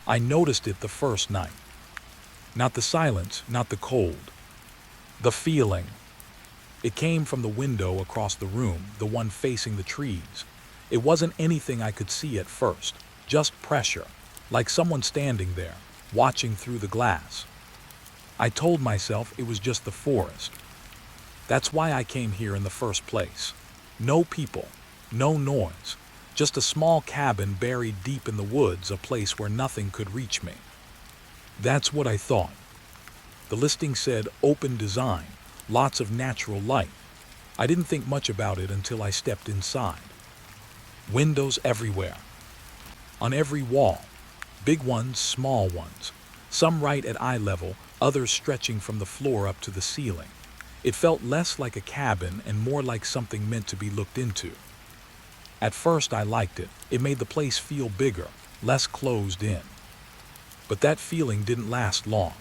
I noticed it the first night. Not the silence, not the cold. The feeling. It came from the window across the room, the one facing the trees. It wasn't anything I could see at first, just pressure, like someone standing there, watching through the glass. I told myself it was just the forest. That's why I came here in the first place. No people, no noise, just a small cabin buried deep in the woods, a place where nothing could reach me. That's what I thought. The listing said open design, lots of natural light. I didn't think much about it until I stepped inside. Windows everywhere. On every wall. Big ones, small ones. Some right at eye level, others stretching from the floor up to the ceiling. It felt less like a cabin and more like something meant to be looked into. At first I liked it. It made the place feel bigger, less closed in. But that feeling didn't last long.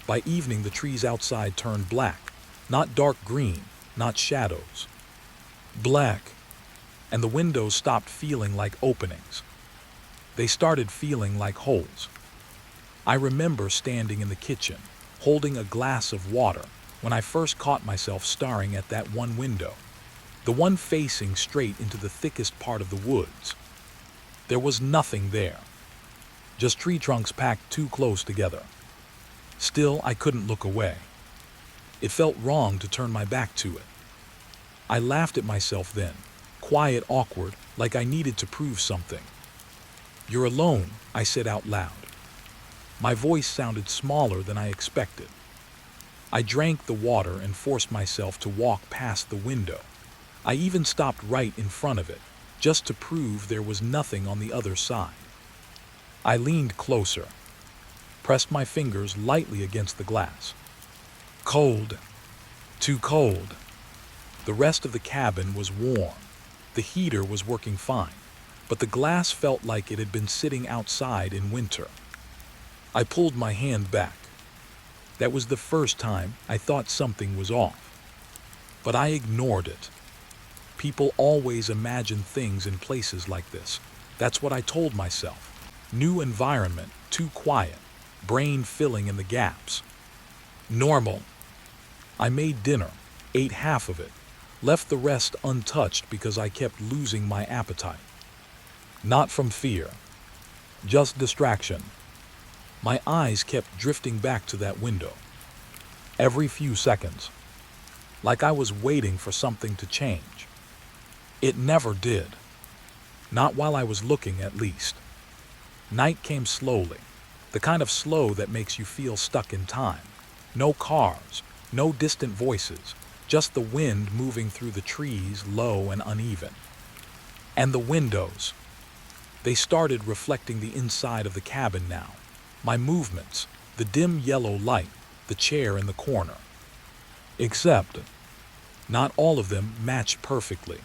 By evening the trees outside turned black, not dark green, not shadows. Black. And the windows stopped feeling like openings. They started feeling like holes. I remember standing in the kitchen, holding a glass of water, when I first caught myself staring at that one window, the one facing straight into the thickest part of the woods. There was nothing there, just tree trunks packed too close together. Still, I couldn't look away. It felt wrong to turn my back to it. I laughed at myself then, quiet, awkward, like I needed to prove something. "You're alone," I said out loud. My voice sounded smaller than I expected. I drank the water and forced myself to walk past the window. I even stopped right in front of it, just to prove there was nothing on the other side. I leaned closer, pressed my fingers lightly against the glass. Cold. Too cold. The rest of the cabin was warm. The heater was working fine, but the glass felt like it had been sitting outside in winter. I pulled my hand back. That was the first time I thought something was off. But I ignored it. People always imagine things in places like this. That's what I told myself. New environment, too quiet, brain filling in the gaps. Normal. I made dinner, ate half of it, left the rest untouched because I kept losing my appetite. Not from fear, just distraction. My eyes kept drifting back to that window. Every few seconds. Like I was waiting for something to change. It never did. Not while I was looking, at least. Night came slowly. The kind of slow that makes you feel stuck in time. No cars, no distant voices, just the wind moving through the trees, low and uneven. And the windows. They started reflecting the inside of the cabin now. My movements, the dim yellow light, the chair in the corner. Except, not all of them matched perfectly.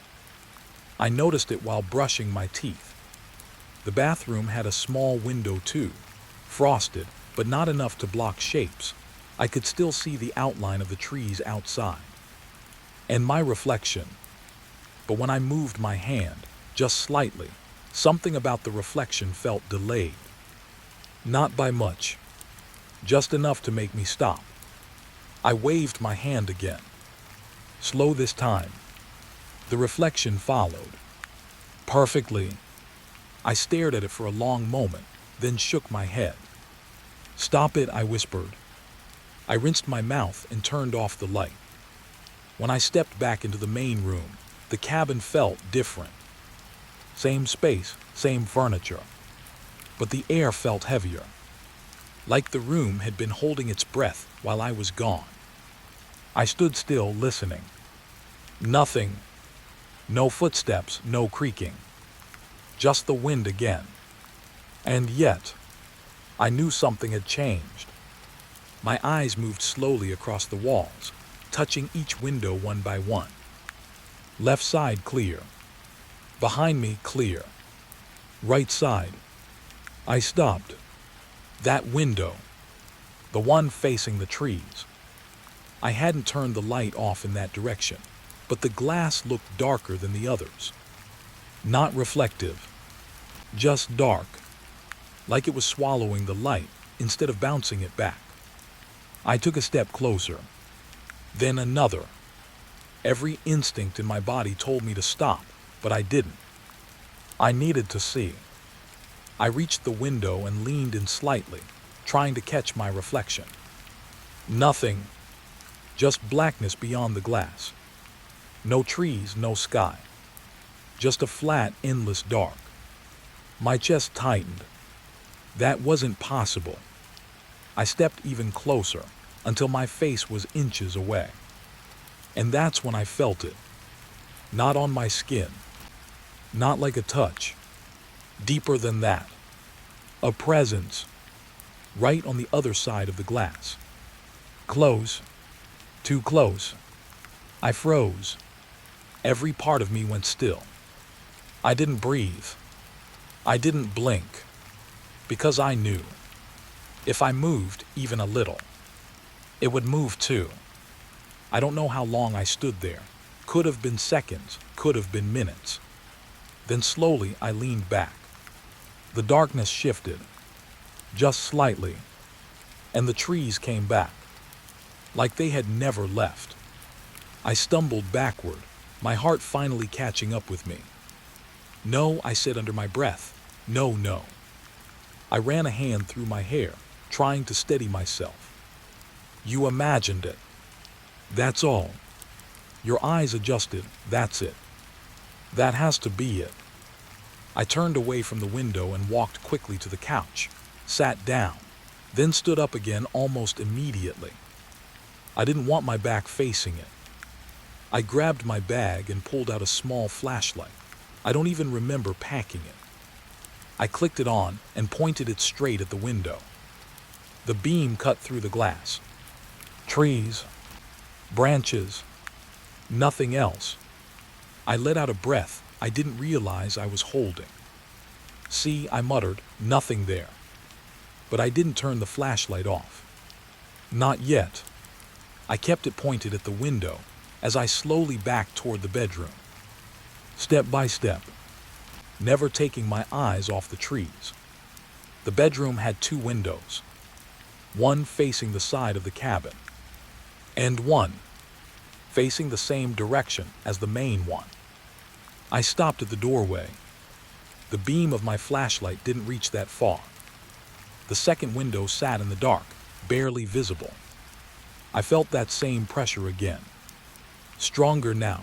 I noticed it while brushing my teeth. The bathroom had a small window too, frosted, but not enough to block shapes. I could still see the outline of the trees outside. And my reflection. But when I moved my hand, just slightly, something about the reflection felt delayed. Not by much, just enough to make me stop. I waved my hand again. Slow this time. The reflection followed. Perfectly. I stared at it for a long moment, then shook my head. "Stop it," I whispered. I rinsed my mouth and turned off the light. When I stepped back into the main room, the cabin felt different. Same space, same furniture. But the air felt heavier. Like the room had been holding its breath while I was gone. I stood still, listening. Nothing. No footsteps, no creaking. Just the wind again. And yet, I knew something had changed. My eyes moved slowly across the walls, touching each window one by one. Left side clear. Behind me clear. Right side. I stopped. That window. The one facing the trees. I hadn't turned the light off in that direction, but the glass looked darker than the others. Not reflective. Just dark. like it was swallowing the light instead of bouncing it back. I took a step closer, then another. Every instinct in my body told me to stop, but I didn't. I needed to see. I reached the window and leaned in slightly, trying to catch my reflection. Nothing, just blackness beyond the glass. No trees, no sky. Just a flat, endless dark. My chest tightened. That wasn't possible. I stepped even closer, until my face was inches away. And that's when I felt it. Not on my skin. Not like a touch. Deeper than that. A presence. Right on the other side of the glass. Close. Too close. I froze. Every part of me went still. I didn't breathe. I didn't blink. Because I knew. If I moved even a little, it would move too. I don't know how long I stood there. Could have been seconds, could have been minutes. Then slowly I leaned back. The darkness shifted, just slightly, and the trees came back, like they had never left. I stumbled backward, my heart finally catching up with me. No, I said under my breath. No, no. I ran a hand through my hair, trying to steady myself. You imagined it. That's all. Your eyes adjusted, that's it. That has to be it. I turned away from the window and walked quickly to the couch, sat down, then stood up again almost immediately. I didn't want my back facing it. I grabbed my bag and pulled out a small flashlight. I don't even remember packing it. I clicked it on and pointed it straight at the window. The beam cut through the glass. Trees, branches, nothing else. I let out a breath I didn't realize I was holding. See, I muttered, nothing there. But I didn't turn the flashlight off. Not yet. I kept it pointed at the window as I slowly backed toward the bedroom. Step by step, never taking my eyes off the trees. The bedroom had 2 windows, one facing the side of the cabin, and one facing the same direction as the main one. I stopped at the doorway. The beam of my flashlight didn't reach that far. The second window sat in the dark, barely visible. I felt that same pressure again, stronger now,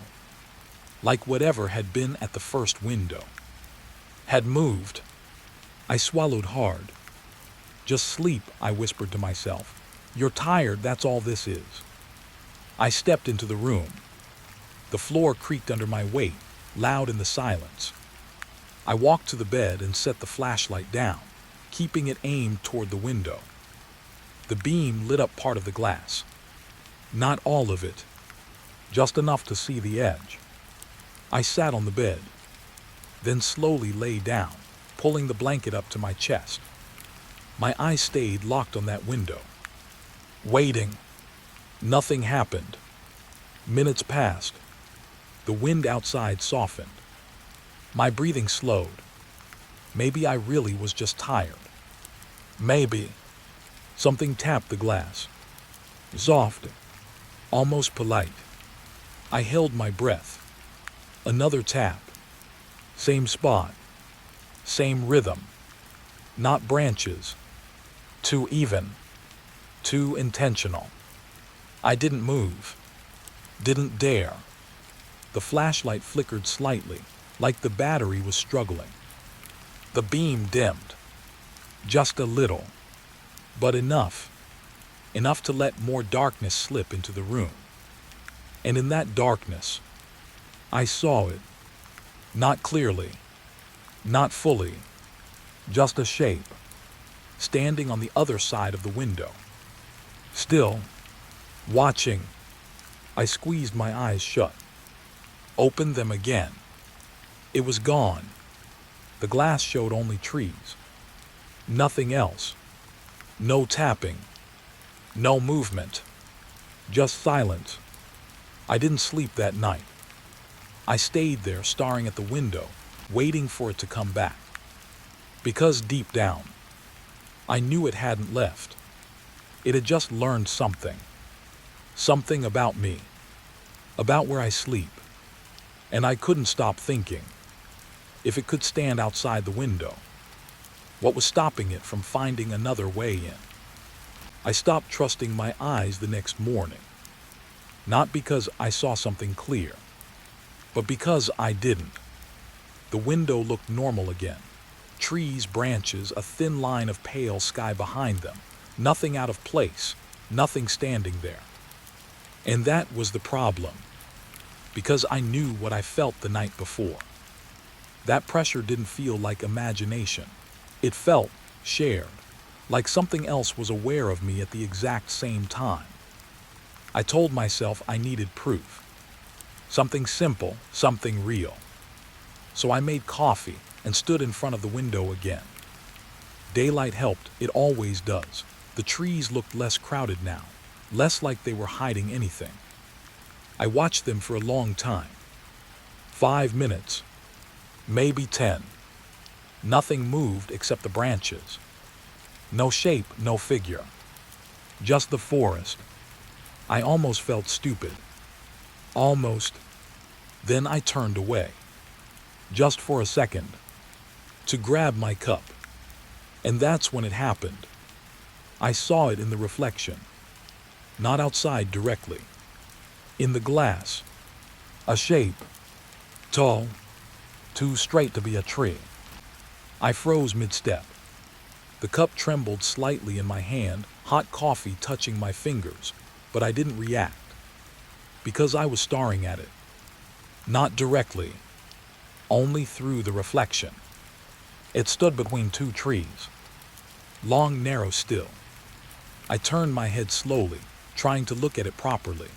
like whatever had been at the first window had moved. I swallowed hard. Just sleep, I whispered to myself. You're tired, that's all this is. I stepped into the room. The floor creaked under my weight, loud in the silence. I walked to the bed and set the flashlight down, keeping it aimed toward the window. The beam lit up part of the glass. Not all of it, just enough to see the edge. I sat on the bed, then slowly lay down, pulling the blanket up to my chest. My eyes stayed locked on that window. Waiting. Nothing happened. Minutes passed. The wind outside softened. My breathing slowed. Maybe I really was just tired. Maybe. Something tapped the glass. Soft. Almost polite. I held my breath. Another tap. Same spot. Same rhythm. Not branches. Too even. Too intentional. I didn't move. Didn't dare. The flashlight flickered slightly, like the battery was struggling. The beam dimmed. Just a little. But enough. Enough to let more darkness slip into the room. And in that darkness, I saw it. Not clearly. Not fully. Just a shape. Standing on the other side of the window. Still. Watching. I squeezed my eyes shut. Opened them again. It was gone. The glass showed only trees. Nothing else. No tapping. No movement. Just silence. I didn't sleep that night. I stayed there staring at the window, waiting for it to come back. Because deep down, I knew it hadn't left. It had just learned something. Something about me. About where I sleep. And I couldn't stop thinking. If it could stand outside the window, what was stopping it from finding another way in? I stopped trusting my eyes the next morning. Not because I saw something clear, but because I didn't. The window looked normal again. Trees, branches, a thin line of pale sky behind them. Nothing out of place, nothing standing there. And that was the problem, because I knew what I felt the night before. That pressure didn't feel like imagination. It felt shared, like something else was aware of me at the exact same time. I told myself I needed proof. Something simple, something real. So I made coffee and stood in front of the window again. Daylight helped, it always does. The trees looked less crowded now, less like they were hiding anything. I watched them for a long time. 5 minutes, maybe 10. Nothing moved except the branches. No shape, no figure. Just the forest. I almost felt stupid. Almost. Then I turned away. Just for a second. To grab my cup. And that's when it happened. I saw it in the reflection. Not outside directly. In the glass. A shape. Tall. Too straight to be a tree. I froze mid-step. The cup trembled slightly in my hand, hot coffee touching my fingers, but I didn't react. Because I was staring at it. Not directly. Only through the reflection. It stood between two trees. Long, narrow still. I turned my head slowly, trying to look at it properly.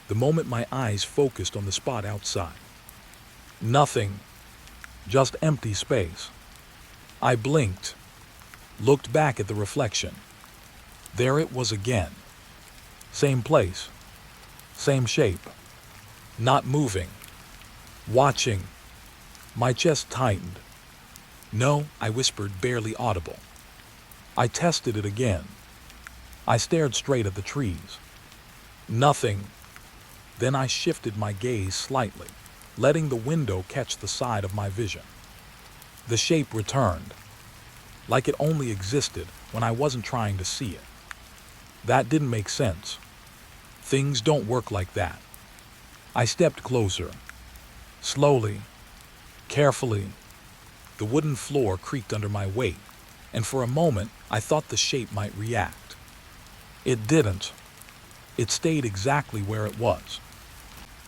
The moment my eyes focused on the spot outside. Nothing. Just empty space. I blinked. Looked back at the reflection. There it was again. Same place. Same shape. Not moving. Watching. My chest tightened. No, I whispered, barely audible. I tested it again. I stared straight at the trees. Nothing. Then I shifted my gaze slightly, letting the window catch the side of my vision. The shape returned, like it only existed when I wasn't trying to see it. That didn't make sense. Things don't work like that. I stepped closer. Slowly, carefully. The wooden floor creaked under my weight, and for a moment I thought the shape might react. It didn't. It stayed exactly where it was.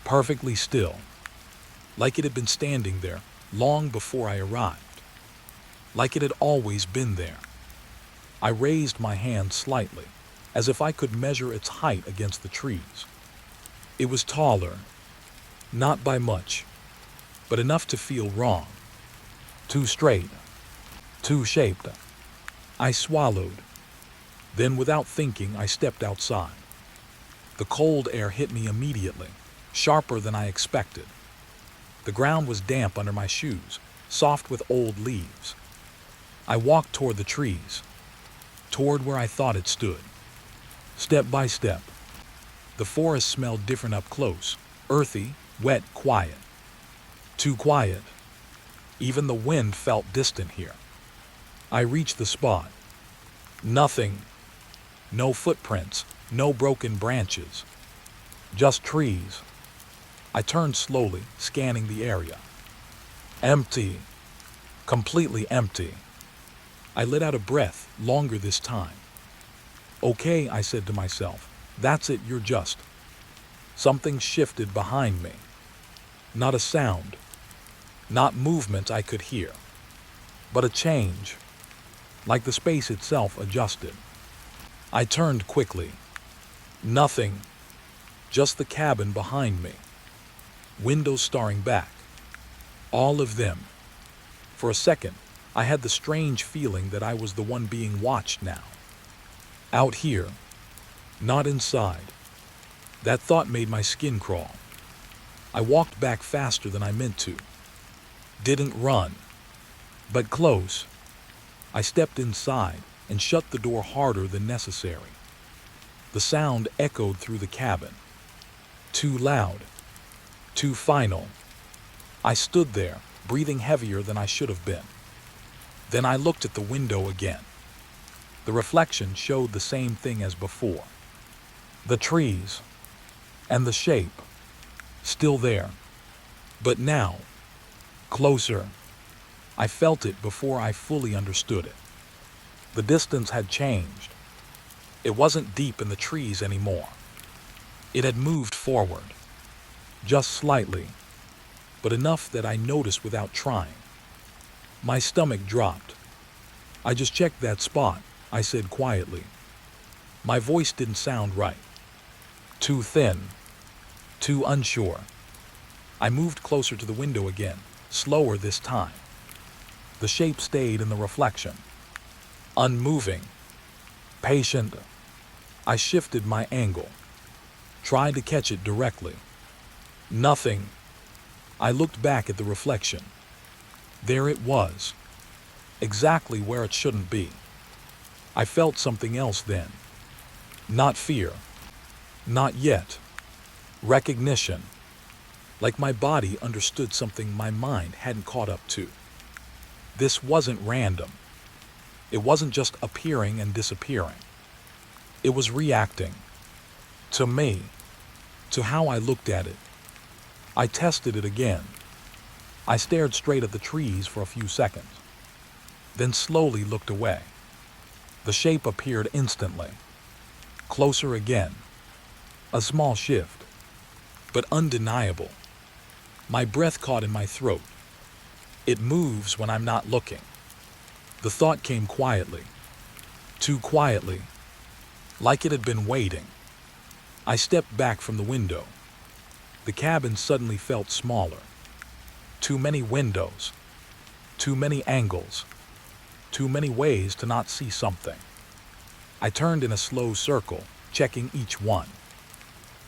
Perfectly still. Like it had been standing there long before I arrived. Like it had always been there. I raised my hand slightly, as if I could measure its height against the trees. It was taller, not by much, but enough to feel wrong. Too straight, too shaped. I swallowed. Then, without thinking, I stepped outside. The cold air hit me immediately, sharper than I expected. The ground was damp under my shoes, soft with old leaves. I walked toward the trees, toward where I thought it stood. Step by step. The forest smelled different up close, earthy, wet, quiet. Too quiet. Even the wind felt distant here. I reached the spot. Nothing. No footprints, no broken branches. Just trees. I turned slowly, scanning the area. Empty. Completely empty. I let out a breath, longer this time. Okay, I said to myself. That's it, you're just. Something shifted behind me. Not a sound. Not movement I could hear. But a change. Like the space itself adjusted. I turned quickly. Nothing. Just the cabin behind me. Windows staring back. All of them. For a second, I had the strange feeling that I was the one being watched now. Out here. Not inside. That thought made my skin crawl. I walked back faster than I meant to. Didn't run. But close. I stepped inside, and shut the door harder than necessary. The sound echoed through the cabin. Too loud. Too final. I stood there, breathing heavier than I should have been. Then I looked at the window again. The reflection showed the same thing as before. The trees. And the shape. Still there. But now. Closer. I felt it before I fully understood it. The distance had changed. It wasn't deep in the trees anymore. It had moved forward. Just slightly. But enough that I noticed without trying. My stomach dropped. "I just checked that spot," I said quietly. My voice didn't sound right. Too thin. Too unsure. I moved closer to the window again, slower this time. The shape stayed in the reflection. Unmoving. Patient. I shifted my angle. Tried to catch it directly. Nothing. I looked back at the reflection. There it was. Exactly where it shouldn't be. I felt something else then. Not fear. Not yet. Recognition. Like my body understood something my mind hadn't caught up to. This wasn't random. It wasn't just appearing and disappearing. It was reacting. To me. To how I looked at it. I tested it again. I stared straight at the trees for a few seconds, then slowly looked away. The shape appeared instantly. Closer again. A small shift, but undeniable. My breath caught in my throat. It moves when I'm not looking. The thought came quietly. Too quietly. Like it had been waiting. I stepped back from the window. The cabin suddenly felt smaller. Too many windows. Too many angles. Too many ways to not see something. I turned in a slow circle, checking each one.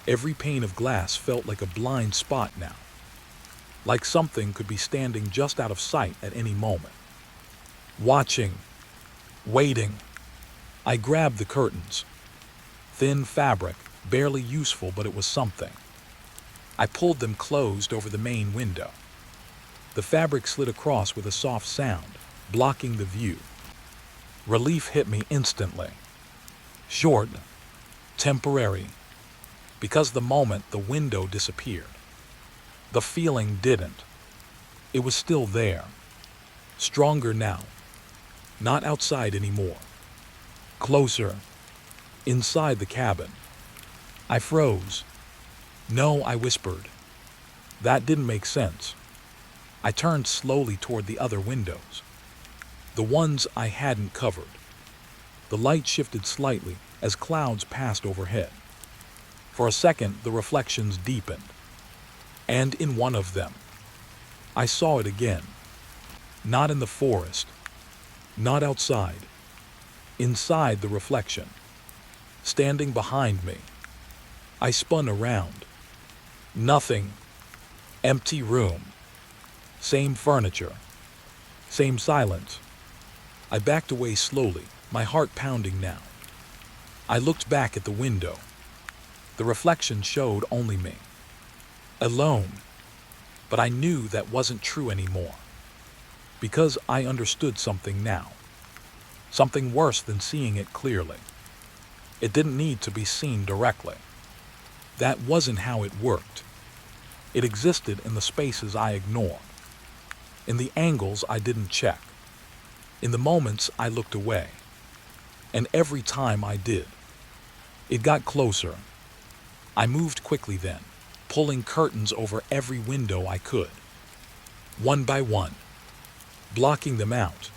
Every pane of glass felt like a blind spot now. Like something could be standing just out of sight at any moment. Watching. Waiting. I grabbed the curtains. Thin fabric, barely useful, but it was something. I pulled them closed over the main window. The fabric slid across with a soft sound, blocking the view. Relief hit me instantly. Short. Temporary. Because the moment the window disappeared. The feeling didn't. It was still there. Stronger now. Not outside anymore. Closer. Inside the cabin. I froze. "No," I whispered. That didn't make sense. I turned slowly toward the other windows. The ones I hadn't covered. The light shifted slightly as clouds passed overhead. For a second, the reflections deepened. And in one of them, I saw it again. Not in the forest. Not outside. Inside the reflection. Standing behind me. I spun around. Nothing. Empty room. Same furniture. Same silence. I backed away slowly, my heart pounding now. I looked back at the window. The reflection showed only me. Alone. But I knew that wasn't true anymore. Because I understood something now. Something worse than seeing it clearly. It didn't need to be seen directly. That wasn't how it worked. It existed in the spaces I ignored. In the angles I didn't check. In the moments I looked away. And every time I did, it got closer. I moved quickly then, pulling curtains over every window I could. One by one. Blocking them out.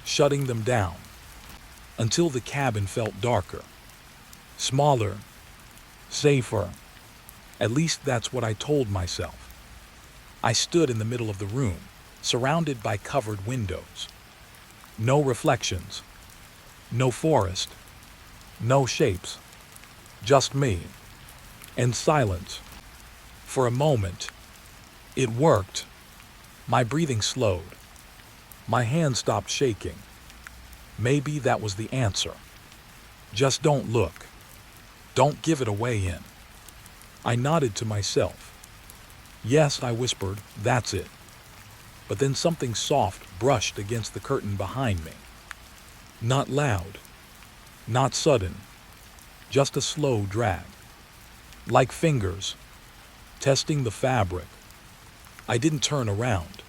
Shutting them down. Until the cabin felt darker. Smaller. Safer. At least that's what I told myself. I stood in the middle of the room, surrounded by covered windows. No reflections. No forest. No shapes. Just me. And silence. For a moment, it worked. My breathing slowed. My hands stopped shaking. Maybe that was the answer. Just don't look. Don't give it away in. I nodded to myself. Yes, I whispered, that's it. But then something soft brushed against the curtain behind me. Not loud, not sudden, just a slow drag. Like fingers, testing the fabric. I didn't turn around.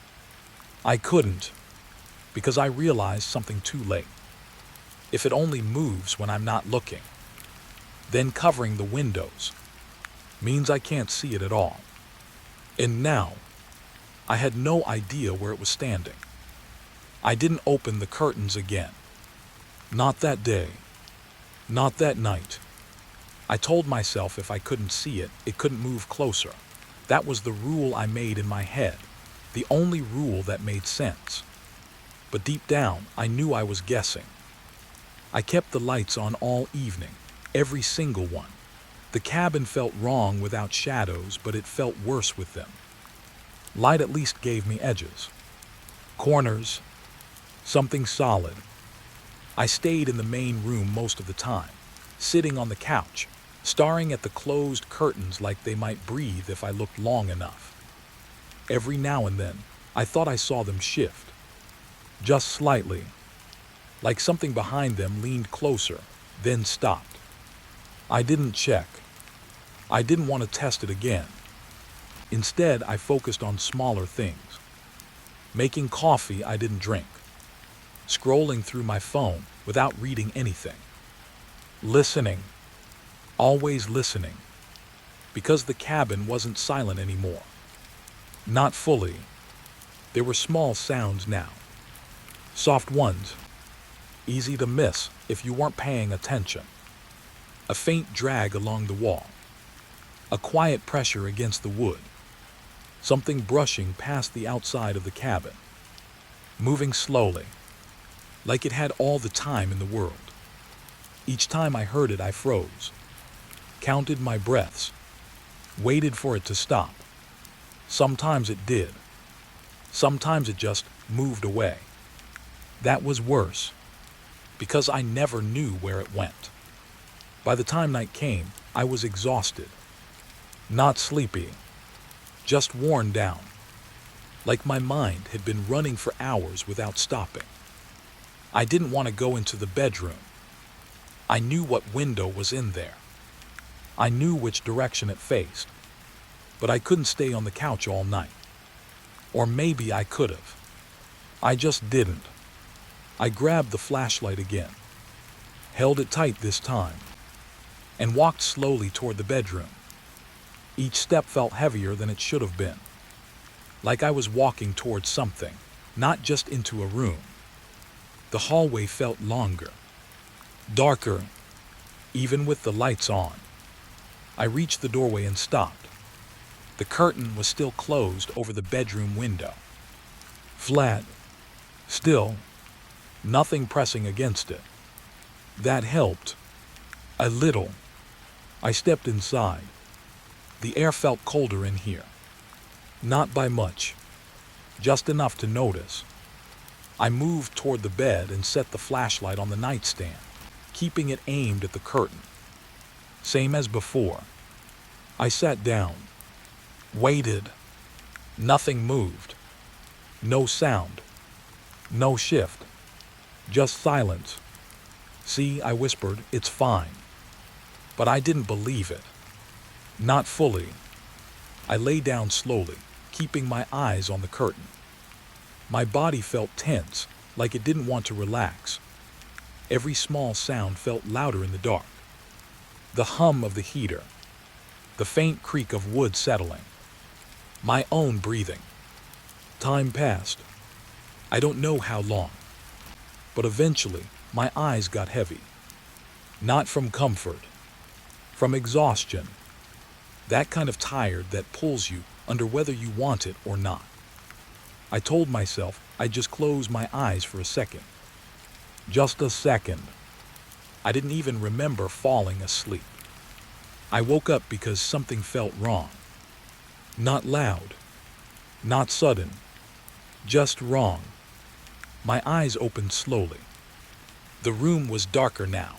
I couldn't, because I realized something too late. If it only moves when I'm not looking, then covering the windows means I can't see it at all. And now, I had no idea where it was standing. I didn't open the curtains again. Not that day. Not that night. I told myself if I couldn't see it, it couldn't move closer. That was the rule I made in my head, the only rule that made sense. But deep down, I knew I was guessing. I kept the lights on all evening, every single one. The cabin felt wrong without shadows, but it felt worse with them. Light at least gave me edges. Corners. Something solid. I stayed in the main room most of the time, sitting on the couch, staring at the closed curtains like they might breathe if I looked long enough. Every now and then, I thought I saw them shift. Just slightly. Like something behind them leaned closer, then stopped. I didn't check. I didn't want to test it again. Instead, I focused on smaller things. Making coffee I didn't drink. Scrolling through my phone without reading anything. Listening. Always listening. Because the cabin wasn't silent anymore. Not fully. There were small sounds now. Soft ones. Easy to miss if you weren't paying attention. A faint drag along the wall. A quiet pressure against the wood. Something brushing past the outside of the cabin. Moving slowly. Like it had all the time in the world. Each time I heard it, I froze. Counted my breaths. Waited for it to stop. Sometimes it did. Sometimes it just moved away. That was worse, because I never knew where it went. By the time night came, I was exhausted. Not sleepy, just worn down. Like my mind had been running for hours without stopping. I didn't want to go into the bedroom. I knew what window was in there. I knew which direction it faced. But I couldn't stay on the couch all night. Or maybe I could have. I just didn't. I grabbed the flashlight again, held it tight this time, and walked slowly toward the bedroom. Each step felt heavier than it should have been. Like I was walking towards something, not just into a room. The hallway felt longer, darker, even with the lights on. I reached the doorway and stopped. The curtain was still closed over the bedroom window. Flat, still, nothing pressing against it. That helped. A little. I stepped inside. The air felt colder in here. Not by much. Just enough to notice. I moved toward the bed and set the flashlight on the nightstand, keeping it aimed at the curtain. Same as before. I sat down. Waited. Nothing moved. No sound. No shift. Just silence. See, I whispered, it's fine. But I didn't believe it. Not fully. I lay down slowly, keeping my eyes on the curtain. My body felt tense, like it didn't want to relax. Every small sound felt louder in the dark. The hum of the heater. The faint creak of wood settling. My own breathing. Time passed. I don't know how long. But eventually, my eyes got heavy. Not from comfort. From exhaustion. That kind of tired that pulls you under whether you want it or not. I told myself I'd just close my eyes for a second. Just a second. I didn't even remember falling asleep. I woke up because something felt wrong. Not loud. Not sudden. Just wrong. My eyes opened slowly. The room was darker now.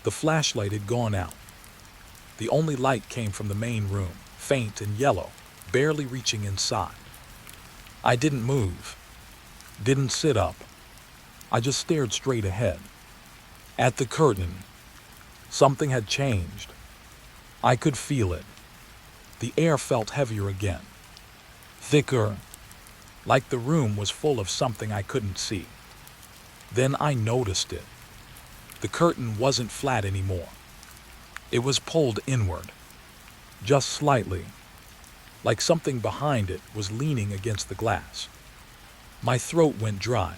The flashlight had gone out. The only light came from the main room, faint and yellow, barely reaching inside. I didn't move, didn't sit up. I just stared straight ahead. At the curtain, something had changed. I could feel it. The air felt heavier again, thicker, like the room was full of something I couldn't see. Then I noticed it. The curtain wasn't flat anymore. It was pulled inward, just slightly, like something behind it was leaning against the glass. My throat went dry.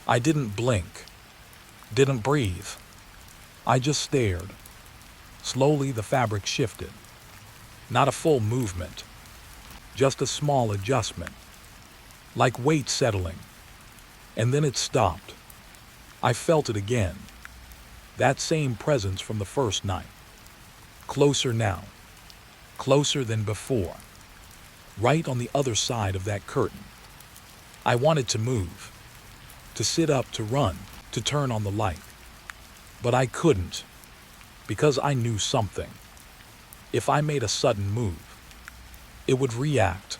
I didn't blink, didn't breathe. I just stared. Slowly the fabric shifted. Not a full movement, just a small adjustment, like weight settling. And then it stopped. I felt it again. That same presence from the first night. Closer now. Closer than before. Right on the other side of that curtain. I wanted to move. To sit up, to run, to turn on the light. But I couldn't. Because I knew something. If I made a sudden move, it would react.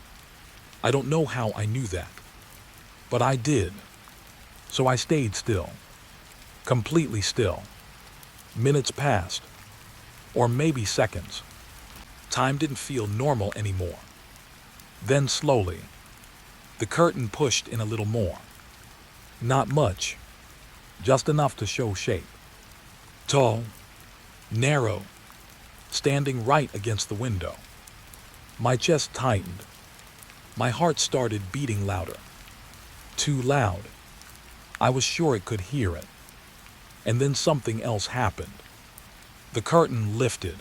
I don't know how I knew that. But I did. So I stayed still. Completely still. Minutes passed. Or maybe seconds. Time didn't feel normal anymore. Then slowly, the curtain pushed in a little more. Not much. Just enough to show shape. Tall. Narrow. Standing right against the window. My chest tightened. My heart started beating louder. Too loud. I was sure it could hear it. And then something else happened. The curtain lifted.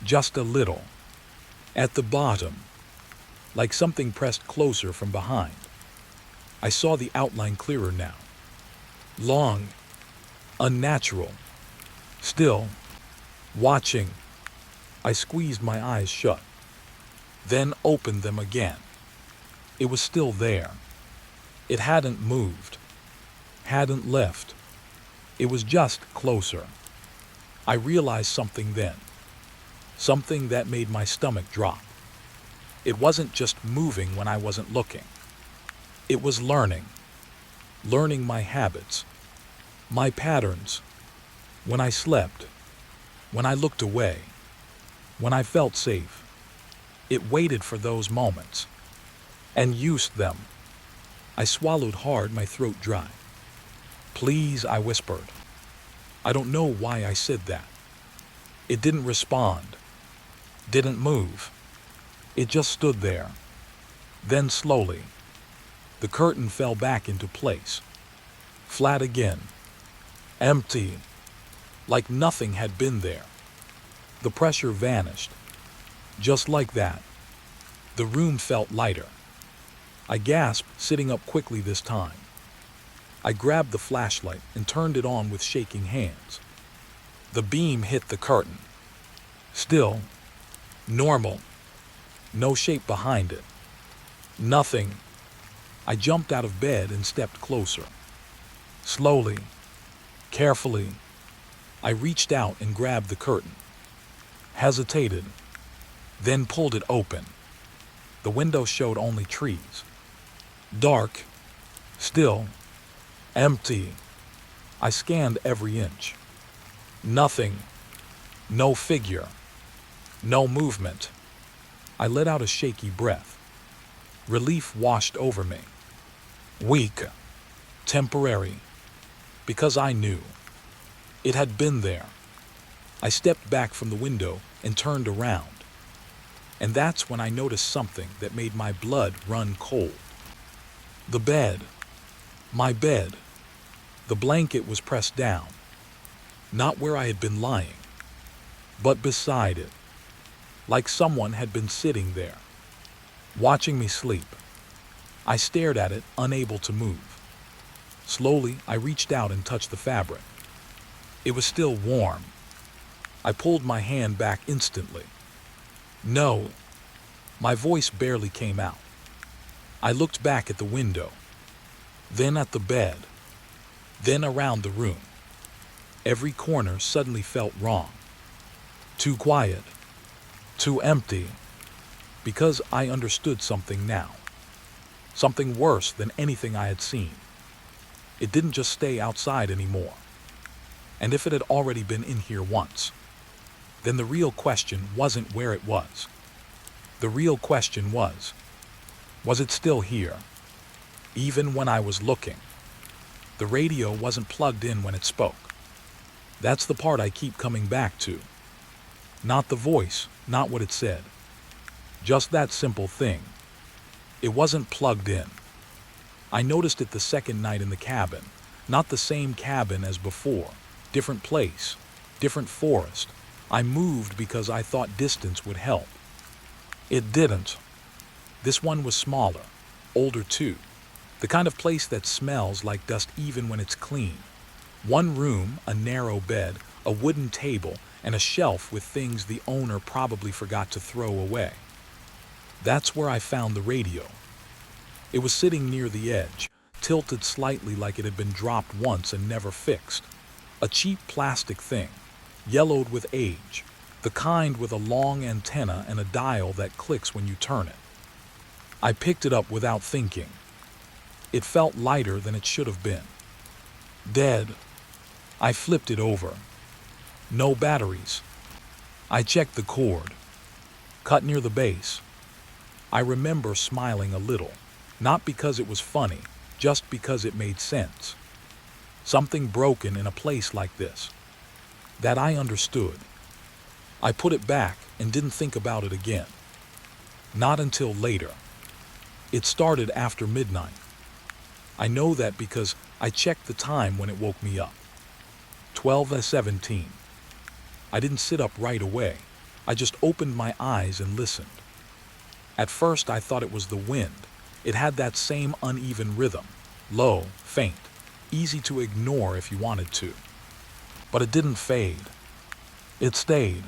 Just a little. At the bottom. Like something pressed closer from behind. I saw the outline clearer now. Long. Unnatural. Still. Watching. I squeezed my eyes shut. Then opened them again. It was still there. It hadn't moved. Hadn't left. It was just closer. I realized something then. Something that made my stomach drop. It wasn't just moving when I wasn't looking. It was learning. Learning my habits. My patterns. When I slept. When I looked away. When I felt safe. It waited for those moments. And used them. I swallowed hard, my throat dry. Please, I whispered. I don't know why I said that. It didn't respond. Didn't move. It just stood there. Then slowly, the curtain fell back into place. Flat again. Empty. Like nothing had been there. The pressure vanished. Just like that. The room felt lighter. I gasped, sitting up quickly this time. I grabbed the flashlight and turned it on with shaking hands. The beam hit the curtain. Still. Normal. No shape behind it. Nothing. I jumped out of bed and stepped closer. Slowly. Carefully. I reached out and grabbed the curtain. Hesitated. Then pulled it open. The window showed only trees. Dark. Still. Empty. I scanned every inch. Nothing. No figure. No movement. I let out a shaky breath. Relief washed over me. Weak. Temporary. Because I knew. It had been there. I stepped back from the window and turned around. And that's when I noticed something that made my blood run cold. The bed. My bed. The blanket was pressed down. Not where I had been lying, but beside it. Like someone had been sitting there, watching me sleep. I stared at it, unable to move. Slowly, I reached out and touched the fabric. It was still warm. I pulled my hand back instantly. No. My voice barely came out. I looked back at the window, then at the bed. then around the room. Every corner suddenly felt wrong. Too quiet, too empty, because I understood something now. Something worse than anything I had seen. It didn't just stay outside anymore. And if it had already been in here once, then the real question wasn't where it was. The real question was it still here? Even when I was looking. The radio wasn't plugged in when it spoke. That's the part I keep coming back to. Not the voice, not what it said. Just that simple thing. It wasn't plugged in. I noticed it the second night in the cabin. Not the same cabin as before. Different place, different forest. I moved because I thought distance would help. It didn't. This one was smaller, older too. The kind of place that smells like dust even when it's clean. One room, a narrow bed, a wooden table, and a shelf with things the owner probably forgot to throw away. That's where I found the radio. It was sitting near the edge, tilted slightly like it had been dropped once and never fixed. A cheap plastic thing, yellowed with age, the kind with a long antenna and a dial that clicks when you turn it. I picked it up without thinking. It felt lighter than it should have been. Dead. I flipped it over. No batteries. I checked the cord. Cut near the base. I remember smiling a little, not because it was funny, just because it made sense. Something broken in a place like this. That I understood. I put it back and didn't think about it again. Not until later. It started after midnight. I know that because I checked the time when it woke me up. 12:17. I didn't sit up right away. I just opened my eyes and listened. At first I thought it was the wind. It had that same uneven rhythm. Low, faint, easy to ignore if you wanted to. But it didn't fade. It stayed.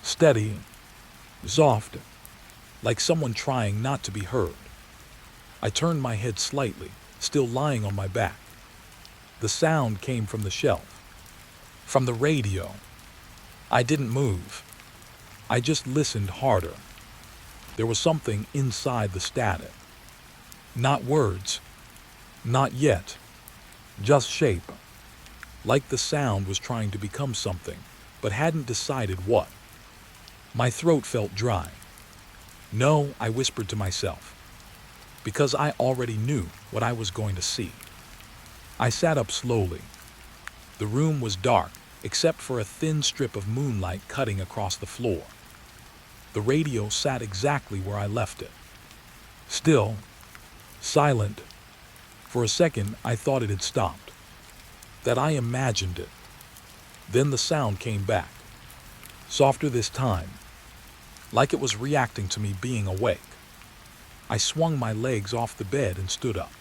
Steady, soft, like someone trying not to be heard. I turned my head slightly, still lying on my back. The sound came from the shelf, from the radio. I didn't move. I just listened harder. There was something inside the static. Not words. Not yet. Just shape. Like the sound was trying to become something, but hadn't decided what. My throat felt dry. No, I whispered to myself, because I already knew what I was going to see. I sat up slowly. The room was dark, except for a thin strip of moonlight cutting across the floor. The radio sat exactly where I left it. Still, silent. For a second, I thought it had stopped. That I imagined it. Then the sound came back. Softer this time. Like it was reacting to me being awake. I swung my legs off the bed and stood up.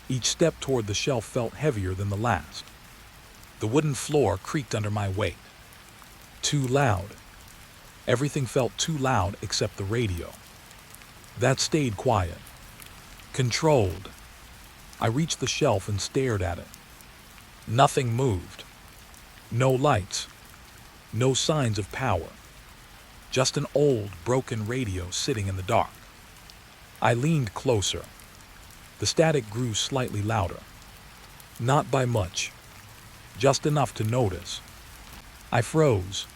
Each step toward the shelf felt heavier than the last. The wooden floor creaked under my weight. Too loud. Everything felt too loud except the radio. That stayed quiet. Controlled. I reached the shelf and stared at it. Nothing moved. No lights. No signs of power. Just an old, broken radio sitting in the dark. I leaned closer. The static grew slightly louder. Not by much. Just enough to notice. I froze.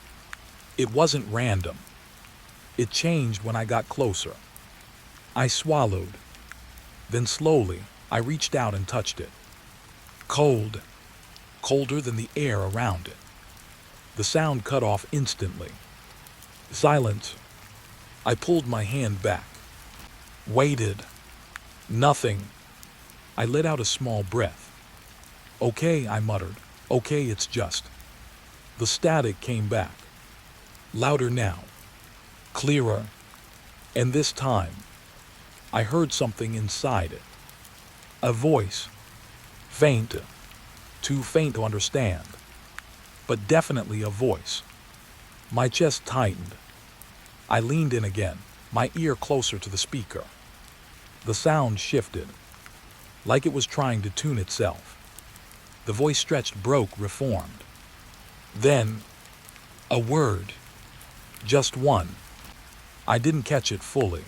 It wasn't random. It changed when I got closer. I swallowed. Then slowly, I reached out and touched it. Cold. Colder than the air around it. The sound cut off instantly. Silence. I pulled my hand back. Waited. Nothing. I let out a small breath. Okay, I muttered. Okay, it's just. The static came back. Louder now. Clearer. And this time, I heard something inside it. A voice. Faint. Too faint to understand. But definitely a voice. My chest tightened. I leaned in again, my ear closer to the speaker. The sound shifted, like it was trying to tune itself. The voice stretched, broke, reformed. Then, a word. Just one. I didn't catch it fully,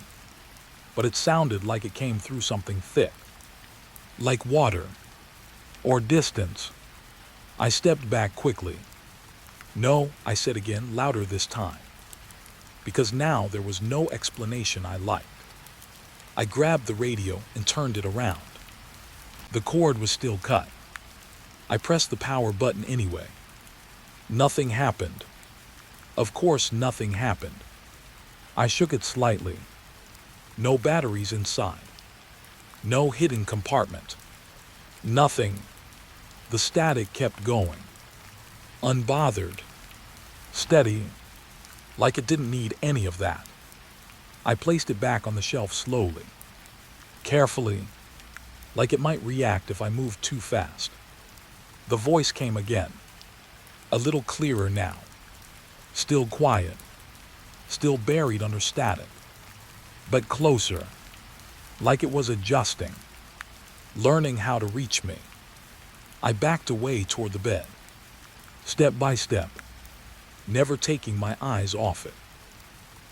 but it sounded like it came through something thick. Like water. Or distance. I stepped back quickly. No, I said again, louder this time. Because now there was no explanation I liked. I grabbed the radio and turned it around. The cord was still cut. I pressed the power button anyway. Nothing happened. Of course, nothing happened. I shook it slightly. No batteries inside. No hidden compartment. Nothing. The static kept going. Unbothered. Steady. Like it didn't need any of that. I placed it back on the shelf slowly. Carefully. Like it might react if I moved too fast. The voice came again. A little clearer now. Still quiet. Still buried under static. But closer. Like it was adjusting. Learning how to reach me. I backed away toward the bed. Step by step. Never taking my eyes off it.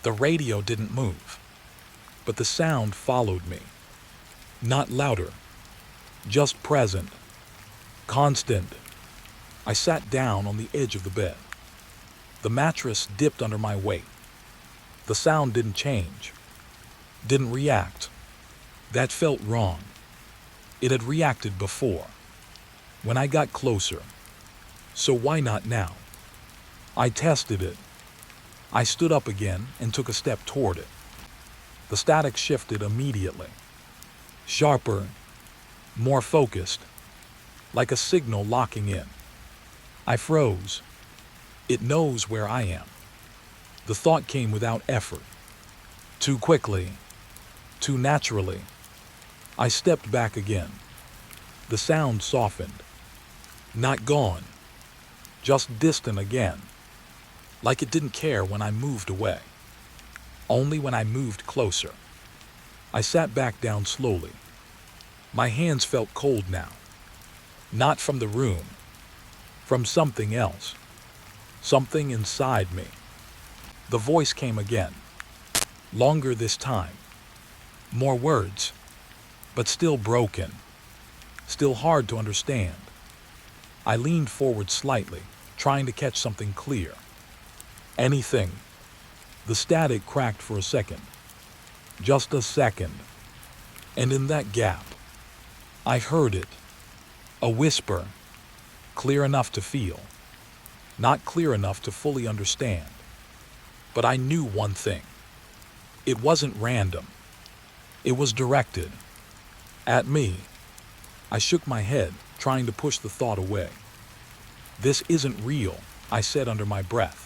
The radio didn't move. But the sound followed me. Not louder. Just present. Constant. I sat down on the edge of the bed. The mattress dipped under my weight. The sound didn't change. Didn't react. That felt wrong. It had reacted before. When I got closer. So why not now? I tested it. I stood up again and took a step toward it. The static shifted immediately. Sharper. More focused. Like a signal locking in. I froze. It knows where I am. The thought came without effort. Too quickly. Too naturally. I stepped back again. The sound softened. Not gone. Just distant again. Like it didn't care when I moved away. Only when I moved closer. I sat back down slowly. My hands felt cold now. Not from the room. From something else. Something inside me. The voice came again. Longer this time. More words. But still broken. Still hard to understand. I leaned forward slightly, trying to catch something clear. Anything. The static cracked for a second. Just a second. And in that gap, I heard it. A whisper. Clear enough to feel. Not clear enough to fully understand. But I knew one thing. It wasn't random. It was directed. At me. I shook my head, trying to push the thought away. This isn't real, I said under my breath.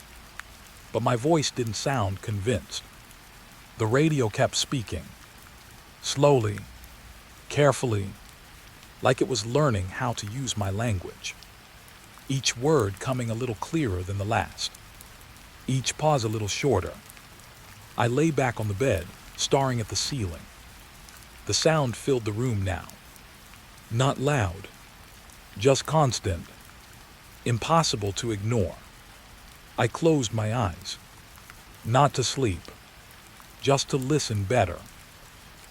But my voice didn't sound convinced. The radio kept speaking. Slowly. Carefully. Like it was learning how to use my language. Each word coming a little clearer than the last. Each pause a little shorter. I lay back on the bed, staring at the ceiling. The sound filled the room now. Not loud. Just constant. Impossible to ignore. I closed my eyes. Not to sleep. Just to listen better.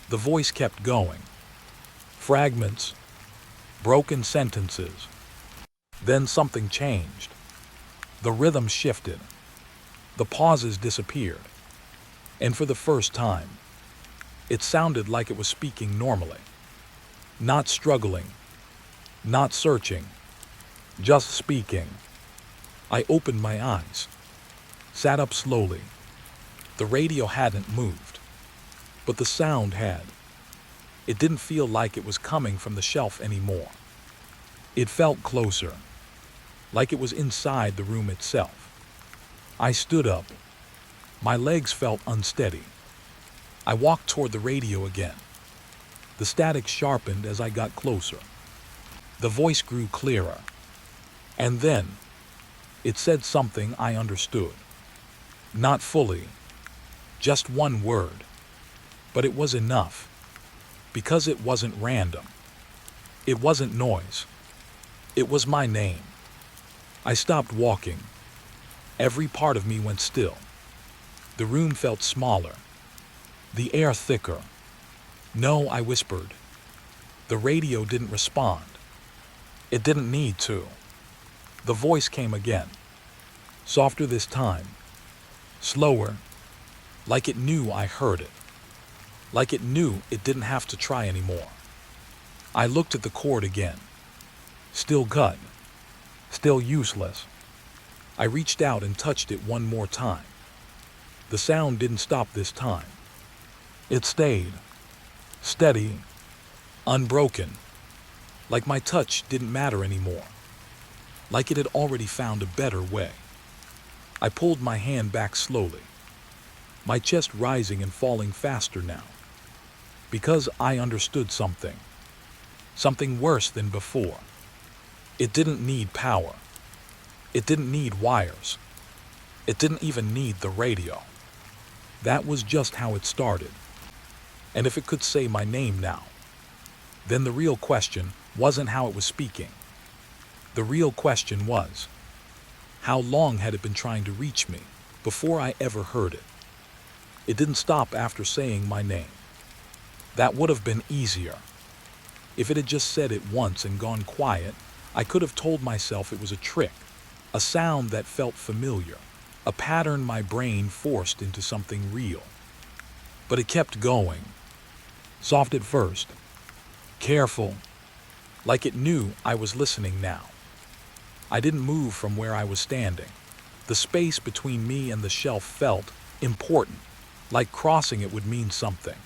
The voice kept going. Fragments. Broken sentences. Then something changed. The rhythm shifted. The pauses disappeared. And for the first time, it sounded like it was speaking normally. Not struggling. Not searching. Just speaking. I opened my eyes. Sat up slowly. The radio hadn't moved. But the sound had. It didn't feel like it was coming from the shelf anymore. It felt closer. Like it was inside the room itself. I stood up. My legs felt unsteady. I walked toward the radio again. The static sharpened as I got closer. The voice grew clearer. And then, it said something I understood. Not fully. Just one word. But it was enough. Because it wasn't random. It wasn't noise. It was my name. I stopped walking. Every part of me went still. The room felt smaller, the air thicker. "No," I whispered. The radio didn't respond. It didn't need to. The voice came again, softer this time, slower, like it knew I heard it, like it knew it didn't have to try anymore. I looked at the cord again. Still cut, still useless. I reached out and touched it one more time. The sound didn't stop this time. It stayed, steady, unbroken, like my touch didn't matter anymore, like it had already found a better way. I pulled my hand back slowly, my chest rising and falling faster now, because I understood something worse than before. It didn't need power. It didn't need wires. It didn't even need the radio. That was just how it started. And if it could say my name now, then the real question wasn't how it was speaking. The real question was, how long had it been trying to reach me before I ever heard it? It didn't stop after saying my name. That would have been easier. If it had just said it once and gone quiet, I could have told myself it was a trick, a sound that felt familiar, a pattern my brain forced into something real. But it kept going, soft at first, careful, like it knew I was listening now. I didn't move from where I was standing. The space between me and the shelf felt important, like crossing it would mean something.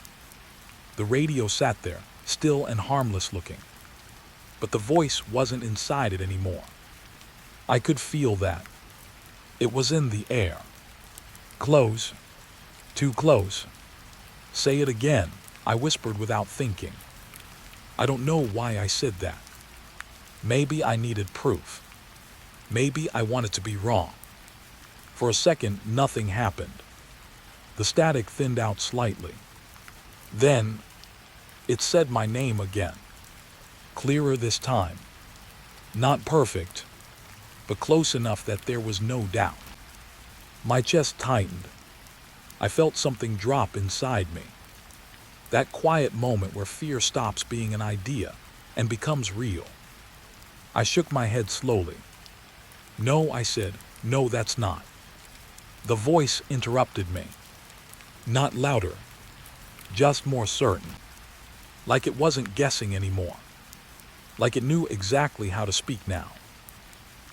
The radio sat there, still and harmless looking, but the voice wasn't inside it anymore. I could feel that. It was in the air. Close. Too close. "Say it again," I whispered without thinking. I don't know why I said that. Maybe I needed proof. Maybe I wanted to be wrong. For a second, nothing happened. The static thinned out slightly. Then, it said my name again. Clearer this time. Not perfect, but close enough that there was no doubt. My chest tightened. I felt something drop inside me. That quiet moment where fear stops being an idea and becomes real. I shook my head slowly. "No," I said. "No, that's not." The voice interrupted me. Not louder, just more certain. Like it wasn't guessing anymore. Like it knew exactly how to speak now.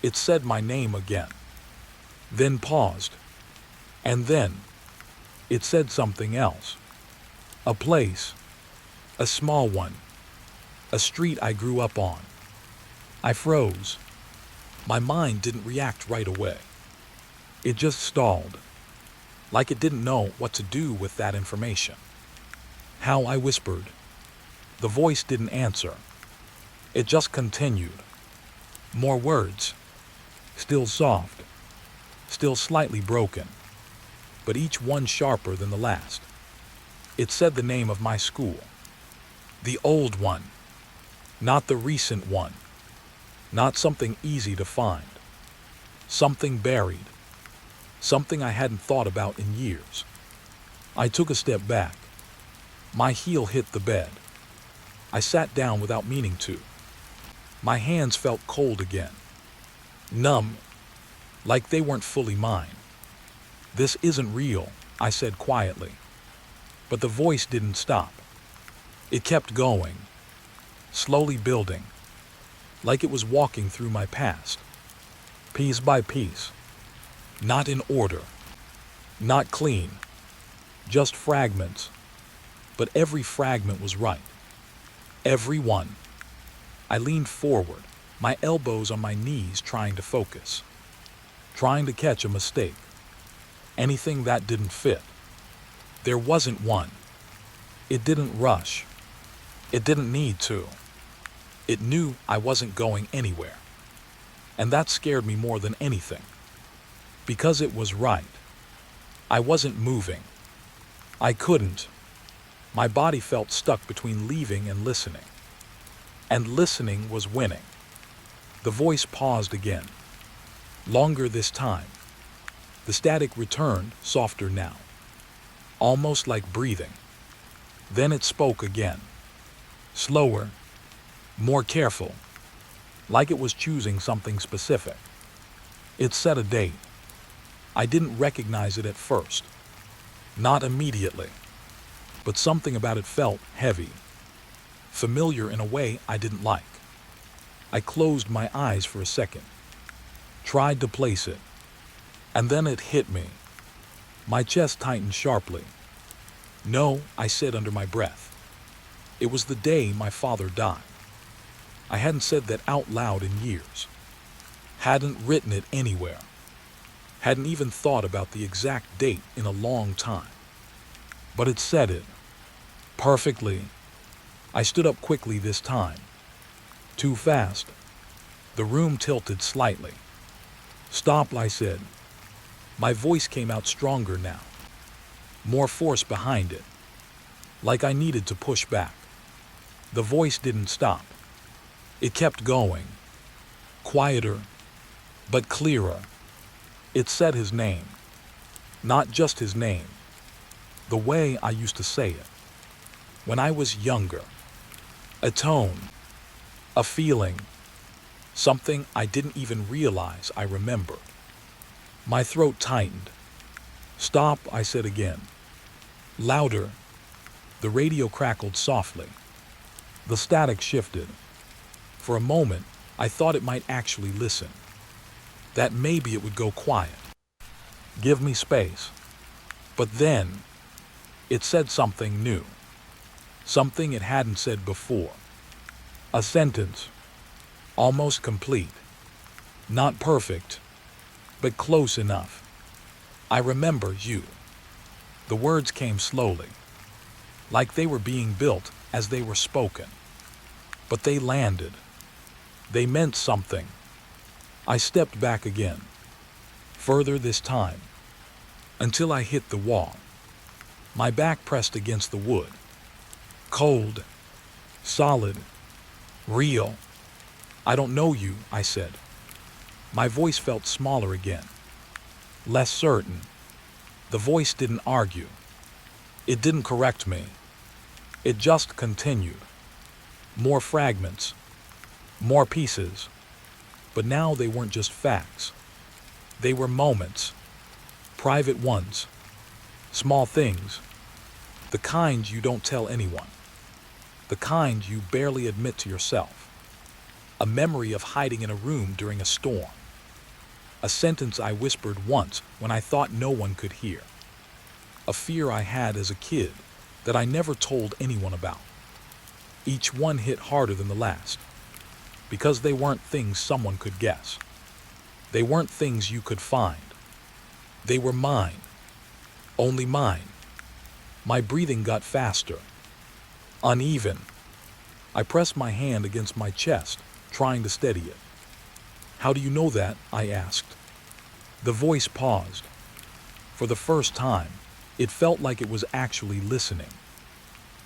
It said my name again, then paused, and then it said something else. A place, a small one, a street I grew up on. I froze. My mind didn't react right away. It just stalled, like it didn't know what to do with that information. "How?" I whispered. The voice didn't answer. It just continued. More words, still soft, still slightly broken, but each one sharper than the last. It said the name of my school. The old one, not the recent one. Not something easy to find. Something buried. Something I hadn't thought about in years. I took a step back. My heel hit the bed. I sat down without meaning to. My hands felt cold again. Numb, like they weren't fully mine. "This isn't real," I said quietly. But the voice didn't stop. It kept going, slowly building, like it was walking through my past, piece by piece, not in order, not clean, just fragments, but every fragment was right. Every one. I leaned forward, my elbows on my knees trying to focus, trying to catch a mistake, anything that didn't fit. There wasn't one. It didn't rush. It didn't need to. It knew I wasn't going anywhere. And that scared me more than anything. Because it was right. I wasn't moving. I couldn't. My body felt stuck between leaving and listening. And listening was winning. The voice paused again, longer this time. The static returned, softer now, almost like breathing. Then it spoke again, slower, more careful, like it was choosing something specific. It set a date. I didn't recognize it at first, not immediately, but something about it felt heavy, familiar in a way I didn't like. I closed my eyes for a second, tried to place it, and then it hit me. My chest tightened sharply. No, I said under my breath. It was the day my father died. I hadn't said that out loud in years. Hadn't written it anywhere. Hadn't even thought about the exact date in a long time. But it said it. Perfectly. I stood up quickly this time. Too fast. The room tilted slightly. Stop, I said. My voice came out stronger now. More force behind it. Like I needed to push back. The voice didn't stop. It kept going. Quieter, but clearer. It said his name. Not just his name. The way I used to say it. When I was younger. A tone. A feeling. Something I didn't even realize I remembered. My throat tightened. Stop, I said again. Louder. The radio crackled softly. The static shifted. For a moment, I thought it might actually listen. That maybe it would go quiet. Give me space. But then, it said something new. Something it hadn't said before. A sentence. Almost complete. Not perfect, but close enough. I remember you. The words came slowly, like they were being built as they were spoken. But they landed. They meant something. I stepped back again, further this time, until I hit the wall. My back pressed against the wood. Cold, solid, real. I don't know you, I said. My voice felt smaller again, less certain. The voice didn't argue. It didn't correct me. It just continued. More fragments, more pieces. But now they weren't just facts. They were moments, private ones, small things, the kind you don't tell anyone, the kind you barely admit to yourself. A memory of hiding in a room during a storm. A sentence I whispered once when I thought no one could hear. A fear I had as a kid that I never told anyone about. Each one hit harder than the last, because they weren't things someone could guess. They weren't things you could find. They were mine, only mine. My breathing got faster, uneven. I pressed my hand against my chest, trying to steady it. How do you know that? I asked. The voice paused. For the first time, it felt like it was actually listening,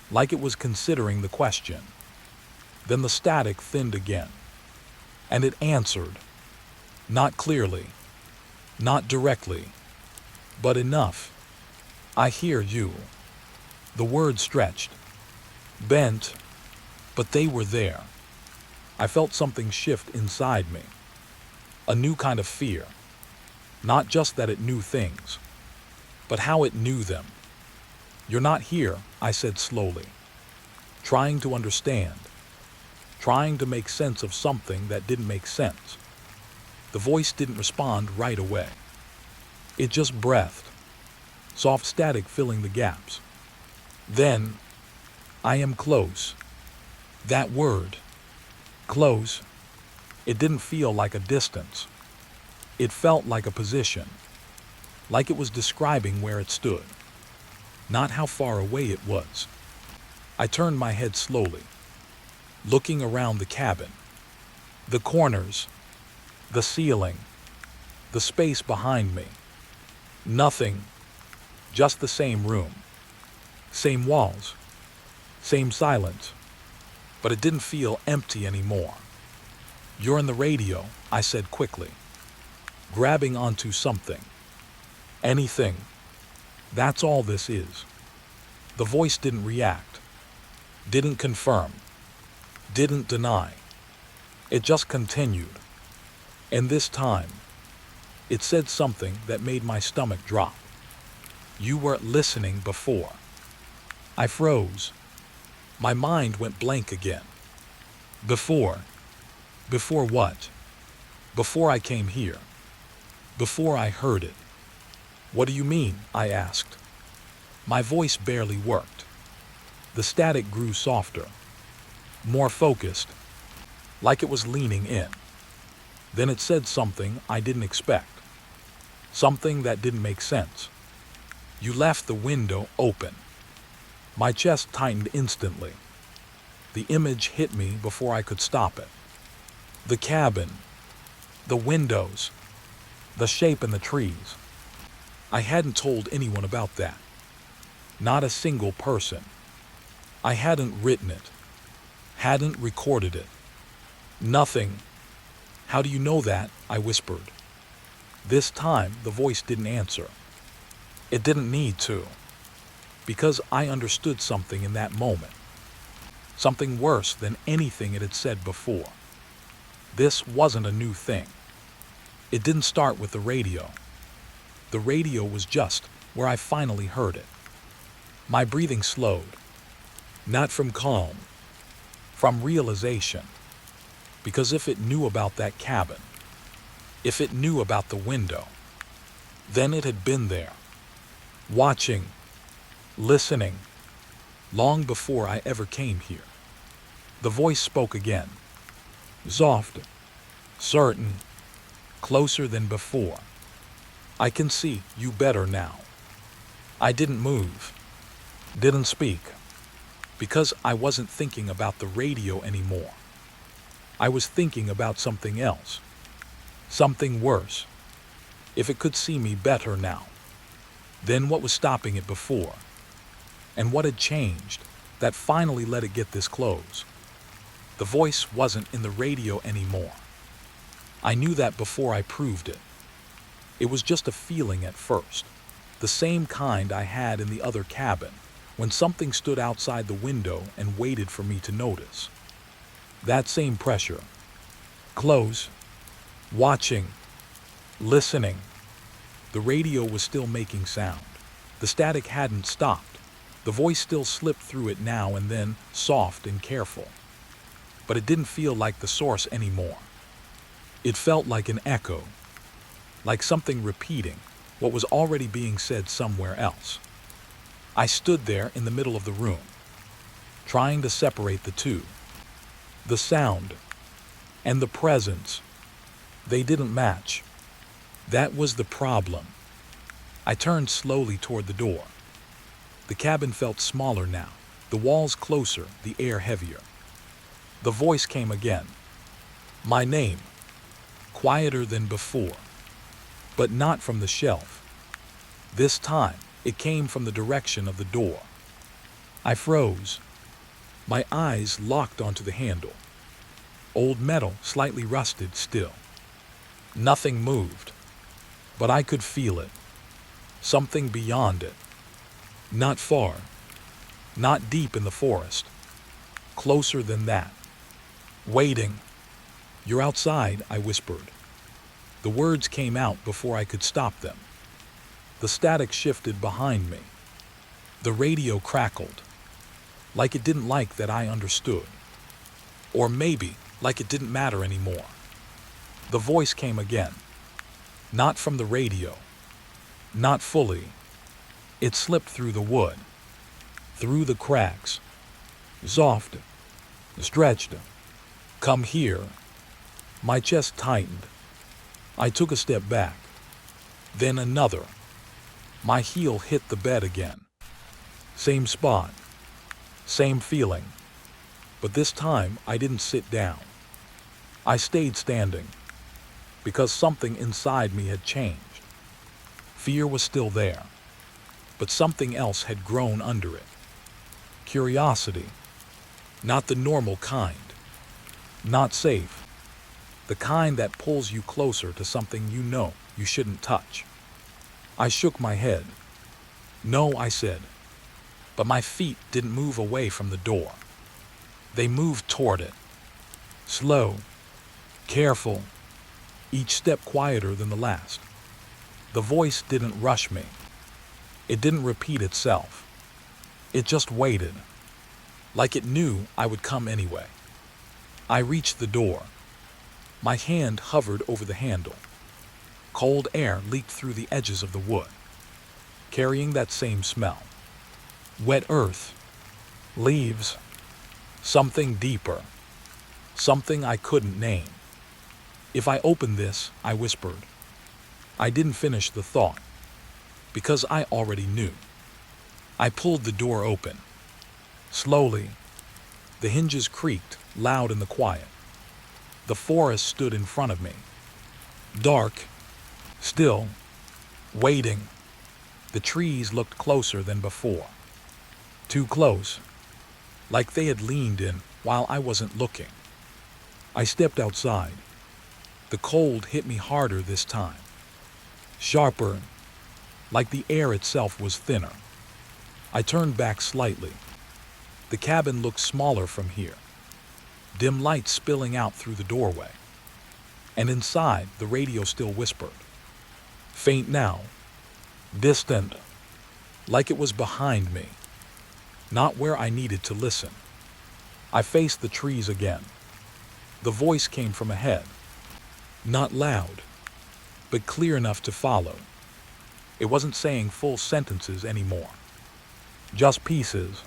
like it was considering the question. Then the static thinned again, and it answered. Not clearly, not directly, but enough. I hear you. The words stretched, bent, but they were there. I felt something shift inside me. A new kind of fear. Not just that it knew things, but how it knew them. You're not here, I said slowly, trying to understand, trying to make sense of something that didn't make sense. The voice didn't respond right away. It just breathed, soft static filling the gaps. Then, I am close. That word, close, it didn't feel like a distance. It felt like a position, like it was describing where it stood, not how far away it was. I turned my head slowly, looking around the cabin, the corners, the ceiling, the space behind me. Nothing, just the same room, same walls, same silence, but it didn't feel empty anymore. "You're in the radio," I said quickly, grabbing onto something. "Anything. That's all this is." The voice didn't react, didn't confirm, didn't deny. It just continued. And this time, it said something that made my stomach drop. "You were listening before." I froze. My mind went blank again. Before? Before what? Before I came here. Before I heard it. "What do you mean?" I asked. My voice barely worked. The static grew softer, more focused, like it was leaning in. Then it said something I didn't expect. Something that didn't make sense. "You left the window open." My chest tightened instantly. The image hit me before I could stop it. The cabin, the windows, the shape in the trees. I hadn't told anyone about that. Not a single person. I hadn't written it, hadn't recorded it. Nothing. "How do you know that?" I whispered. This time, the voice didn't answer. It didn't need to, because I understood something in that moment. Something worse than anything it had said before. This wasn't a new thing. It didn't start with the radio. The radio was just where I finally heard it. My breathing slowed. Not from calm, from realization. Because if it knew about that cabin, if it knew about the window, then it had been there, watching, listening, long before I ever came here. The voice spoke again. Soft, certain, closer than before. "I can see you better now." I didn't move, didn't speak, because I wasn't thinking about the radio anymore. I was thinking about something else, something worse. If it could see me better now, then what was stopping it before? And what had changed that finally let it get this close? The voice wasn't in the radio anymore. I knew that before I proved it. It was just a feeling at first, the same kind I had in the other cabin, when something stood outside the window and waited for me to notice. That same pressure. Close. Watching. Listening. The radio was still making sound. The static hadn't stopped. The voice still slipped through it now and then, soft and careful. But it didn't feel like the source anymore. It felt like an echo, like something repeating what was already being said somewhere else. I stood there in the middle of the room, trying to separate the two. The sound and the presence, they didn't match. That was the problem. I turned slowly toward the door. The cabin felt smaller now, the walls closer, the air heavier. The voice came again. My name, quieter than before, but not from the shelf. This time, it came from the direction of the door. I froze. My eyes locked onto the handle. Old metal, slightly rusted still. Nothing moved, but I could feel it. Something beyond it. Not far, not deep in the forest. Closer than that. Waiting. "You're outside," I whispered. The words came out before I could stop them. The static shifted behind me. The radio crackled, like it didn't like that I understood. Or maybe like it didn't matter anymore. The voice came again. Not from the radio. Not fully. It slipped through the wood, through the cracks. Soft, stretched. "Come here." My chest tightened. I took a step back. Then another. My heel hit the bed again. Same spot. Same feeling. But this time I didn't sit down. I stayed standing. Because something inside me had changed. Fear was still there. But something else had grown under it. Curiosity. Not the normal kind. Not safe. the kind that pulls you closer to something you know you shouldn't touch. I shook my head. No, I said, but my feet didn't move away from the door. They moved toward it. Slow, careful, each step quieter than the last. The voice didn't rush me. It didn't repeat itself. It just waited, like it knew I would come anyway. I reached the door. My hand hovered over the handle. Cold air leaked through the edges of the wood, carrying that same smell. Wet earth, leaves, something deeper, something I couldn't name. If I opened this, I whispered. I didn't finish the thought, because I already knew. I pulled the door open. Slowly, the hinges creaked, loud in the quiet. The forest stood in front of me. Dark, still, waiting. The trees looked closer than before. Too close, like they had leaned in while I wasn't looking. I stepped outside. The cold hit me harder this time. Sharper, like the air itself was thinner. I turned back slightly. The cabin looked smaller from here. Dim light spilling out through the doorway. And inside, the radio still whispered. Faint now, distant, like it was behind me, not where I needed to listen. I faced the trees again. The voice came from ahead, not loud, but clear enough to follow. It wasn't saying full sentences anymore, just pieces,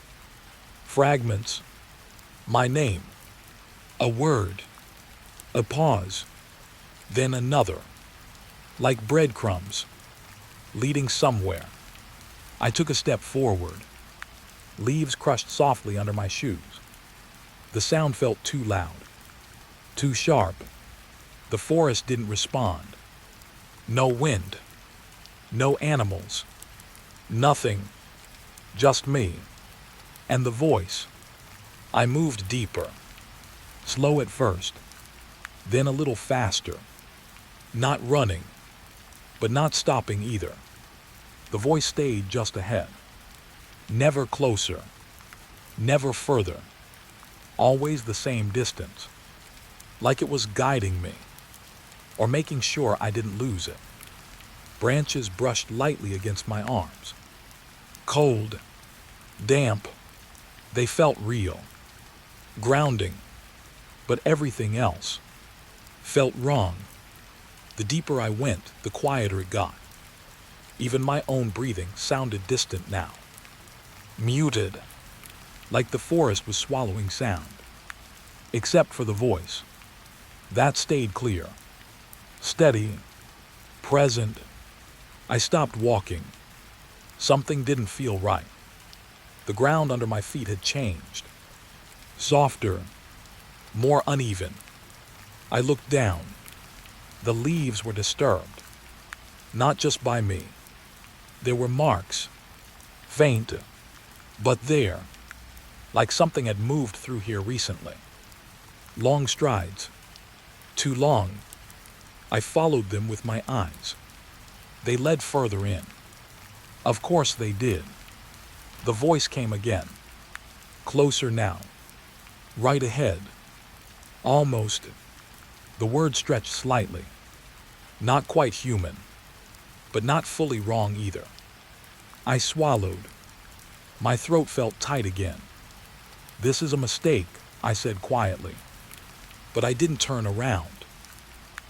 fragments, my name, a word, a pause, then another, like breadcrumbs, leading somewhere. I took a step forward. Leaves crushed softly under my shoes. The sound felt too loud, too sharp. The forest didn't respond. No wind, no animals, nothing, just me, and the voice. I moved deeper, slow at first, then a little faster, not running, but not stopping either. The voice stayed just ahead, never closer, never further, always the same distance, like it was guiding me, or making sure I didn't lose it. Branches brushed lightly against my arms. Cold, damp, they felt real, grounding, but everything else felt wrong. The deeper I went, the quieter it got. Even my own breathing sounded distant now. Muted, like the forest was swallowing sound. Except for the voice. That stayed clear. Steady, present. I stopped walking. Something didn't feel right. The ground under my feet had changed. Softer, more uneven. I looked down. The leaves were disturbed. Not just by me. There were marks. Faint, but there. Like something had moved through here recently. Long strides. Too long. I followed them with my eyes. They led further in. Of course they did. The voice came again. Closer now. Right ahead. Almost. The word stretched slightly. Not quite human, but not fully wrong either. I swallowed. My throat felt tight again. This is a mistake, I said quietly. But I didn't turn around.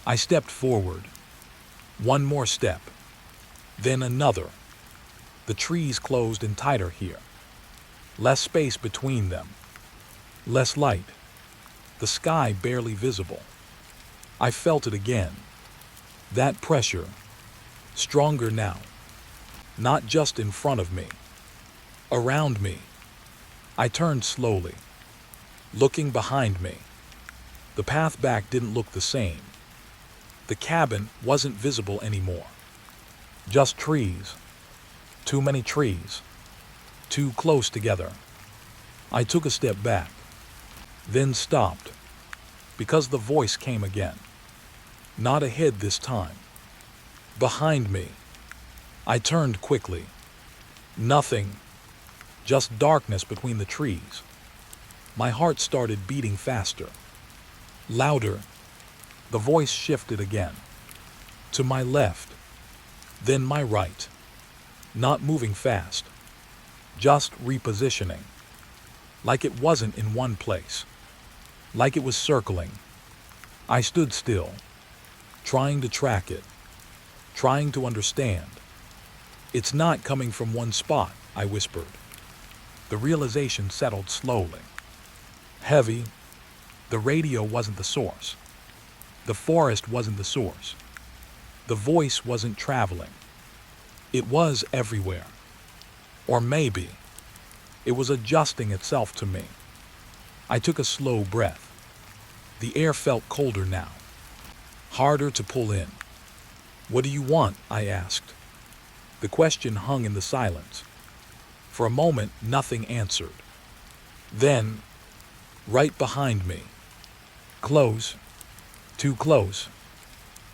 I stepped forward. One more step. Then another. The trees closed in tighter here. Less space between them. Less light. The sky barely visible. I felt it again. That pressure. Stronger now. Not just in front of me. Around me. I turned slowly. Looking behind me. The path back didn't look the same. The cabin wasn't visible anymore. Just trees. Too many trees. Too close together. I took a step back. Then stopped. Because the voice came again. Not ahead this time. Behind me. I turned quickly. Nothing. Just darkness between the trees. My heart started beating faster. Louder. The voice shifted again. To my left. Then my right. Not moving fast. Just repositioning. Like it wasn't in one place. Like it was circling. I stood still, trying to track it, trying to understand. It's not coming from one spot, I whispered. The realization settled slowly. Heavy. The radio wasn't the source. The forest wasn't the source. The voice wasn't traveling. It was everywhere. Or maybe it was adjusting itself to me. I took a slow breath. The air felt colder now, harder to pull in. What do you want? I asked. The question hung in the silence. For a moment, nothing answered. Then, right behind me, close, too close,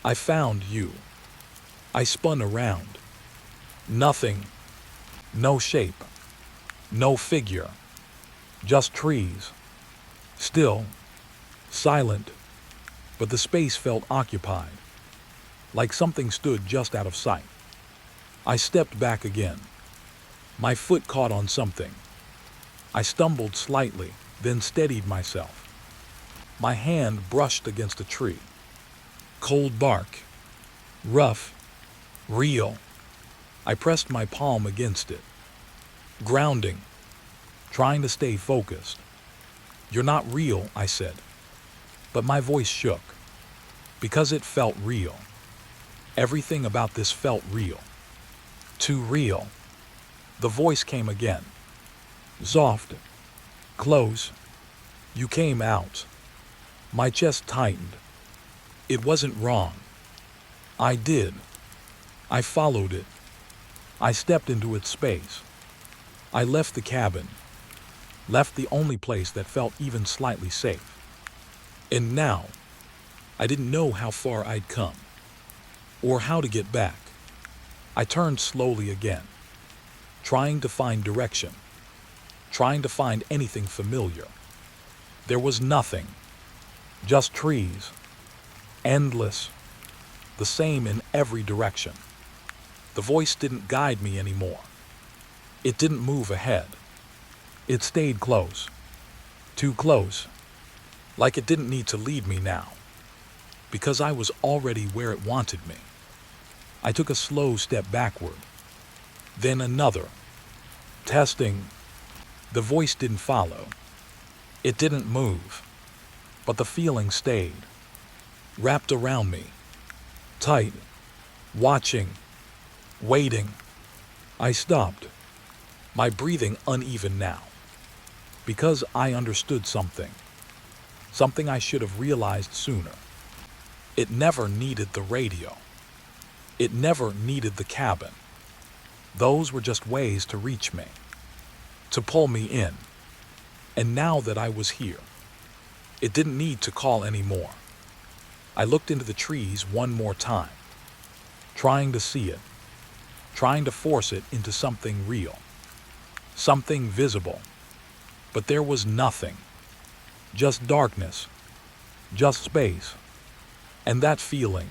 I found you. I spun around. Nothing. No shape. No figure. Just trees. Still. Silent. But the space felt occupied. Like something stood just out of sight. I stepped back again. My foot caught on something. I stumbled slightly, then steadied myself. My hand brushed against a tree. Cold bark. Rough. Real. I pressed my palm against it. Grounding. Trying to stay focused. You're not real, I said. But my voice shook. Because it felt real. Everything about this felt real. Too real. The voice came again. Soft. Close. You came out. My chest tightened. It wasn't wrong. I did. I followed it. I stepped into its space. I left the cabin. Left the only place that felt even slightly safe. And now, I didn't know how far I'd come. Or how to get back. I turned slowly again. Trying to find direction. Trying to find anything familiar. There was nothing. Just trees. Endless. The same in every direction. The voice didn't guide me anymore. It didn't move ahead. It stayed close. Too close. Like it didn't need to lead me now. Because I was already where it wanted me. I took a slow step backward. Then another. Testing. The voice didn't follow. It didn't move. But the feeling stayed. Wrapped around me. Tight. Watching. Waiting. I stopped. My breathing uneven now. Because I understood something. Something I should have realized sooner. It never needed the radio. It never needed the cabin. Those were just ways to reach me. To pull me in. And now that I was here, it didn't need to call anymore. I looked into the trees one more time. Trying to see it. Trying to force it into something real. Something visible. But there was nothing. Just darkness. Just space. And that feeling.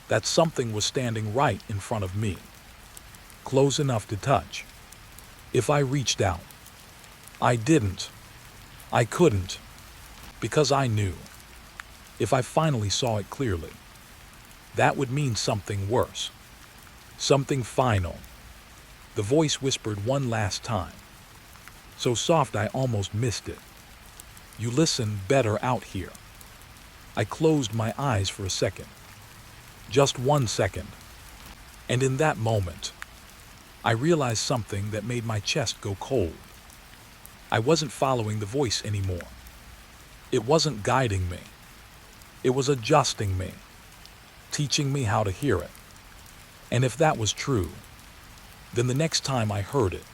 That something was standing right in front of me. Close enough to touch. If I reached out. I didn't. I couldn't. Because I knew. If I finally saw it clearly. That would mean something worse. Something final. The voice whispered one last time. So soft I almost missed it. You listen better out here. I closed my eyes for a second. Just 1 second. And in that moment, I realized something that made my chest go cold. I wasn't following the voice anymore. It wasn't guiding me. It was adjusting me, teaching me how to hear it. And if that was true, then the next time I heard it,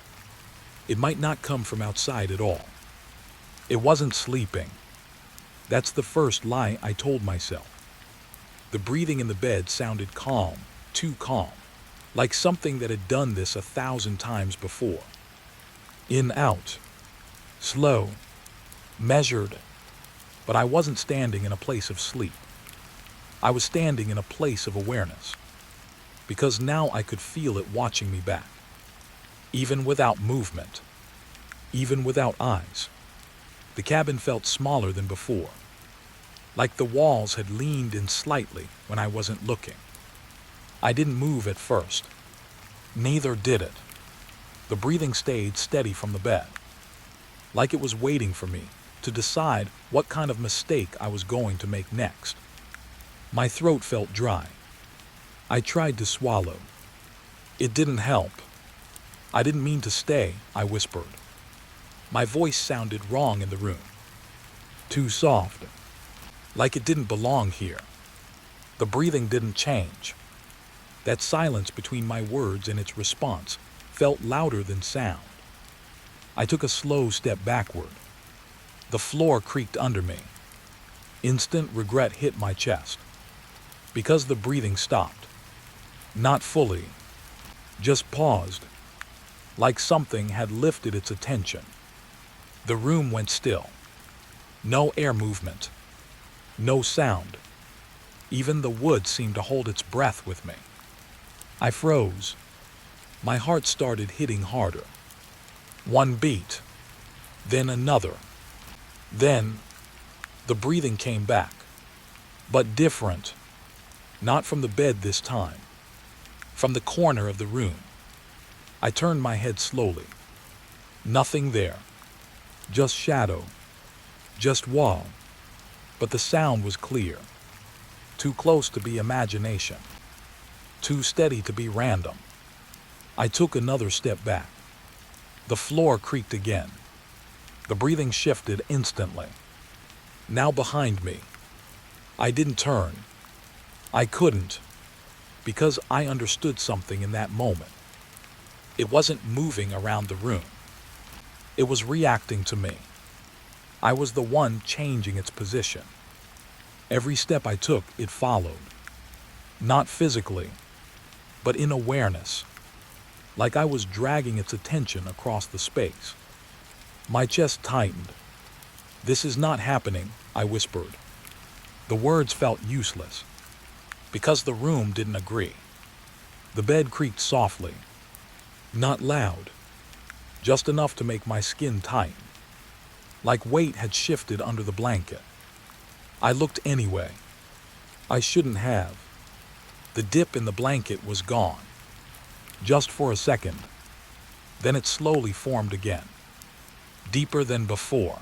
it might not come from outside at all. It wasn't sleeping. That's the first lie I told myself. The breathing in the bed sounded calm, too calm, like something that had done this 1,000 times before. In, out, slow, measured, but I wasn't standing in a place of sleep. I was standing in a place of awareness, because now I could feel it watching me back, even without movement, even without eyes. The cabin felt smaller than before, like the walls had leaned in slightly when I wasn't looking. I didn't move at first. Neither did it. The breathing stayed steady from the bed, like it was waiting for me to decide what kind of mistake I was going to make next. My throat felt dry. I tried to swallow. It didn't help. I didn't mean to stay, I whispered. My voice sounded wrong in the room. Too soft. Like it didn't belong here. The breathing didn't change. That silence between my words and its response felt louder than sound. I took a slow step backward. The floor creaked under me. Instant regret hit my chest, because the breathing stopped. Not fully, just paused, like something had lifted its attention. The room went still. No air movement. No sound. Even the wood seemed to hold its breath with me. I froze. My heart started hitting harder. One beat, then another. Then, the breathing came back, but different. Not from the bed this time. From the corner of the room. I turned my head slowly. Nothing there. Just shadow. Just wall. But the sound was clear. Too close to be imagination. Too steady to be random. I took another step back. The floor creaked again. The breathing shifted instantly. Now behind me. I didn't turn. I couldn't, because I understood something in that moment. It wasn't moving around the room. It was reacting to me. I was the one changing its position. Every step I took, it followed. Not physically, but in awareness, like I was dragging its attention across the space. My chest tightened. "This is not happening," I whispered. The words felt useless, because the room didn't agree. The bed creaked softly, not loud, just enough to make my skin tighten, like weight had shifted under the blanket. I looked anyway. I shouldn't have. The dip in the blanket was gone. Just for a second. Then it slowly formed again. Deeper than before.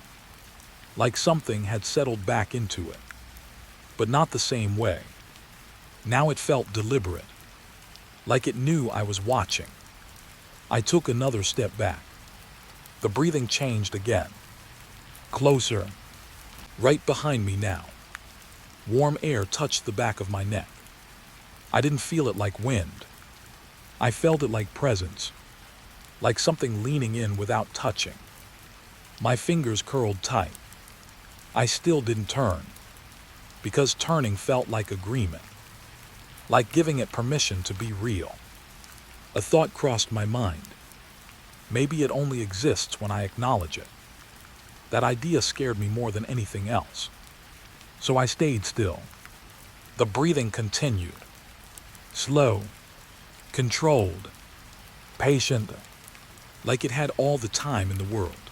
Like something had settled back into it. But not the same way. Now it felt deliberate. Like it knew I was watching. I took another step back. The breathing changed again. Closer. Right behind me now. Warm air touched the back of my neck. I didn't feel it like wind. I felt it like presence. Like something leaning in without touching. My fingers curled tight. I still didn't turn, because turning felt like agreement. Like giving it permission to be real. A thought crossed my mind. Maybe it only exists when I acknowledge it. That idea scared me more than anything else. So I stayed still. The breathing continued. Slow, controlled, patient, like it had all the time in the world.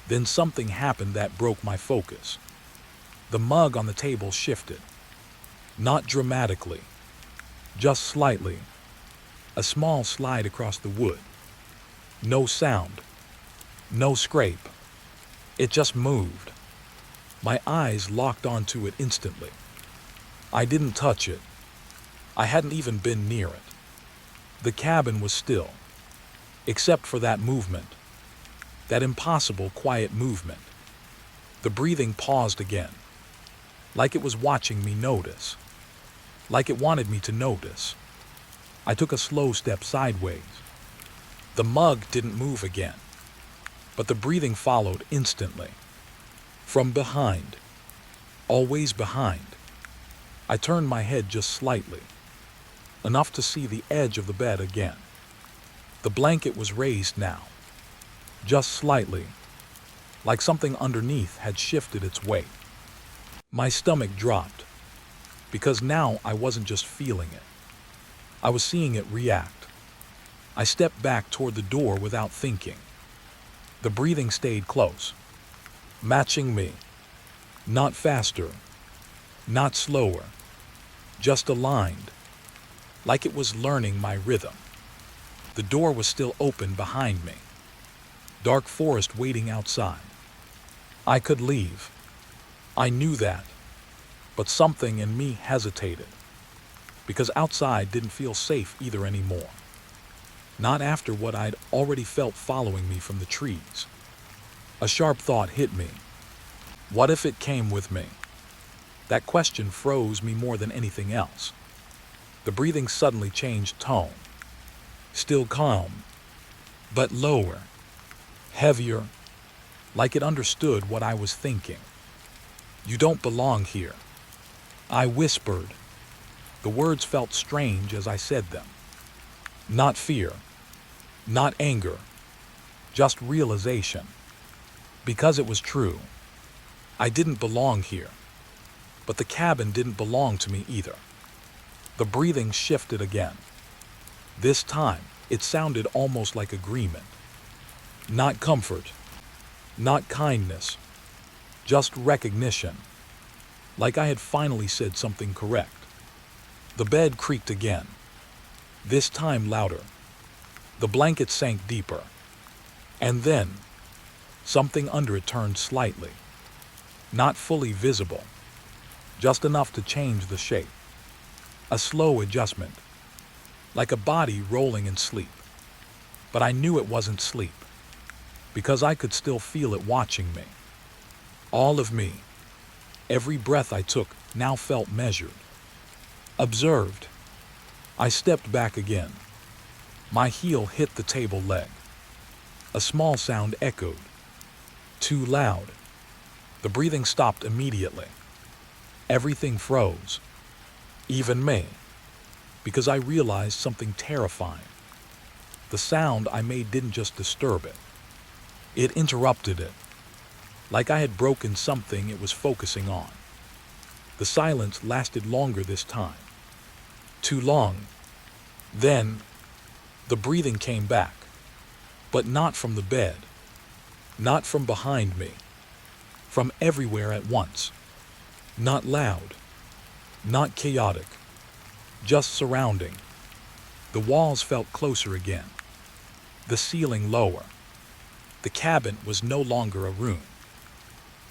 Then something happened that broke my focus. The mug on the table shifted. Not dramatically, just slightly. A small slide across the wood. No sound, no scrape. It just moved. My eyes locked onto it instantly. I didn't touch it. I hadn't even been near it. The cabin was still, except for that movement. That impossible quiet movement. The breathing paused again, like it was watching me notice, like it wanted me to notice. I took a slow step sideways. The mug didn't move again, but the breathing followed instantly. From behind, always behind. I turned my head just slightly, enough to see the edge of the bed again. The blanket was raised now, just slightly, like something underneath had shifted its weight. My stomach dropped, because now I wasn't just feeling it. I was seeing it react. I stepped back toward the door without thinking. The breathing stayed close, matching me. Not faster, not slower, just aligned, like it was learning my rhythm. The door was still open behind me. Dark forest waiting outside. I could leave. I knew that. But something in me hesitated, because outside didn't feel safe either anymore. Not after what I'd already felt following me from the trees. A sharp thought hit me. What if it came with me? That question froze me more than anything else. The breathing suddenly changed tone. Still calm, but lower, heavier, like it understood what I was thinking. You don't belong here, I whispered. The words felt strange as I said them. Not fear, not anger, just realization. Because it was true. I didn't belong here, but the cabin didn't belong to me either. The breathing shifted again. This time, it sounded almost like agreement. Not comfort, not kindness, just recognition. Like I had finally said something correct. The bed creaked again, this time louder. The blanket sank deeper. And then, something under it turned slightly. Not fully visible, just enough to change the shape. A slow adjustment, like a body rolling in sleep. But I knew it wasn't sleep, because I could still feel it watching me. All of me, every breath I took now felt measured, observed. I stepped back again. My heel hit the table leg. A small sound echoed. Too loud. The breathing stopped immediately. Everything froze. Even me. Because I realized something terrifying. The sound I made didn't just disturb it. It interrupted it. Like I had broken something it was focusing on. The silence lasted longer this time. Too long. Then, the breathing came back. But not from the bed. Not from behind me. From everywhere at once. Not loud. Not chaotic. Just surrounding. The walls felt closer again. The ceiling lower. The cabin was no longer a room.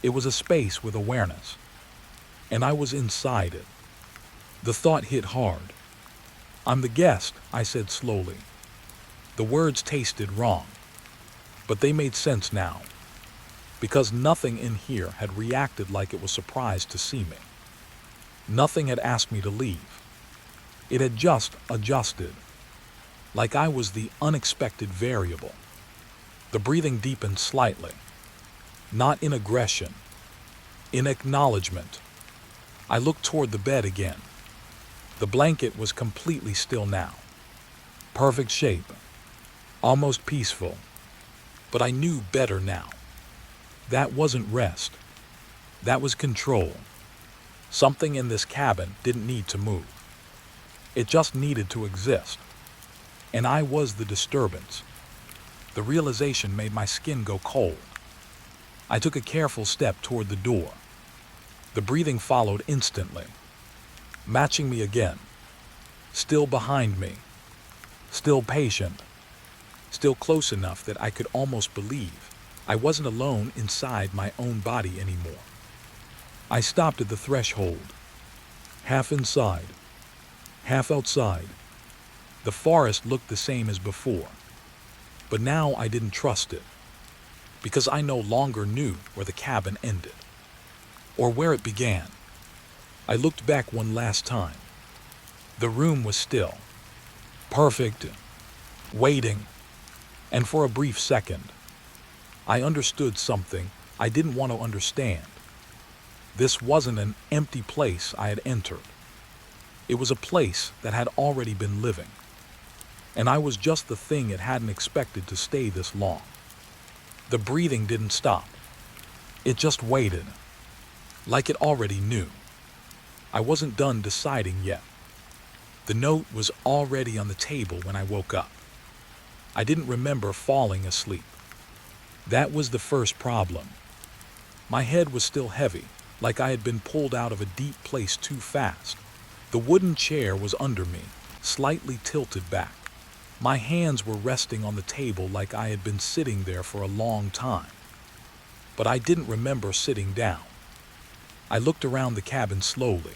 It was a space with awareness. And I was inside it. The thought hit hard. I'm the guest, I said slowly. The words tasted wrong. But they made sense now. Because nothing in here had reacted like it was surprised to see me. Nothing had asked me to leave. It had just adjusted. Like I was the unexpected variable. The breathing deepened slightly. Not in aggression. In acknowledgement. I looked toward the bed again. The blanket was completely still now. Perfect shape. Almost peaceful. But I knew better now. That wasn't rest. That was control. Something in this cabin didn't need to move. It just needed to exist. And I was the disturbance. The realization made my skin go cold. I took a careful step toward the door. The breathing followed instantly, matching me again. Still behind me. Still patient. Still close enough that I could almost believe I wasn't alone inside my own body anymore. I stopped at the threshold. Half inside. Half outside. The forest looked the same as before. But now I didn't trust it. Because I no longer knew where the cabin ended. Or where it began. I looked back one last time. The room was still. Perfect. Waiting. And for a brief second, I understood something I didn't want to understand. This wasn't an empty place I had entered. It was a place that had already been living, and I was just the thing it hadn't expected to stay this long. The breathing didn't stop. It just waited, like it already knew. I wasn't done deciding yet. The note was already on the table when I woke up. I didn't remember falling asleep. That was the first problem. My head was still heavy, like I had been pulled out of a deep place too fast. The wooden chair was under me, slightly tilted back. My hands were resting on the table like I had been sitting there for a long time. But I didn't remember sitting down. I looked around the cabin slowly.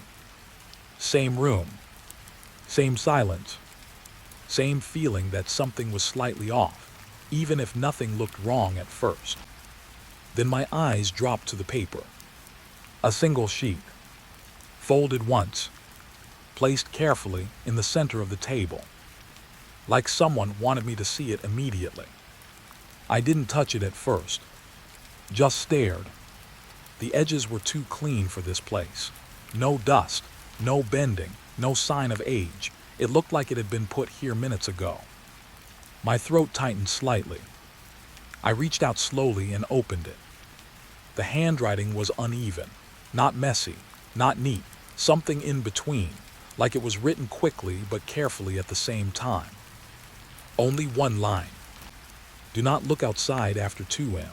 Same room, same silence, same feeling that something was slightly off, even if nothing looked wrong at first. Then my eyes dropped to the paper. A single sheet, folded once, placed carefully in the center of the table, like someone wanted me to see it immediately. I didn't touch it at first, just stared. The edges were too clean for this place. No dust, no bending, no sign of age. It looked like it had been put here minutes ago. My throat tightened slightly. I reached out slowly and opened it. The handwriting was uneven, not messy, not neat, something in between, like it was written quickly but carefully at the same time. Only one line. Do not look outside after 2 a.m.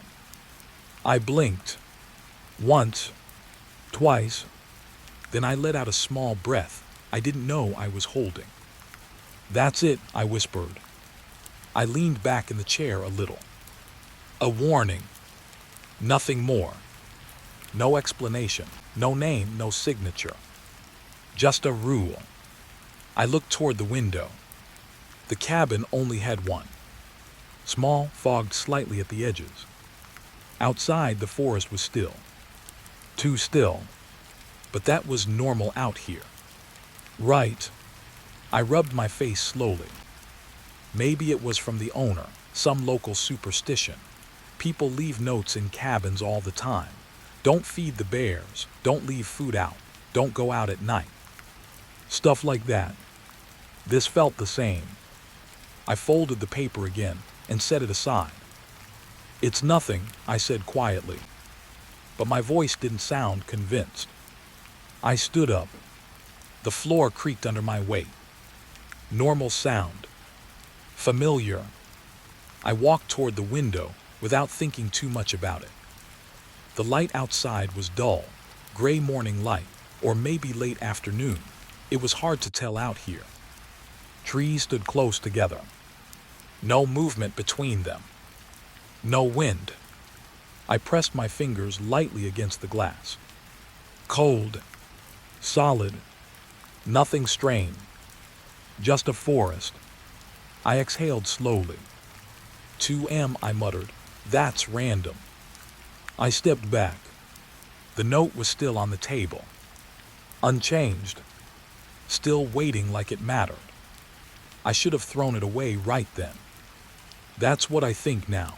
I blinked. Once, twice. Then I let out a small breath I didn't know I was holding. That's it, I whispered. I leaned back in the chair a little. A warning. Nothing more. No explanation, no name, no signature. Just a rule. I looked toward the window. The cabin only had one. Small, fogged slightly at the edges. Outside, the forest was still. Too still. But that was normal out here. Right. I rubbed my face slowly. Maybe it was from the owner, some local superstition. People leave notes in cabins all the time. Don't feed the bears, don't leave food out, don't go out at night. Stuff like that. This felt the same. I folded the paper again and set it aside. It's nothing, I said quietly. But my voice didn't sound convinced. I stood up. The floor creaked under my weight. Normal sound. Familiar. I walked toward the window without thinking too much about it. The light outside was dull, gray morning light, or maybe late afternoon. It was hard to tell out here. Trees stood close together. No movement between them. No wind. I pressed my fingers lightly against the glass. Cold. Solid. Nothing strained. Just a forest. I exhaled slowly. 2M, I muttered. That's random. I stepped back. The note was still on the table. Unchanged. Still waiting like it mattered. I should have thrown it away right then. That's what I think now.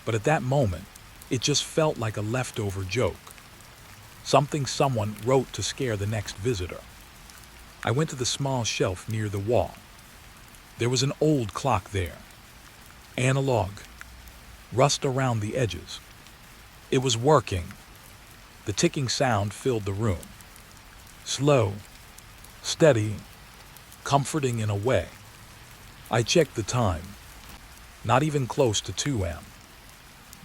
But at that moment, it just felt like a leftover joke. Something someone wrote to scare the next visitor. I went to the small shelf near the wall. There was an old clock there. Analog. Rust around the edges. It was working. The ticking sound filled the room. Slow. Steady. Comforting in a way. I checked the time. Not even close to 2 a.m.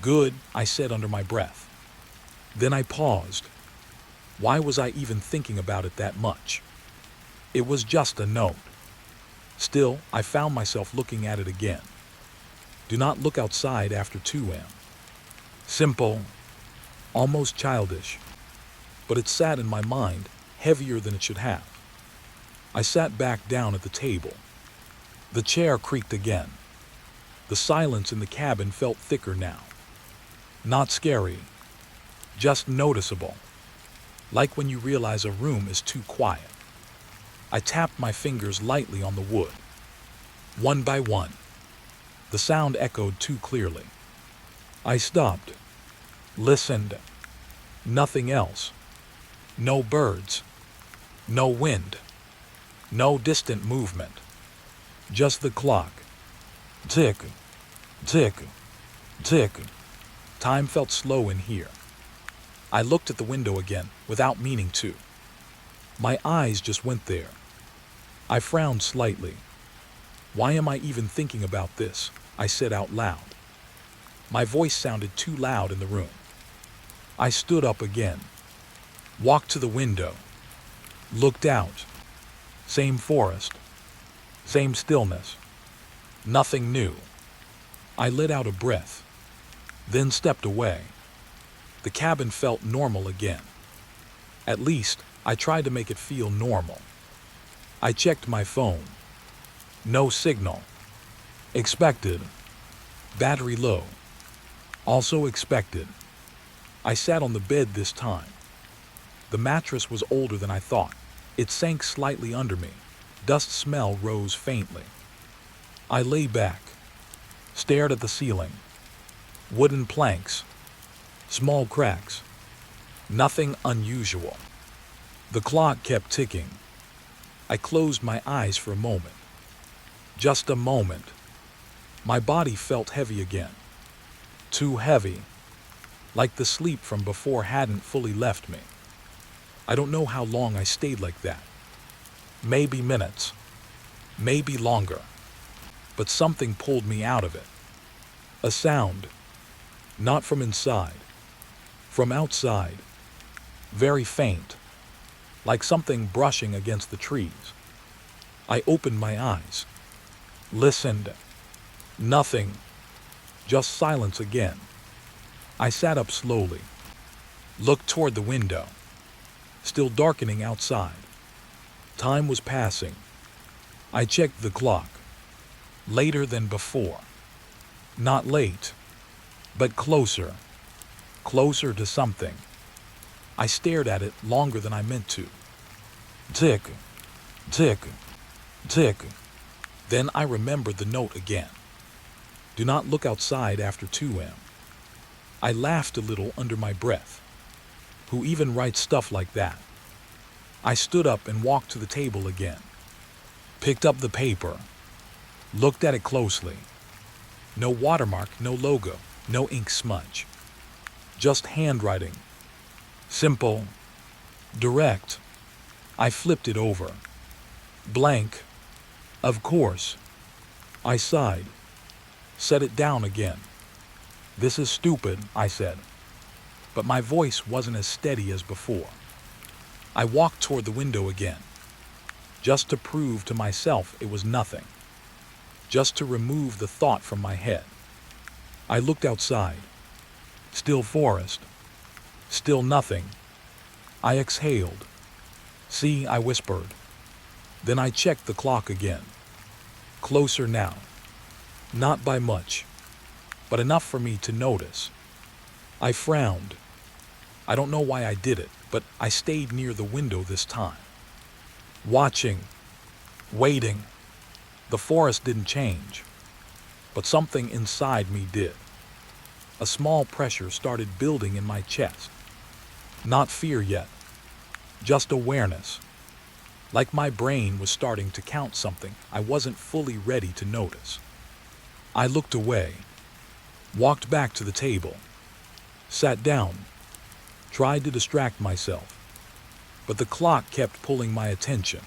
Good, I said under my breath. Then I paused. Why was I even thinking about it that much? It was just a note. Still, I found myself looking at it again. Do not look outside after 2 a.m. Simple, almost childish, but it sat in my mind heavier than it should have. I sat back down at the table. The chair creaked again. The silence in the cabin felt thicker now. Not scary, just noticeable, like when you realize a room is too quiet. I tapped my fingers lightly on the wood. One by one. The sound echoed too clearly. I stopped. Listened. Nothing else. No birds. No wind. No distant movement. Just the clock. Tick, tick, tick. Time felt slow in here. I looked at the window again, without meaning to. My eyes just went there. I frowned slightly. Why am I even thinking about this? I said out loud. My voice sounded too loud in the room. I stood up again, walked to the window, looked out. Same forest, same stillness, nothing new. I let out a breath, then stepped away. The cabin felt normal again. At least, I tried to make it feel normal. I checked my phone. No signal. Expected. Battery low. Also expected. I sat on the bed this time. The mattress was older than I thought. It sank slightly under me. Dust smell rose faintly. I lay back, stared at the ceiling. Wooden planks, small cracks. Nothing unusual. The clock kept ticking. I closed my eyes for a moment. Just a moment. My body felt heavy again. Too heavy. Like the sleep from before hadn't fully left me. I don't know how long I stayed like that. Maybe minutes. Maybe longer. But something pulled me out of it. A sound. Not from inside. From outside. Very faint. Like something brushing against the trees. I opened my eyes. Listened. Nothing. Just silence again. I sat up slowly. Looked toward the window. Still darkening outside. Time was passing. I checked the clock. Later than before. Not late, but closer. Closer to something. I stared at it longer than I meant to. Tick, tick, tick. Then I remembered the note again. Do not look outside after 2 a.m. I laughed a little under my breath. Who even writes stuff like that? I stood up and walked to the table again. Picked up the paper. Looked at it closely. No watermark, no logo, no ink smudge. Just handwriting. Simple. Direct. I flipped it over. Blank. Of course. I sighed. Set it down again. This is stupid, I said. But my voice wasn't as steady as before. I walked toward the window again. Just to prove to myself it was nothing. Just to remove the thought from my head. I looked outside. Still forest. Still nothing. I exhaled. See, I whispered. Then I checked the clock again. Closer now. Not by much, but enough for me to notice. I frowned. I don't know why I did it, but I stayed near the window this time. Watching. Waiting. The forest didn't change, but something inside me did. A small pressure started building in my chest. Not fear yet, just awareness. Like my brain was starting to count something I wasn't fully ready to notice. I looked away, walked back to the table, sat down, tried to distract myself, but the clock kept pulling my attention.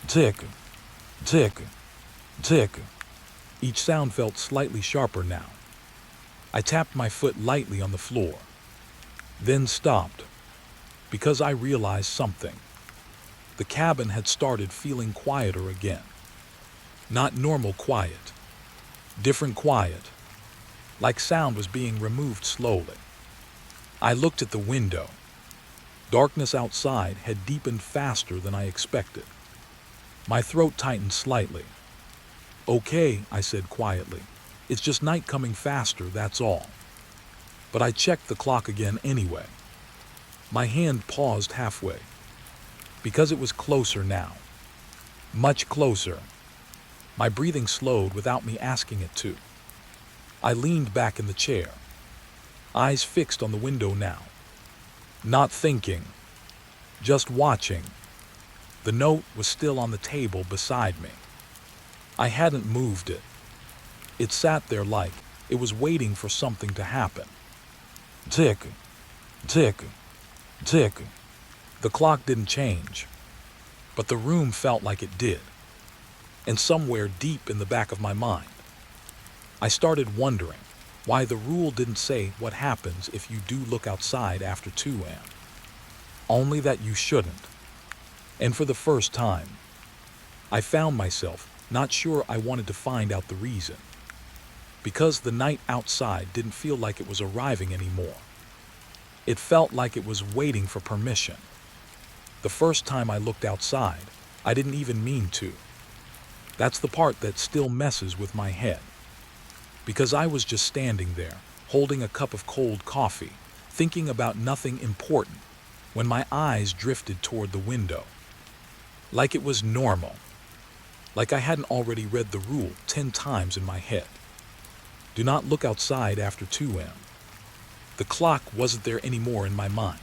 Tick, tick, tick. Each sound felt slightly sharper now. I tapped my foot lightly on the floor, then stopped, because I realized something. The cabin had started feeling quieter again. Not normal quiet. Different quiet. Like sound was being removed slowly. I looked at the window. Darkness outside had deepened faster than I expected. My throat tightened slightly. Okay, I said quietly. It's just night coming faster, that's all. But I checked the clock again anyway. My hand paused halfway. Because it was closer now. Much closer. My breathing slowed without me asking it to. I leaned back in the chair. Eyes fixed on the window now. Not thinking. Just watching. The note was still on the table beside me. I hadn't moved it. It sat there like it was waiting for something to happen. Tick, tick, tick. The clock didn't change, but the room felt like it did. And somewhere deep in the back of my mind, I started wondering why the rule didn't say what happens if you do look outside after 2 a.m. Only that you shouldn't. And for the first time, I found myself not sure I wanted to find out the reason. Because the night outside didn't feel like it was arriving anymore. It felt like it was waiting for permission. The first time I looked outside, I didn't even mean to. That's the part that still messes with my head. Because I was just standing there, holding a cup of cold coffee, thinking about nothing important, when my eyes drifted toward the window. Like it was normal. Like I hadn't already read the rule 10 times in my head. Do not look outside after 2 a.m. The clock wasn't there anymore in my mind.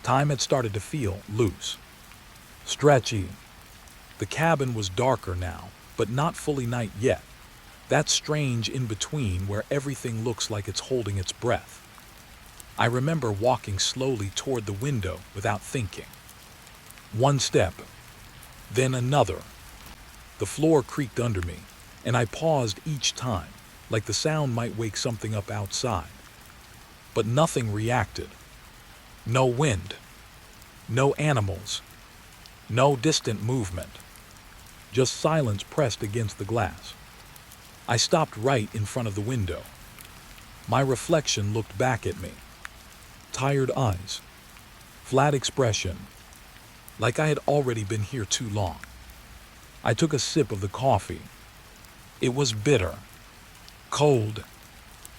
Time had started to feel loose, stretchy. The cabin was darker now, but not fully night yet. That strange in-between where everything looks like it's holding its breath. I remember walking slowly toward the window without thinking. One step, then another. The floor creaked under me, and I paused each time, like the sound might wake something up outside. But nothing reacted. No wind. No animals. No distant movement. Just silence pressed against the glass. I stopped right in front of the window. My reflection looked back at me. Tired eyes. Flat expression. Like I had already been here too long. I took a sip of the coffee. It was bitter. Cold.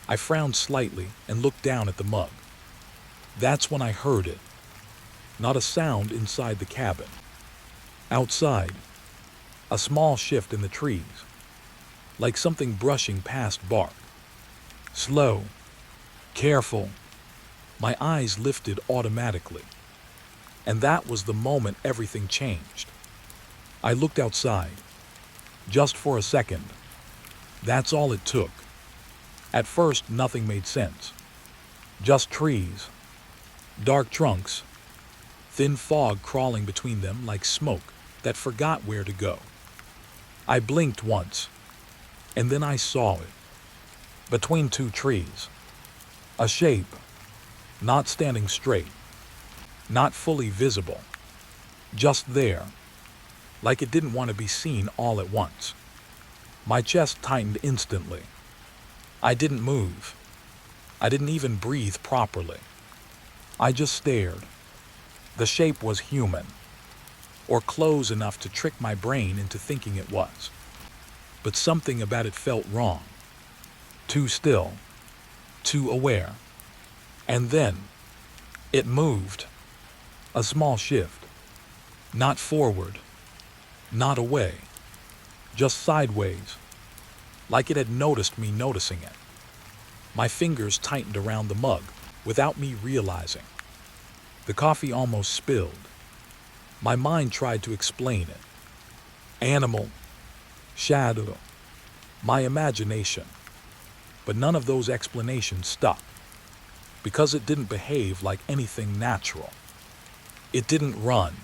I frowned slightly and looked down at the mug. That's when I heard it. Not a sound inside the cabin. Outside, a small shift in the trees, like something brushing past bark. Slow, careful. My eyes lifted automatically. And that was the moment everything changed. I looked outside, just for a second. That's all it took. At first, nothing made sense. Just trees, dark trunks, thin fog crawling between them like smoke that forgot where to go. I blinked once, and then I saw it. Between 2 trees. A shape, not standing straight, not fully visible, just there, like it didn't want to be seen all at once. My chest tightened instantly. I didn't move. I didn't even breathe properly. I just stared. The shape was human, or close enough to trick my brain into thinking it was. But something about it felt wrong. Too still, too aware. And then, it moved. A small shift. Not forward, not away, just sideways, like it had noticed me noticing it. My fingers tightened around the mug without me realizing. The coffee almost spilled. My mind tried to explain it. Animal, shadow, my imagination. But none of those explanations stuck, because it didn't behave like anything natural. It didn't run.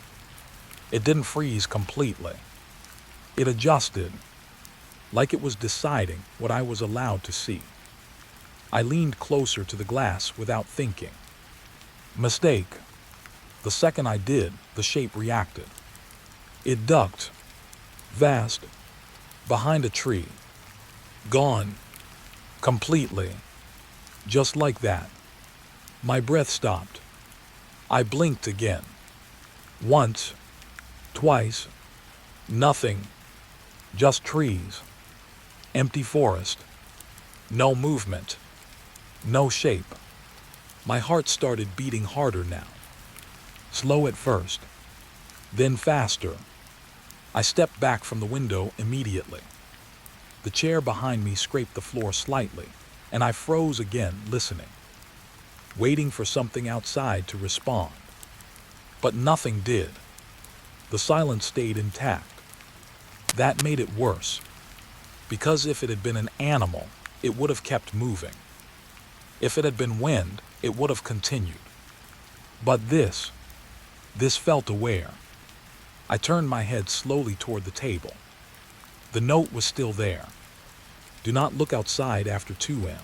It didn't freeze completely. It adjusted, like it was deciding what I was allowed to see. I leaned closer to the glass without thinking. Mistake. The second I did, the shape reacted. It ducked, vast, behind a tree. Gone. Completely. Just like that. My breath stopped. I blinked again. Once. Twice. Nothing. Just trees. Empty forest. No movement. No shape. My heart started beating harder now. Slow at first. Then faster. I stepped back from the window immediately. The chair behind me scraped the floor slightly, and I froze again, listening, waiting for something outside to respond. But nothing did. The silence stayed intact. That made it worse, because if it had been an animal, it would have kept moving. If it had been wind, it would have continued. But this felt aware. I turned my head slowly toward the table. The note was still there. Do not look outside after 2 a.m.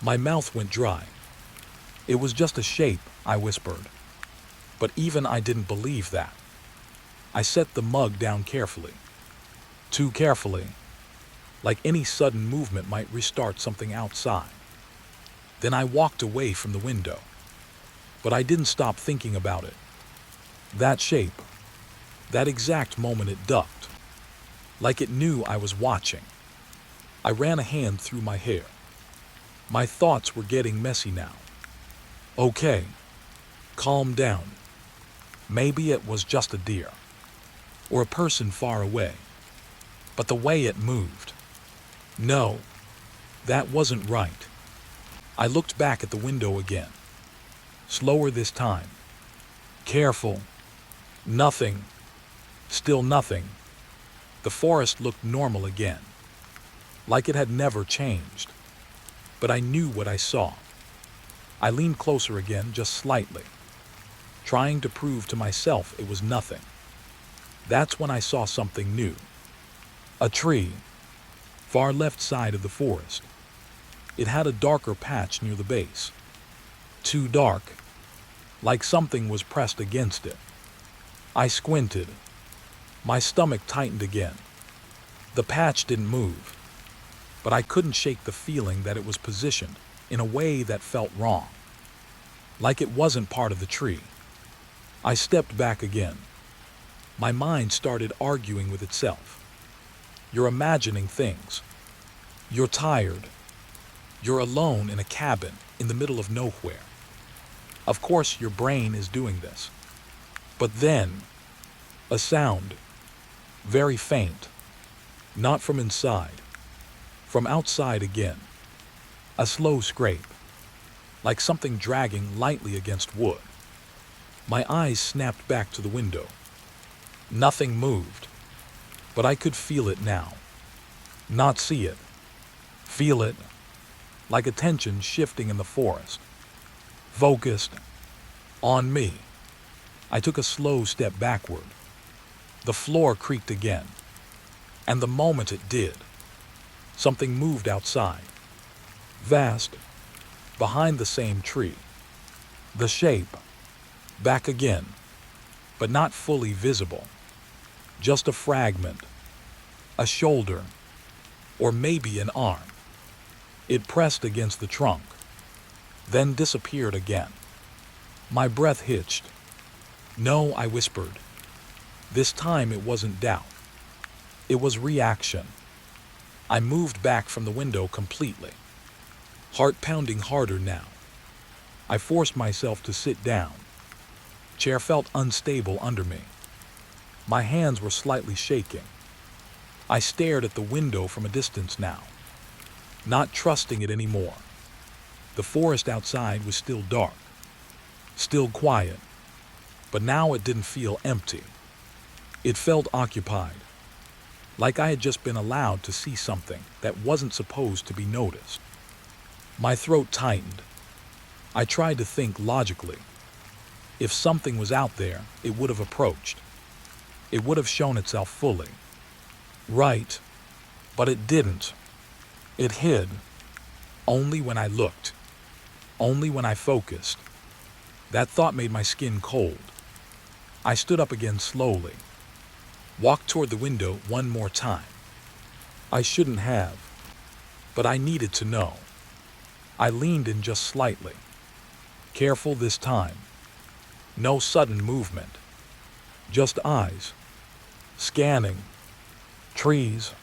My mouth went dry. It was just a shape, I whispered. But even I didn't believe that. I set the mug down carefully. Too carefully. Like any sudden movement might restart something outside. Then I walked away from the window. But I didn't stop thinking about it. That shape, that exact moment it ducked. Like it knew I was watching. I ran a hand through my hair. My thoughts were getting messy now. Okay, calm down. Maybe it was just a deer. Or a person far away. But the way it moved. No, that wasn't right. I looked back at the window again. Slower this time. Careful. Nothing. Still nothing. The forest looked normal again. Like it had never changed. But I knew what I saw. I leaned closer again, just slightly, trying to prove to myself it was nothing. That's when I saw something new. A tree, far left side of the forest. It had a darker patch near the base. Too dark, like something was pressed against it. I squinted. My stomach tightened again. The patch didn't move, but I couldn't shake the feeling that it was positioned in a way that felt wrong, like it wasn't part of the tree. I stepped back again. My mind started arguing with itself. You're imagining things. You're tired. You're alone in a cabin in the middle of nowhere. Of course your brain is doing this. But then, a sound, very faint, not from inside, from outside again. A slow scrape, like something dragging lightly against wood. My eyes snapped back to the window. Nothing moved, but I could feel it now. Not see it. Feel it, like attention shifting in the forest. Focused on me. I took a slow step backward. The floor creaked again, and the moment it did, something moved outside. Vast, behind the same tree. The shape, back again, but not fully visible. Just a fragment, a shoulder, or maybe an arm. It pressed against the trunk, then disappeared again. My breath hitched. No, I whispered. This time it wasn't doubt. It was reaction. I moved back from the window completely, heart pounding harder now. I forced myself to sit down. Chair felt unstable under me. My hands were slightly shaking. I stared at the window from a distance now, not trusting it anymore. The forest outside was still dark, still quiet, but now it didn't feel empty. It felt occupied, like I had just been allowed to see something that wasn't supposed to be noticed. My throat tightened. I tried to think logically. If something was out there, it would have approached. It would have shown itself fully. Right, but it didn't. It hid. Only when I looked. Only when I focused. That thought made my skin cold. I stood up again slowly. Walked toward the window one more time. I shouldn't have, but I needed to know. I leaned in just slightly. Careful this time. No sudden movement. Just eyes. Scanning. Trees.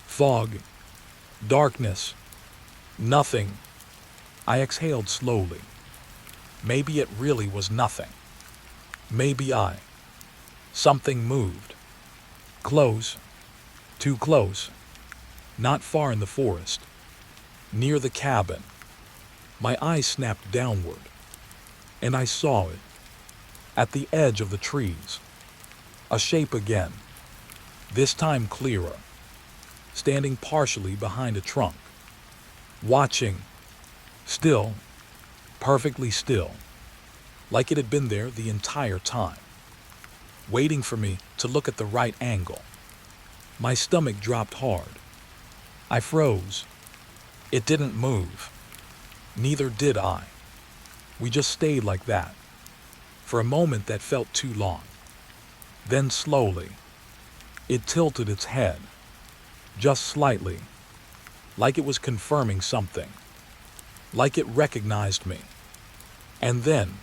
Fog. Darkness. Nothing. I exhaled slowly. Maybe it really was nothing. Maybe something moved. Close. Too close. Not far in the forest. Near the cabin. My eyes snapped downward, and I saw it. At the edge of the trees. A shape again, this time clearer, standing partially behind a trunk, watching, still, perfectly still, like it had been there the entire time, waiting for me to look at the right angle. My stomach dropped hard. I froze. It didn't move. Neither did I. We just stayed like that, for a moment that felt too long. Then slowly, it tilted its head, just slightly, like it was confirming something, like it recognized me. And then,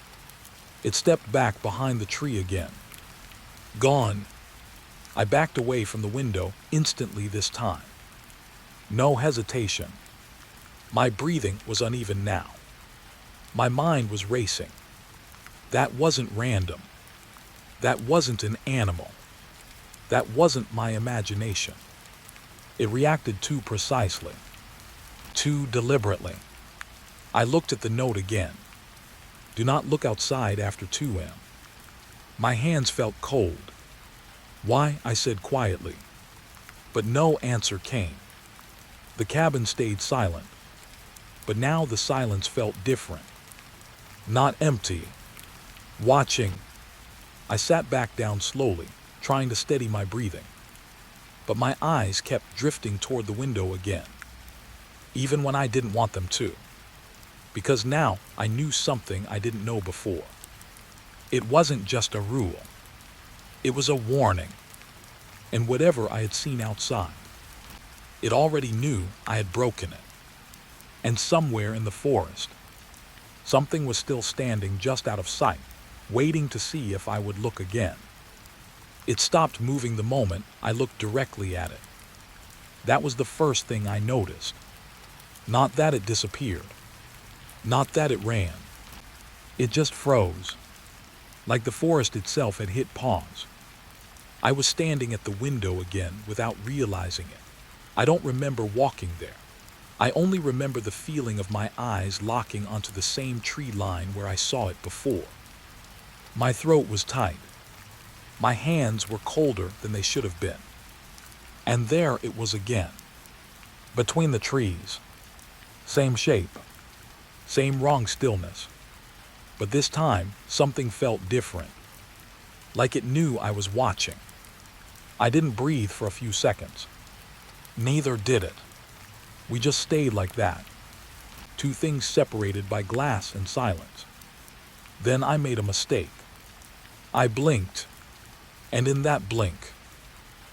it stepped back behind the tree again. Gone. I backed away from the window instantly this time. No hesitation. My breathing was uneven now. My mind was racing. That wasn't random. That wasn't an animal. That wasn't my imagination. It reacted too precisely, too deliberately. I looked at the note again. Do not look outside after 2 a.m. My hands felt cold. Why? I said quietly. But no answer came. The cabin stayed silent. But now the silence felt different. Not empty. Watching. I sat back down slowly, trying to steady my breathing. But my eyes kept drifting toward the window again, even when I didn't want them to. Because now I knew something I didn't know before. It wasn't just a rule. It was a warning. And whatever I had seen outside, it already knew I had broken it. And somewhere in the forest, something was still standing just out of sight, waiting to see if I would look again. It stopped moving the moment I looked directly at it. That was the first thing I noticed. Not that it disappeared. Not that it ran. It just froze, like the forest itself had hit pause. I was standing at the window again without realizing it. I don't remember walking there. I only remember the feeling of my eyes locking onto the same tree line where I saw it before. My throat was tight. My hands were colder than they should have been. And there it was again, between the trees. Same shape, same wrong stillness. But this time, something felt different, like it knew I was watching. I didn't breathe for a few seconds. Neither did it. We just stayed like that, 2 things separated by glass and silence. Then I made a mistake. I blinked, and in that blink,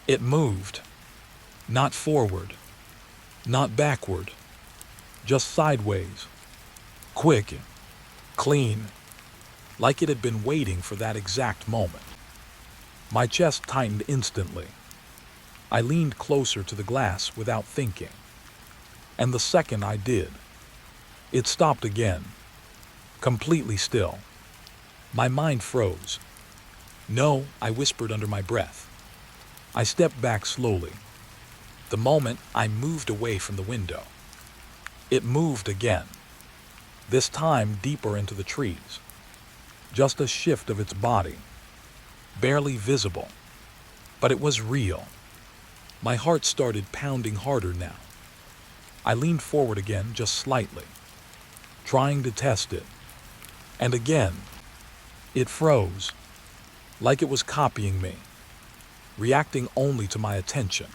it moved. Not forward, not backward, just sideways. Quick, clean, like it had been waiting for that exact moment. My chest tightened instantly. I leaned closer to the glass without thinking. And the second I did, it stopped again, completely still. My mind froze. No, I whispered under my breath. I stepped back slowly. The moment I moved away from the window, it moved again, this time deeper into the trees. Just a shift of its body, barely visible, but it was real. My heart started pounding harder now. I leaned forward again just slightly, trying to test it. And again, it froze, like it was copying me, reacting only to my attention.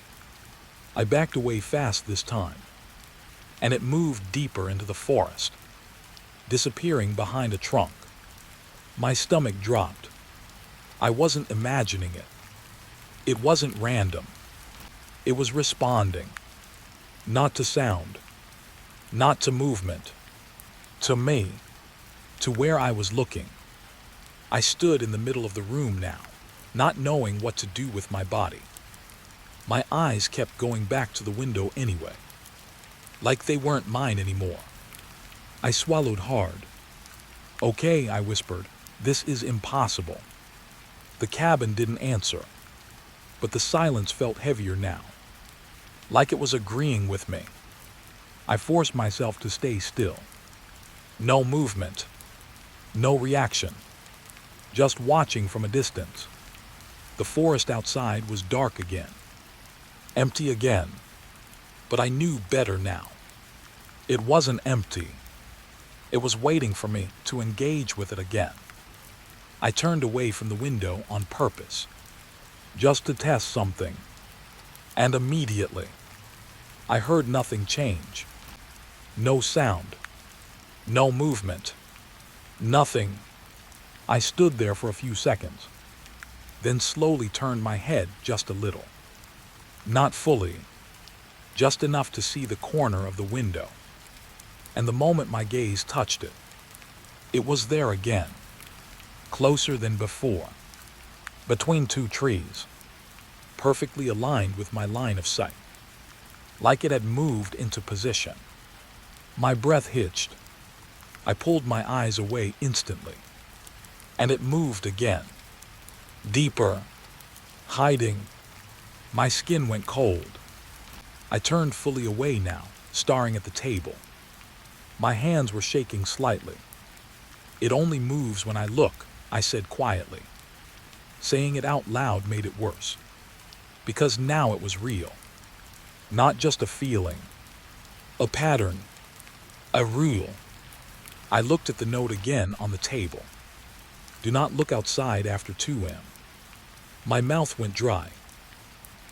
I backed away fast this time, and it moved deeper into the forest, disappearing behind a trunk. My stomach dropped. I wasn't imagining it. It wasn't random. It was responding. Not to sound, not to movement, to me, to where I was looking. I stood in the middle of the room now, not knowing what to do with my body. My eyes kept going back to the window anyway, like they weren't mine anymore. I swallowed hard. Okay, I whispered, this is impossible. The cabin didn't answer, but the silence felt heavier now, like it was agreeing with me. I forced myself to stay still. No movement, no reaction, just watching from a distance. The forest outside was dark again, empty again, but I knew better now. It wasn't empty. It was waiting for me to engage with it again. I turned away from the window on purpose, just to test something, and immediately, I heard nothing change. No sound, no movement, nothing. I stood there for a few seconds, then slowly turned my head just a little. Not fully, just enough to see the corner of the window. And the moment my gaze touched it, it was there again, closer than before, between two trees, perfectly aligned with my line of sight, like it had moved into position. My breath hitched. I pulled my eyes away instantly, and it moved again, deeper, hiding. My skin went cold. I turned fully away now, staring at the table. My hands were shaking slightly. "It only moves when I look," I said quietly. Saying it out loud made it worse, because now it was real. Not just a feeling, a pattern, a rule. I looked at the note again on the table. "Do not look outside after 2 a.m." My mouth went dry.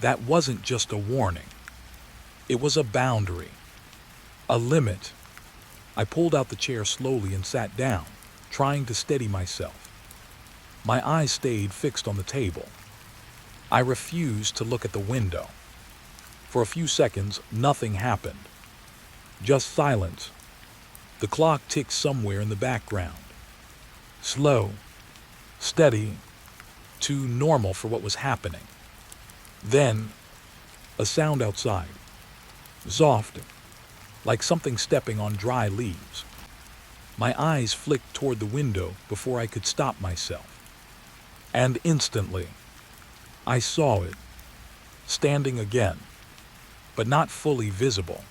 That wasn't just a warning. It was a boundary, a limit. I pulled out the chair slowly and sat down, trying to steady myself. My eyes stayed fixed on the table. I refused to look at the window. For a few seconds, nothing happened. Just silence. The clock ticked somewhere in the background. Slow, steady, too normal for what was happening. Then, a sound outside. Soft, like something stepping on dry leaves. My eyes flicked toward the window before I could stop myself. And instantly, I saw it, standing again, but not fully visible.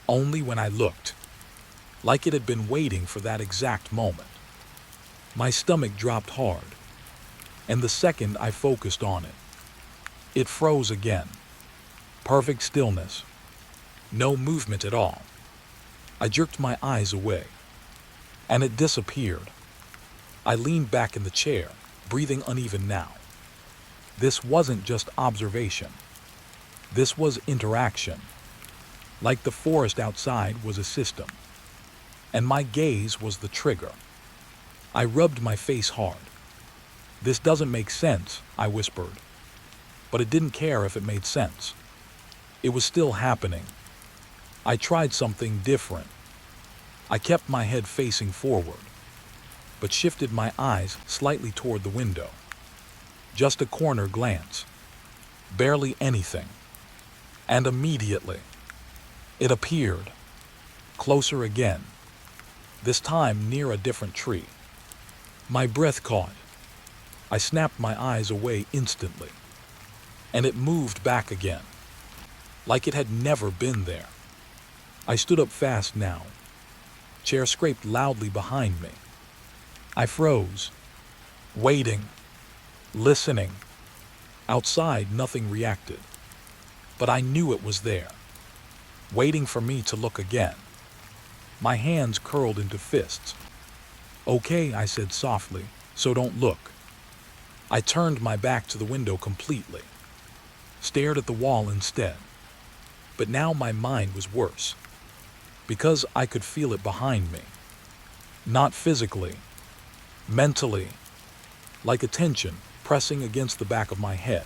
Only when I looked, like it had been waiting for that exact moment. My stomach dropped hard, and the second I focused on it, it froze again. Perfect stillness. No movement at all. I jerked my eyes away, and it disappeared. I leaned back in the chair, breathing uneven now. This wasn't just observation. This was interaction. Like the forest outside was a system, and my gaze was the trigger. I rubbed my face hard. "This doesn't make sense," I whispered. But it didn't care if it made sense. It was still happening. I tried something different. I kept my head facing forward, but shifted my eyes slightly toward the window. Just a corner glance. Barely anything. And immediately, it appeared. Closer again. This time near a different tree. My breath caught. I snapped my eyes away instantly, and it moved back again, like it had never been there. I stood up fast now. Chair scraped loudly behind me. I froze, waiting, listening. Outside, nothing reacted, but I knew it was there, waiting for me to look again. My hands curled into fists. "Okay," I said softly, "so don't look." I turned my back to the window completely, stared at the wall instead. But now my mind was worse, because I could feel it behind me. Not physically, mentally, like a tension pressing against the back of my head.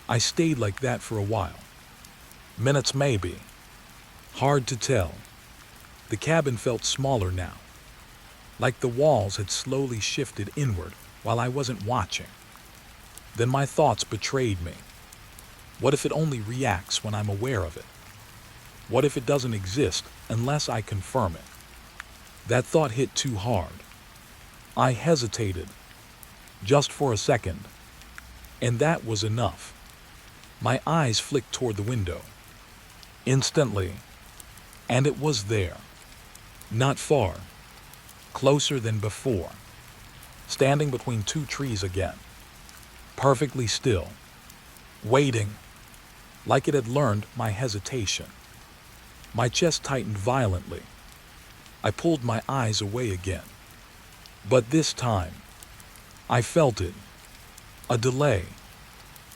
I stayed like that for a while. Minutes maybe. Hard to tell. The cabin felt smaller now, like the walls had slowly shifted inward while I wasn't watching. Then my thoughts betrayed me. What if it only reacts when I'm aware of it? What if it doesn't exist unless I confirm it? That thought hit too hard. I hesitated, just for a second, and that was enough. My eyes flicked toward the window. Instantly, and it was there. Not far, closer than before, standing between two trees again. perfectly still, waiting, like it had learned my hesitation. My chest tightened violently. I pulled my eyes away again. But this time, I felt it. A delay.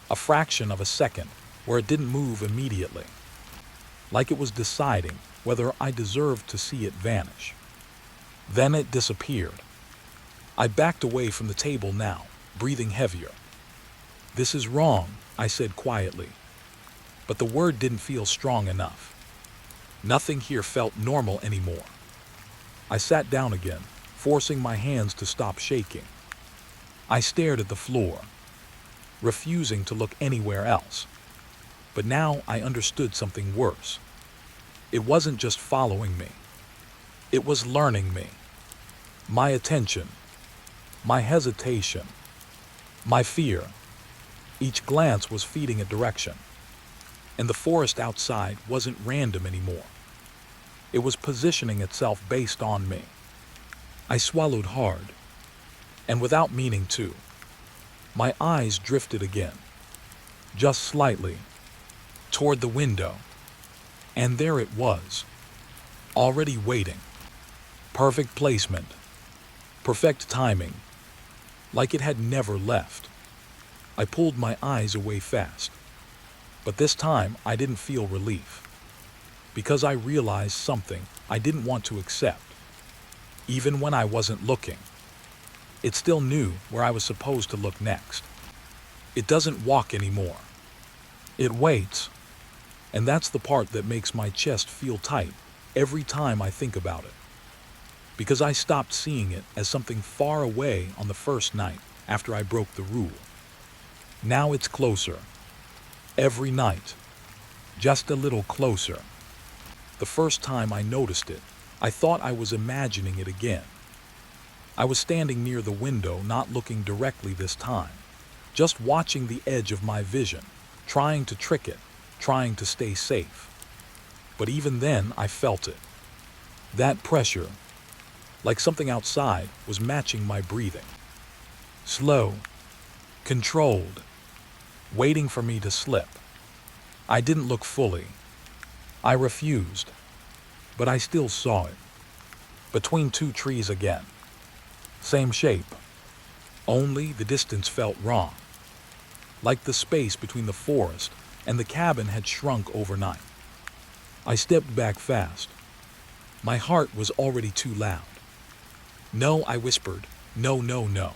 A fraction of a second where it didn't move immediately. Like it was deciding whether I deserved to see it vanish. Then it disappeared. I backed away from the table now, breathing heavier. "This is wrong," I said quietly. But the word didn't feel strong enough. Nothing here felt normal anymore. I sat down again, forcing my hands to stop shaking. I stared at the floor, refusing to look anywhere else. But now I understood something worse. It wasn't just following me. It was learning me. My attention, my hesitation, my fear. Each glance was feeding a direction. And the forest outside wasn't random anymore. It was positioning itself based on me. I swallowed hard, and without meaning to, my eyes drifted again, just slightly, toward the window. And there it was, already waiting. Perfect placement, perfect timing, like it had never left. I pulled my eyes away fast, but this time I didn't feel relief, because I realized something I didn't want to accept. Even when I wasn't looking, it still knew where I was supposed to look next. It doesn't walk anymore. It waits. And that's the part that makes my chest feel tight every time I think about it. Because I stopped seeing it as something far away on the first night after I broke the rule. Now it's closer. Every night. Just a little closer. The first time I noticed it, I thought I was imagining it again. I was standing near the window, not looking directly this time, just watching the edge of my vision, trying to trick it, trying to stay safe. But even then, I felt it. That pressure, like something outside, was matching my breathing. Slow, controlled, waiting for me to slip. I didn't look fully. I refused, but I still saw it. Between two trees again. Same shape, only the distance felt wrong. Like the space between the forest and the cabin had shrunk overnight. I stepped back fast. My heart was already too loud. "No," I whispered. "No, no, no."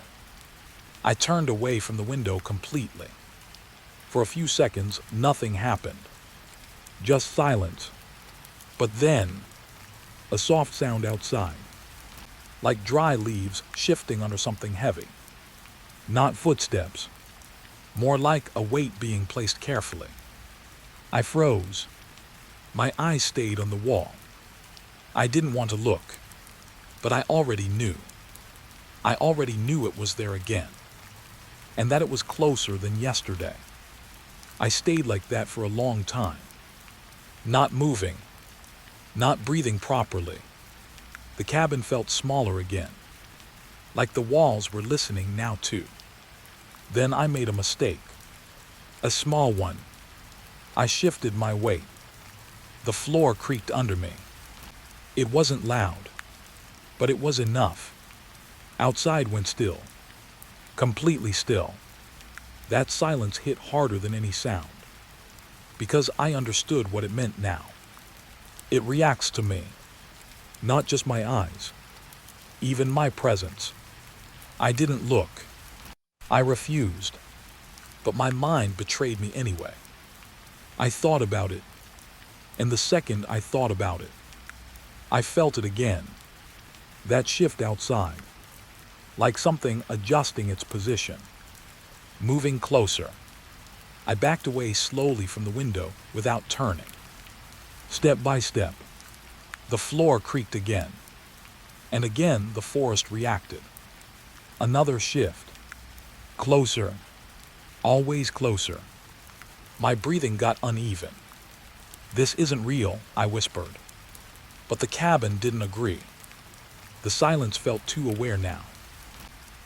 I turned away from the window completely. For a few seconds, nothing happened. Just silence. But then, a soft sound outside. Like dry leaves shifting under something heavy. Not footsteps. More like a weight being placed carefully. I froze. My eyes stayed on the wall. I didn't want to look, but I already knew. I already knew it was there again, and that it was closer than yesterday. I stayed like that for a long time. Not moving, not breathing properly. The cabin felt smaller again, like the walls were listening now too. Then I made a mistake. A small one. I shifted my weight. The floor creaked under me. It wasn't loud, but it was enough. Outside went still. Completely still. That silence hit harder than any sound, because I understood what it meant now. It reacts to me, not just my eyes, even my presence. I didn't look. I refused, but my mind betrayed me anyway. I thought about it, and the second I thought about it, I felt it again. That shift outside, like something adjusting its position, moving closer. I backed away slowly from the window without turning. Step by step, the floor creaked again, and again the forest reacted. Another shift. Closer. Always closer. My breathing got uneven. "This isn't real," I whispered. But the cabin didn't agree. The silence felt too aware now,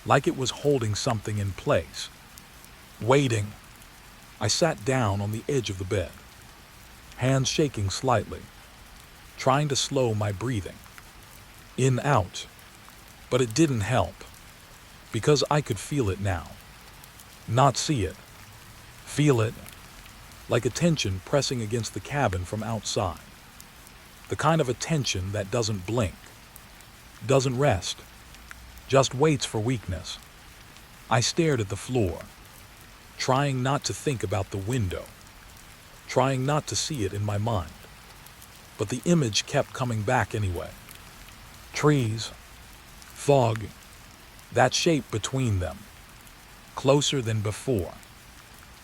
like it was holding something in place. Waiting, I sat down on the edge of the bed, hands shaking slightly, trying to slow my breathing. In, out. But it didn't help, because I could feel it now. Not see it. Feel it, like a tension pressing against the cabin from outside. The kind of a tension that doesn't blink, doesn't rest, just waits for weakness. I stared at the floor, trying not to think about the window, trying not to see it in my mind. But the image kept coming back anyway. Trees, fog, that shape between them, closer than before,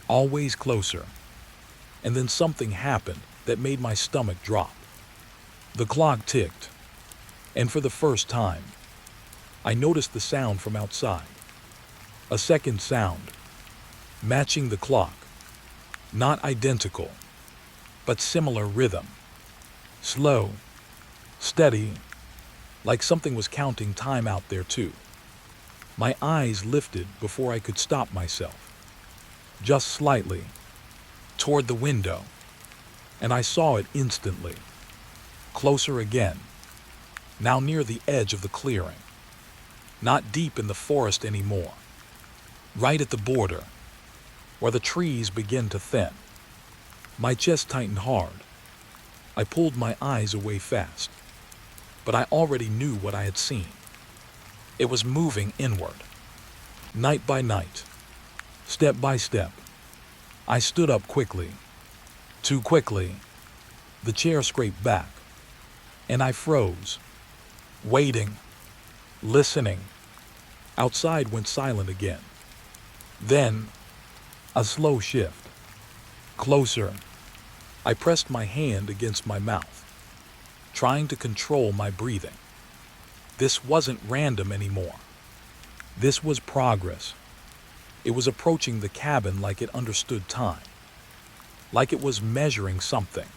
always closer. And then something happened that made my stomach drop. The clock ticked, and for the first time, I noticed the sound from outside. A second sound, matching the clock, not identical, but similar rhythm. Slow, steady, like something was counting time out there too. My eyes lifted before I could stop myself, just slightly, toward the window, and I saw it instantly. Closer again, now near the edge of the clearing, not deep in the forest anymore, right at the border, where the trees begin to thin. My chest tightened hard. I pulled my eyes away fast, but I already knew what I had seen. It was moving inward, night by night, step by step. I stood up quickly, too quickly. The chair scraped back, and I froze, waiting, listening. Outside went silent again. Then, a slow shift. Closer. I pressed my hand against my mouth, trying to control my breathing. This wasn't random anymore. This was progress. It was approaching the cabin like it understood time, like it was measuring something,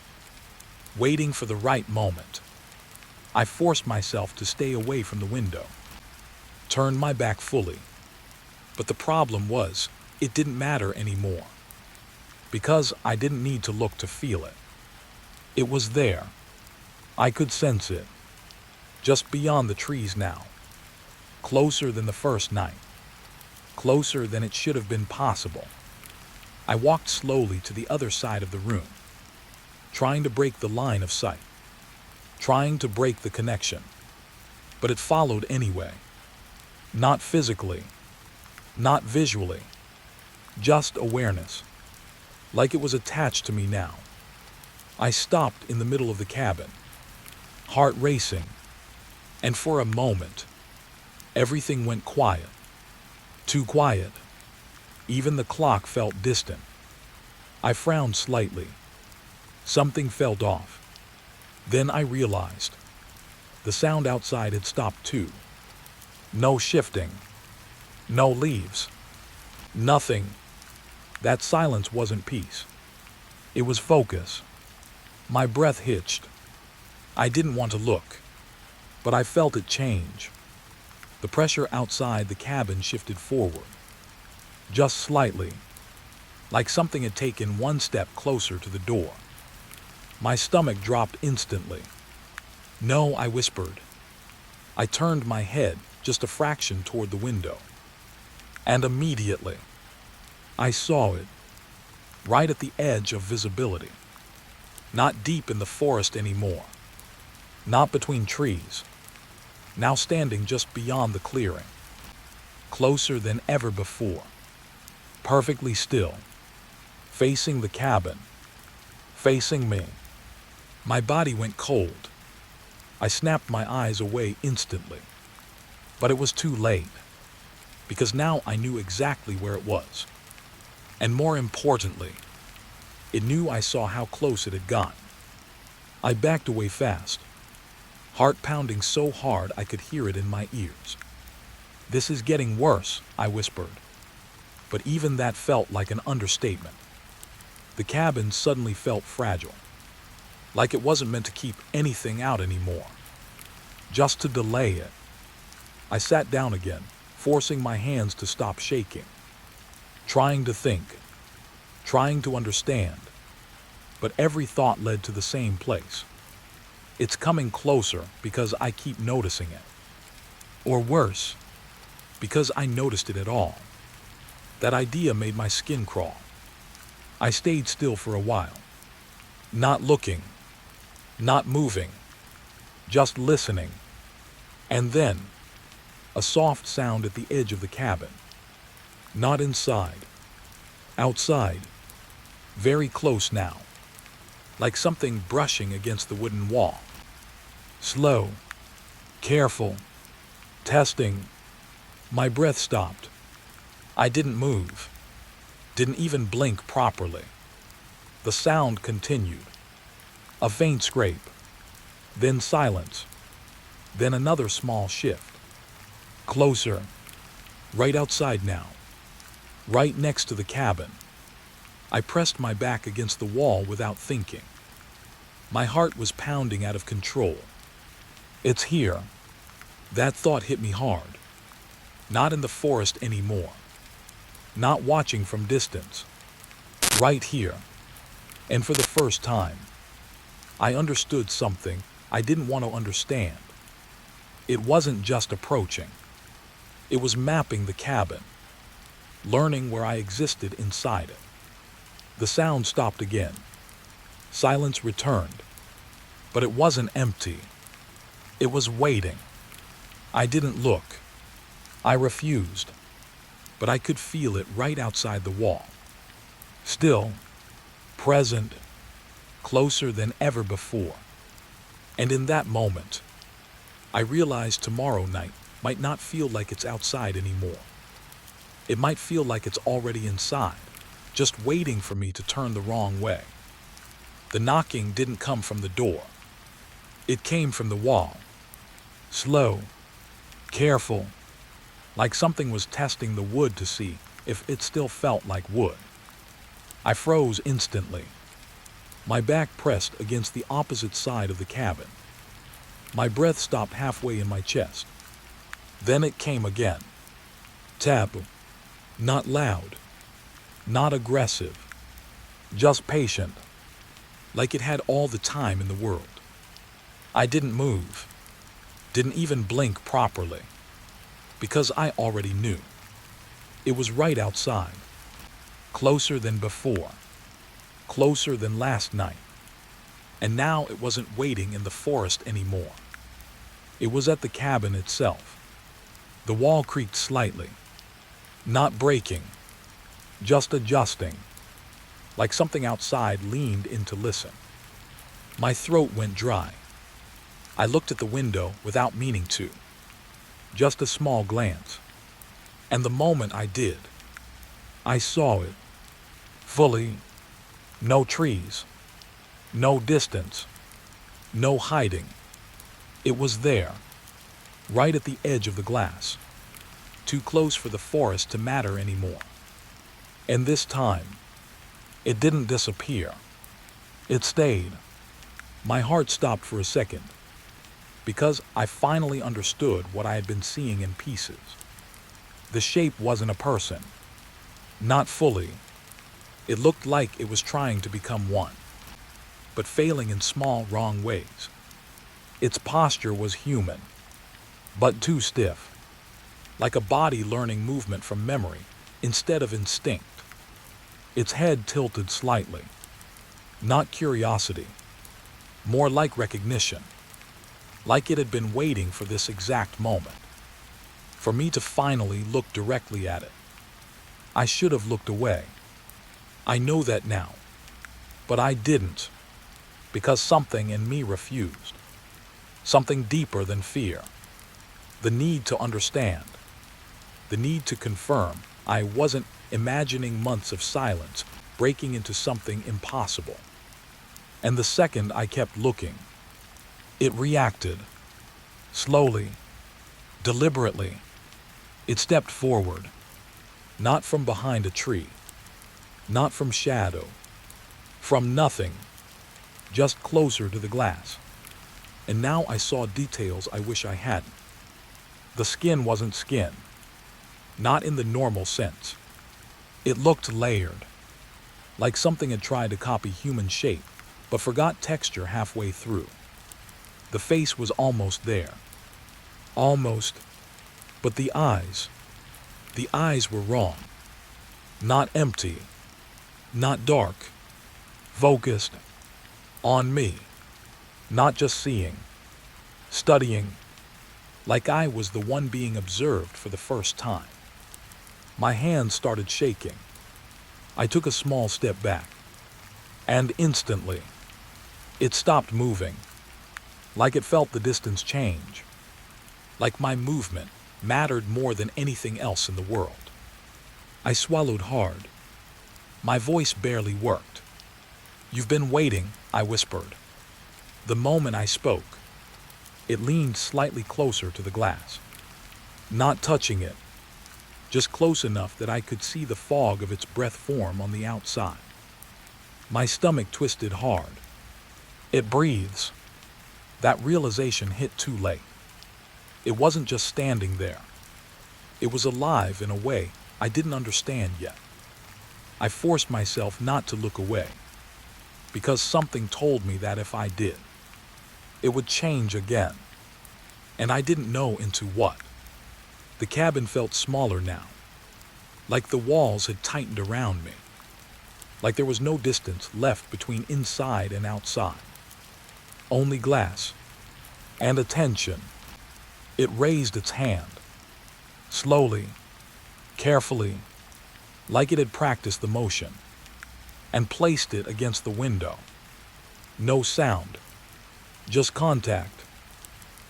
waiting for the right moment. I forced myself to stay away from the window, turned my back fully. But the problem was, it didn't matter anymore, because I didn't need to look to feel it. It was there. I could sense it, just beyond the trees now, closer than the first night, closer than it should have been possible. I walked slowly to the other side of the room, trying to break the line of sight, trying to break the connection. But it followed anyway. Not physically, not visually, just awareness, like it was attached to me now. I stopped in the middle of the cabin, heart racing, and for a moment, everything went quiet. Too quiet. Even the clock felt distant. I frowned slightly. Something felt off. Then I realized the sound outside had stopped too. No shifting. No leaves. Nothing. That silence wasn't peace. It was focus. My breath hitched. I didn't want to look, but I felt it change. The pressure outside the cabin shifted forward, just slightly, like something had taken one step closer to the door. My stomach dropped instantly. "No," I whispered. I turned my head just a fraction toward the window, and immediately, I saw it, right at the edge of visibility. Not deep in the forest anymore, not between trees, now standing just beyond the clearing, closer than ever before, perfectly still, facing the cabin, facing me. My body went cold. I snapped my eyes away instantly, but it was too late, because now I knew exactly where it was. And more importantly, it knew I saw how close it had gotten. I backed away fast, heart pounding so hard I could hear it in my ears. "This is getting worse," I whispered. But even that felt like an understatement. The cabin suddenly felt fragile, like it wasn't meant to keep anything out anymore, just to delay it. I sat down again, forcing my hands to stop shaking. trying to think, trying to understand, but every thought led to the same place. It's coming closer because I keep noticing it. Or worse, because I noticed it at all. That idea made my skin crawl. I stayed still for a while, not looking, not moving, just listening. And then, a soft sound at the edge of the cabin. Not inside, outside, very close now, like something brushing against the wooden wall. Slow, careful, testing. My breath stopped. I didn't move, didn't even blink properly. The sound continued. A faint scrape, then silence, then another small shift. Closer, right outside now, right next to the cabin. I pressed my back against the wall without thinking. My heart was pounding out of control. It's here. That thought hit me hard. Not in the forest anymore. Not watching from distance. Right here. And for the first time, I understood something I didn't want to understand. It wasn't just approaching. It was mapping the cabin, learning where I existed inside it. The sound stopped again. Silence returned. But it wasn't empty. It was waiting. I didn't look. I refused. But I could feel it right outside the wall. Still, present, closer than ever before. And in that moment, I realized tomorrow night might not feel like it's outside anymore. It might feel like it's already inside, just waiting for me to turn the wrong way. The knocking didn't come from the door. It came from the wall. Slow, careful, like something was testing the wood to see if it still felt like wood. I froze instantly. My back pressed against the opposite side of the cabin. My breath stopped halfway in my chest. Then it came again. Tap. Not loud. Not aggressive. Just patient. Like it had all the time in the world. I didn't move. Didn't even blink properly. Because I already knew. It was right outside. Closer than before. Closer than last night. And now it wasn't waiting in the forest anymore. It was at the cabin itself. The wall creaked slightly. Not breaking. Just adjusting. Like something outside leaned in to listen. My throat went dry. I looked at the window without meaning to. Just a small glance. And the moment I did, I saw it. Fully. No trees. No distance. No hiding. It was there. Right at the edge of the glass. Too close for the forest to matter anymore. And this time, it didn't disappear. It stayed. My heart stopped for a second. Because I finally understood what I had been seeing in pieces. The shape wasn't a person. Not fully. It looked like it was trying to become one, but failing in small, wrong ways. Its posture was human, but too stiff. Like a body learning movement from memory instead of instinct. Its head tilted slightly. Not curiosity. More like recognition. Like it had been waiting for this exact moment. For me to finally look directly at it. I should have looked away. I know that now. But I didn't. Because something in me refused. Something deeper than fear. The need to understand. The need to confirm I wasn't imagining months of silence breaking into something impossible. And the second I kept looking, it reacted. Slowly, deliberately, it stepped forward. Not from behind a tree. Not from shadow. From nothing. Just closer to the glass. And now I saw details I wish I hadn't. The skin wasn't skin. Not in the normal sense. It looked layered, like something had tried to copy human shape, but forgot texture halfway through. The face was almost there. Almost. But the eyes were wrong. Not empty, not dark, focused on me. Not just seeing, studying, like I was the one being observed for the first time. My hands started shaking. I took a small step back, and instantly, it stopped moving, like it felt the distance change, like my movement mattered more than anything else in the world. I swallowed hard. My voice barely worked. "You've been waiting," I whispered. The moment I spoke, it leaned slightly closer to the glass, not touching it, just close enough that I could see the fog of its breath form on the outside. My stomach twisted hard. It breathes. That realization hit too late. It wasn't just standing there. It was alive in a way I didn't understand yet. I forced myself not to look away, because something told me that if I did, it would change again. And I didn't know into what. The cabin felt smaller now, like the walls had tightened around me, like there was no distance left between inside and outside. Only glass and attention. It raised its hand, slowly, carefully, like it had practiced the motion, and placed it against the window. No sound, just contact.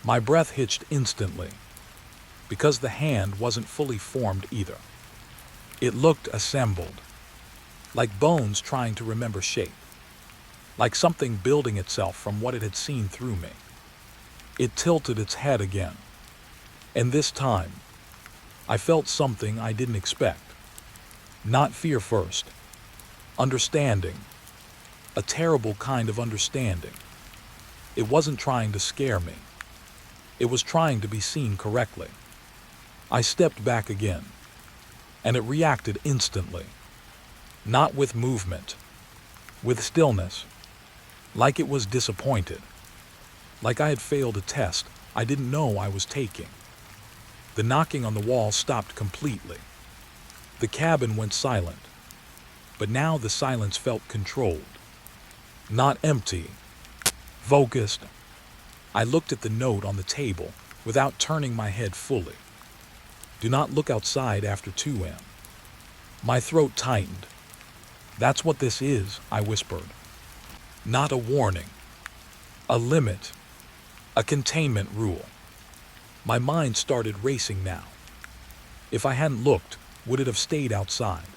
My breath hitched instantly, because the hand wasn't fully formed either. It looked assembled, like bones trying to remember shape, like something building itself from what it had seen through me. It tilted its head again, and this time, I felt something I didn't expect. Not fear first, understanding, a terrible kind of understanding. It wasn't trying to scare me. It was trying to be seen correctly. I stepped back again, and it reacted instantly. Not with movement, with stillness, like it was disappointed, like I had failed a test I didn't know I was taking. The knocking on the wall stopped completely. The cabin went silent, but now the silence felt controlled. Not empty, focused. I looked at the note on the table without turning my head fully. "Do not look outside after 2 a.m. My throat tightened. "That's what this is," I whispered. Not a warning, a limit, a containment rule. My mind started racing now. If I hadn't looked, would it have stayed outside?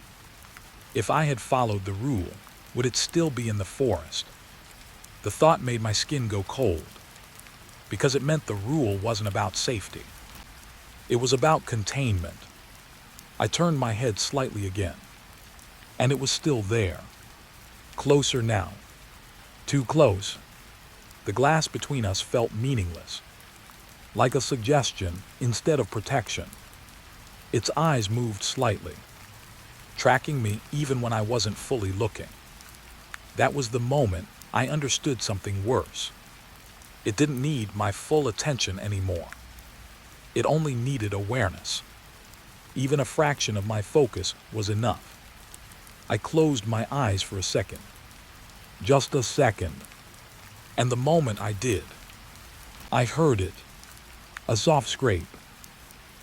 If I had followed the rule, would it still be in the forest? The thought made my skin go cold, because it meant the rule wasn't about safety. It was about containment. I turned my head slightly again, and it was still there. Closer now. Too close. The glass between us felt meaningless, like a suggestion instead of protection. Its eyes moved slightly, tracking me even when I wasn't fully looking. That was the moment I understood something worse. It didn't need my full attention anymore. It only needed awareness. Even a fraction of my focus was enough. I closed my eyes for a second. Just a second. And the moment I did, I heard it. A soft scrape,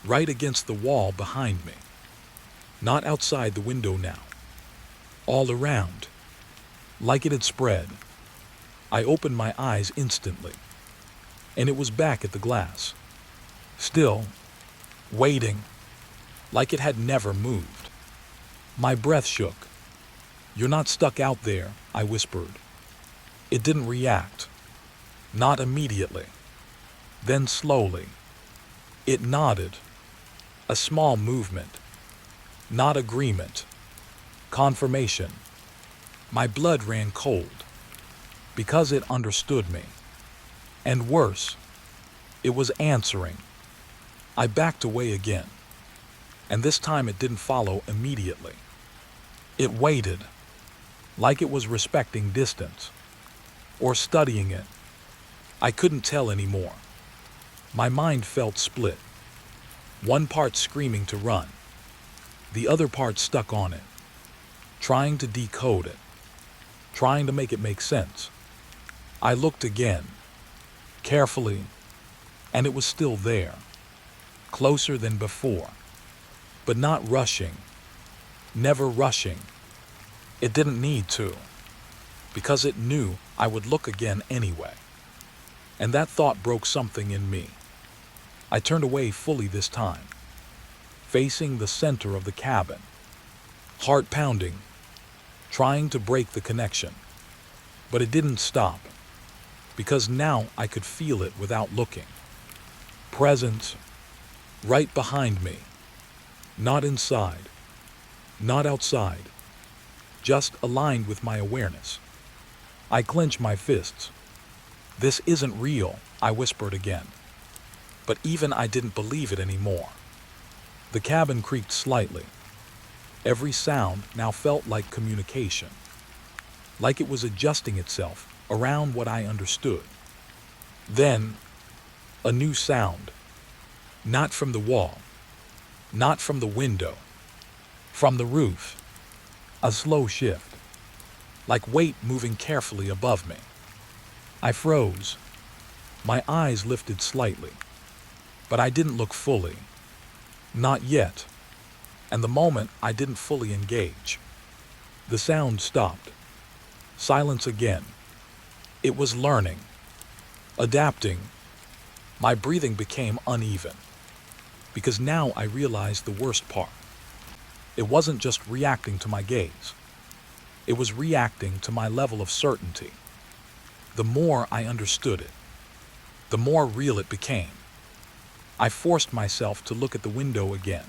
right against the wall behind me. Not outside the window now. All around, like it had spread. I opened my eyes instantly, and it was back at the glass. Still, waiting, like it had never moved. My breath shook. "You're not stuck out there," I whispered. It didn't react. Not immediately. Then slowly, it nodded. A small movement. Not agreement. Confirmation. My blood ran cold, because it understood me. And worse, it was answering. I backed away again, and this time it didn't follow immediately. It waited, like it was respecting distance, or studying it. I couldn't tell anymore. My mind felt split. One part screaming to run, the other part stuck on it, trying to decode it, trying to make it make sense. I looked again, carefully, and it was still there, closer than before, but not rushing, never rushing. It didn't need to, because it knew I would look again anyway. And that thought broke something in me. I turned away fully this time, facing the center of the cabin, heart pounding, trying to break the connection. But it didn't stop, because now I could feel it without looking. Presence, right behind me, not inside, not outside, just aligned with my awareness. I clenched my fists. "This isn't real," I whispered again. But even I didn't believe it anymore. The cabin creaked slightly. Every sound now felt like communication, like it was adjusting itself around what I understood. Then, a new sound. Not from the wall, not from the window, from the roof. A slow shift, like weight moving carefully above me. I froze. My eyes lifted slightly, but I didn't look fully. Not yet. And the moment I didn't fully engage, the sound stopped. Silence again. It was learning, adapting. My breathing became uneven, because now I realized the worst part. It wasn't just reacting to my gaze. It was reacting to my level of certainty. The more I understood it, the more real it became. I forced myself to look at the window again,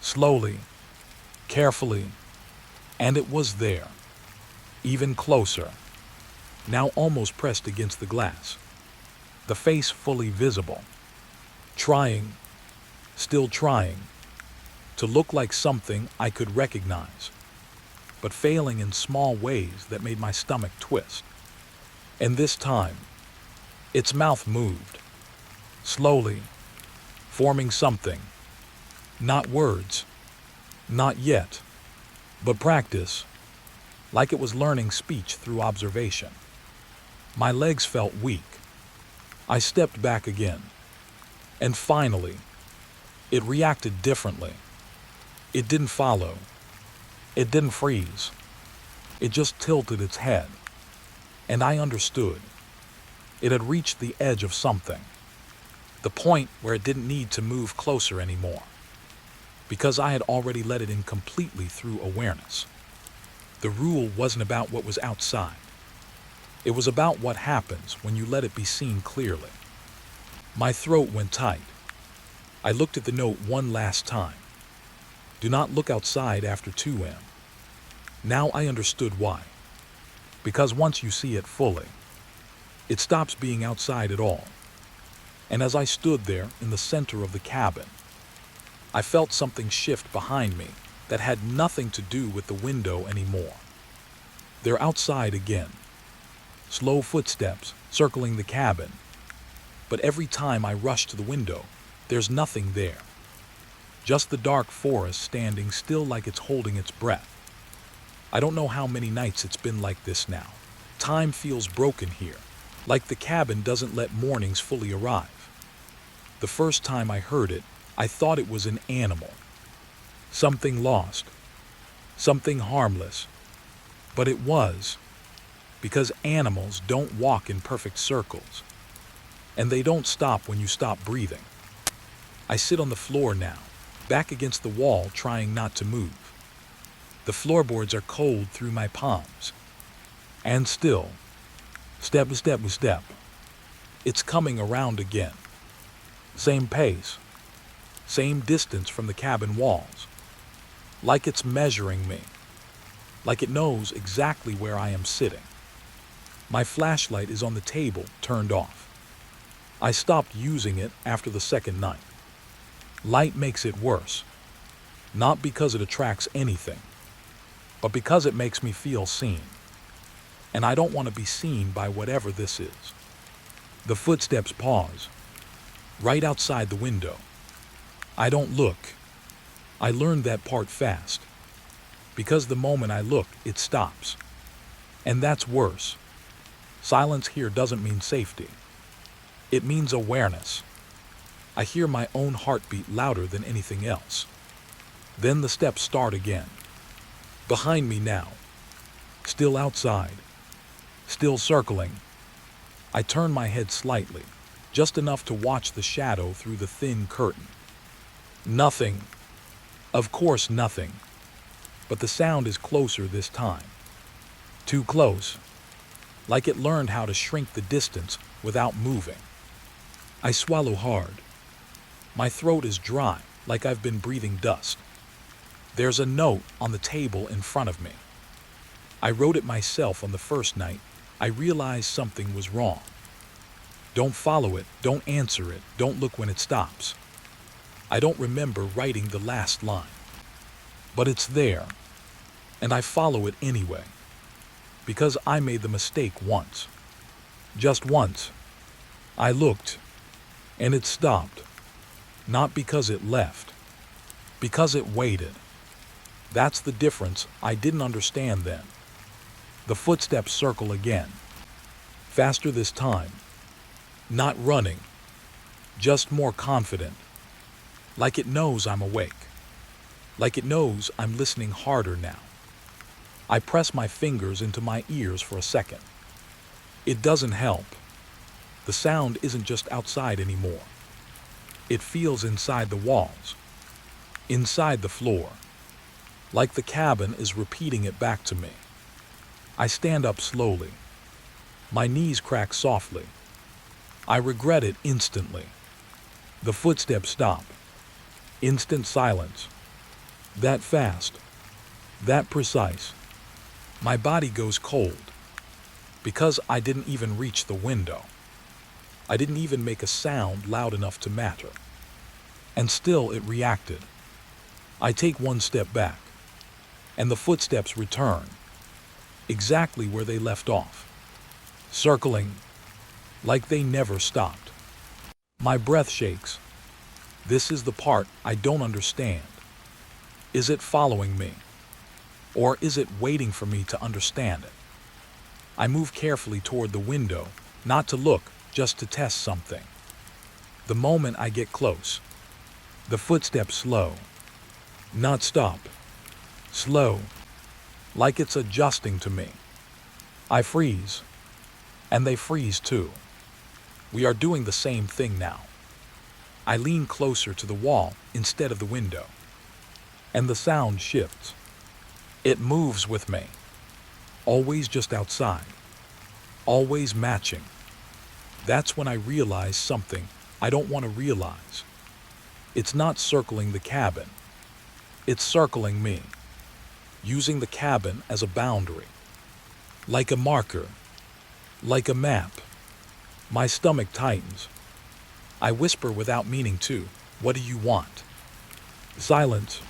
slowly, carefully, and it was there, even closer, now almost pressed against the glass, the face fully visible, trying, still trying, to look like something I could recognize, but failing in small ways that made my stomach twist. And this time, its mouth moved, slowly, forming something. Not words, not yet, but practice, like it was learning speech through observation. My legs felt weak. I stepped back again. And finally, it reacted differently. It didn't follow. It didn't freeze. It just tilted its head. And I understood. It had reached the edge of something. The point where it didn't need to move closer anymore, because I had already let it in completely through awareness. The rule wasn't about what was outside. It was about what happens when you let it be seen clearly. My throat went tight. I looked at the note one last time. Do not look outside after 2 a.m. Now I understood why. Because once you see it fully, it stops being outside at all. And as I stood there in the center of the cabin, I felt something shift behind me that had nothing to do with the window anymore. They're outside again. Slow footsteps circling the cabin. But every time I rush to the window, there's nothing there. Just the dark forest standing still like it's holding its breath. I don't know how many nights it's been like this now. Time feels broken here, like the cabin doesn't let mornings fully arrive. The first time I heard it, I thought it was an animal. Something lost. Something harmless. But it was. Because animals don't walk in perfect circles. And they don't stop when you stop breathing. I sit on the floor now, back against the wall, trying not to move. The floorboards are cold through my palms. And still, step by step by step, it's coming around again. Same pace, same distance from the cabin walls. Like it's measuring me. Like it knows exactly where I am sitting. My flashlight is on the table, turned off. I stopped using it after the second night. Light makes it worse. Not because it attracts anything, but because it makes me feel seen. And I don't want to be seen by whatever this is. The footsteps pause, right outside the window. I don't look. I learned that part fast. Because the moment I look, it stops. And that's worse. Silence here doesn't mean safety. It means awareness. I hear my own heartbeat louder than anything else. Then the steps start again. Behind me now. Still outside. Still circling. I turn my head slightly, just enough to watch the shadow through the thin curtain. Nothing. Of course, nothing. But the sound is closer this time. Too close. Like it learned how to shrink the distance without moving. I swallow hard. My throat is dry, like I've been breathing dust. There's a note on the table in front of me. I wrote it myself on the first night. I realized something was wrong. Don't follow it, don't answer it, don't look when it stops. I don't remember writing the last line. But it's there, and I follow it anyway. Because I made the mistake once. Just once. I looked, and it stopped. Not because it left. Because it waited. That's the difference I didn't understand then. The footsteps circle again. Faster this time. Not running. Just more confident. Like it knows I'm awake. Like it knows I'm listening harder now. I press my fingers into my ears for a second. It doesn't help. The sound isn't just outside anymore. It feels inside the walls. Inside the floor. Like the cabin is repeating it back to me. I stand up slowly. My knees crack softly. I regret it instantly. The footsteps stop. Instant silence. That fast. That precise. My body goes cold. Because I didn't even reach the window. I didn't even make a sound loud enough to matter. And still it reacted. I take one step back. And the footsteps return. Exactly where they left off. Circling. Like they never stopped. My breath shakes. This is the part I don't understand. Is it following me? Or is it waiting for me to understand it? I move carefully toward the window, not to look, just to test something. The moment I get close, the footsteps slow. Not stop. Slow. Like it's adjusting to me. I freeze. And they freeze too. We are doing the same thing now. I lean closer to the wall instead of the window. And the sound shifts. It moves with me. Always just outside. Always matching. That's when I realize something I don't want to realize. It's not circling the cabin. It's circling me. Using the cabin as a boundary. Like a marker. Like a map. My stomach tightens. I whisper without meaning to, "What do you want?" Silence.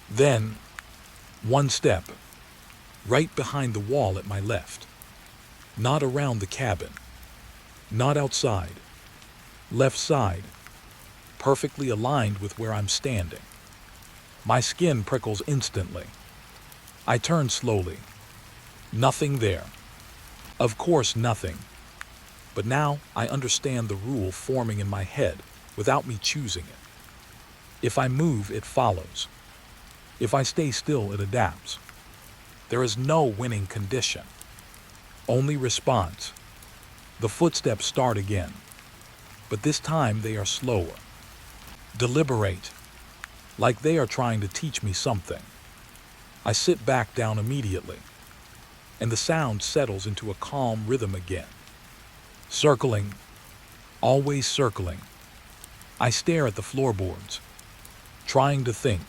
Then, one step. Right behind the wall at my left. Not around the cabin. Not outside. Left side. Perfectly aligned with where I'm standing. My skin prickles instantly. I turn slowly. Nothing there. Of course, nothing. But now I understand the rule forming in my head without me choosing it. If I move, it follows. If I stay still, it adapts. There is no winning condition. Only response. The footsteps start again. But this time they are slower. Deliberate. Like they are trying to teach me something. I sit back down immediately. And the sound settles into a calm rhythm again. Circling. Always circling. I stare at the floorboards. Trying to think.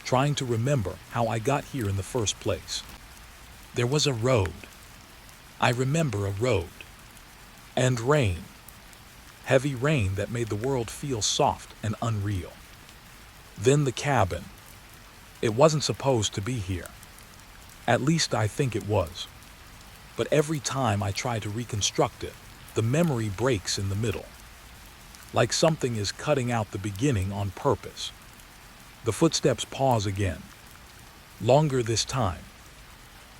Trying to remember how I got here in the first place. There was a road. I remember a road. And rain. Heavy rain that made the world feel soft and unreal. Then the cabin. It wasn't supposed to be here. At least I think it was. But every time I try to reconstruct it, the memory breaks in the middle. Like something is cutting out the beginning on purpose. The footsteps pause again. Longer this time.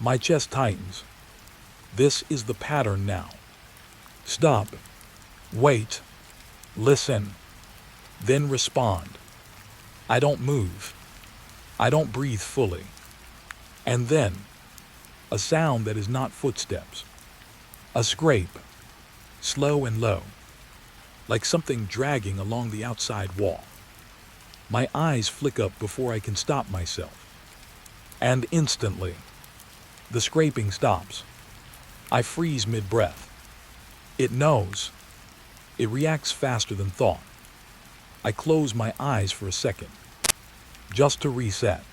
My chest tightens. This is the pattern now. Stop. Wait. Listen. Then respond. I don't move. I don't breathe fully. And then, a sound that is not footsteps. A scrape. Slow and low. Like something dragging along the outside wall. My eyes flick up before I can stop myself. And instantly, the scraping stops. I freeze mid-breath. It knows. It reacts faster than thought. I close my eyes for a second, just to reset.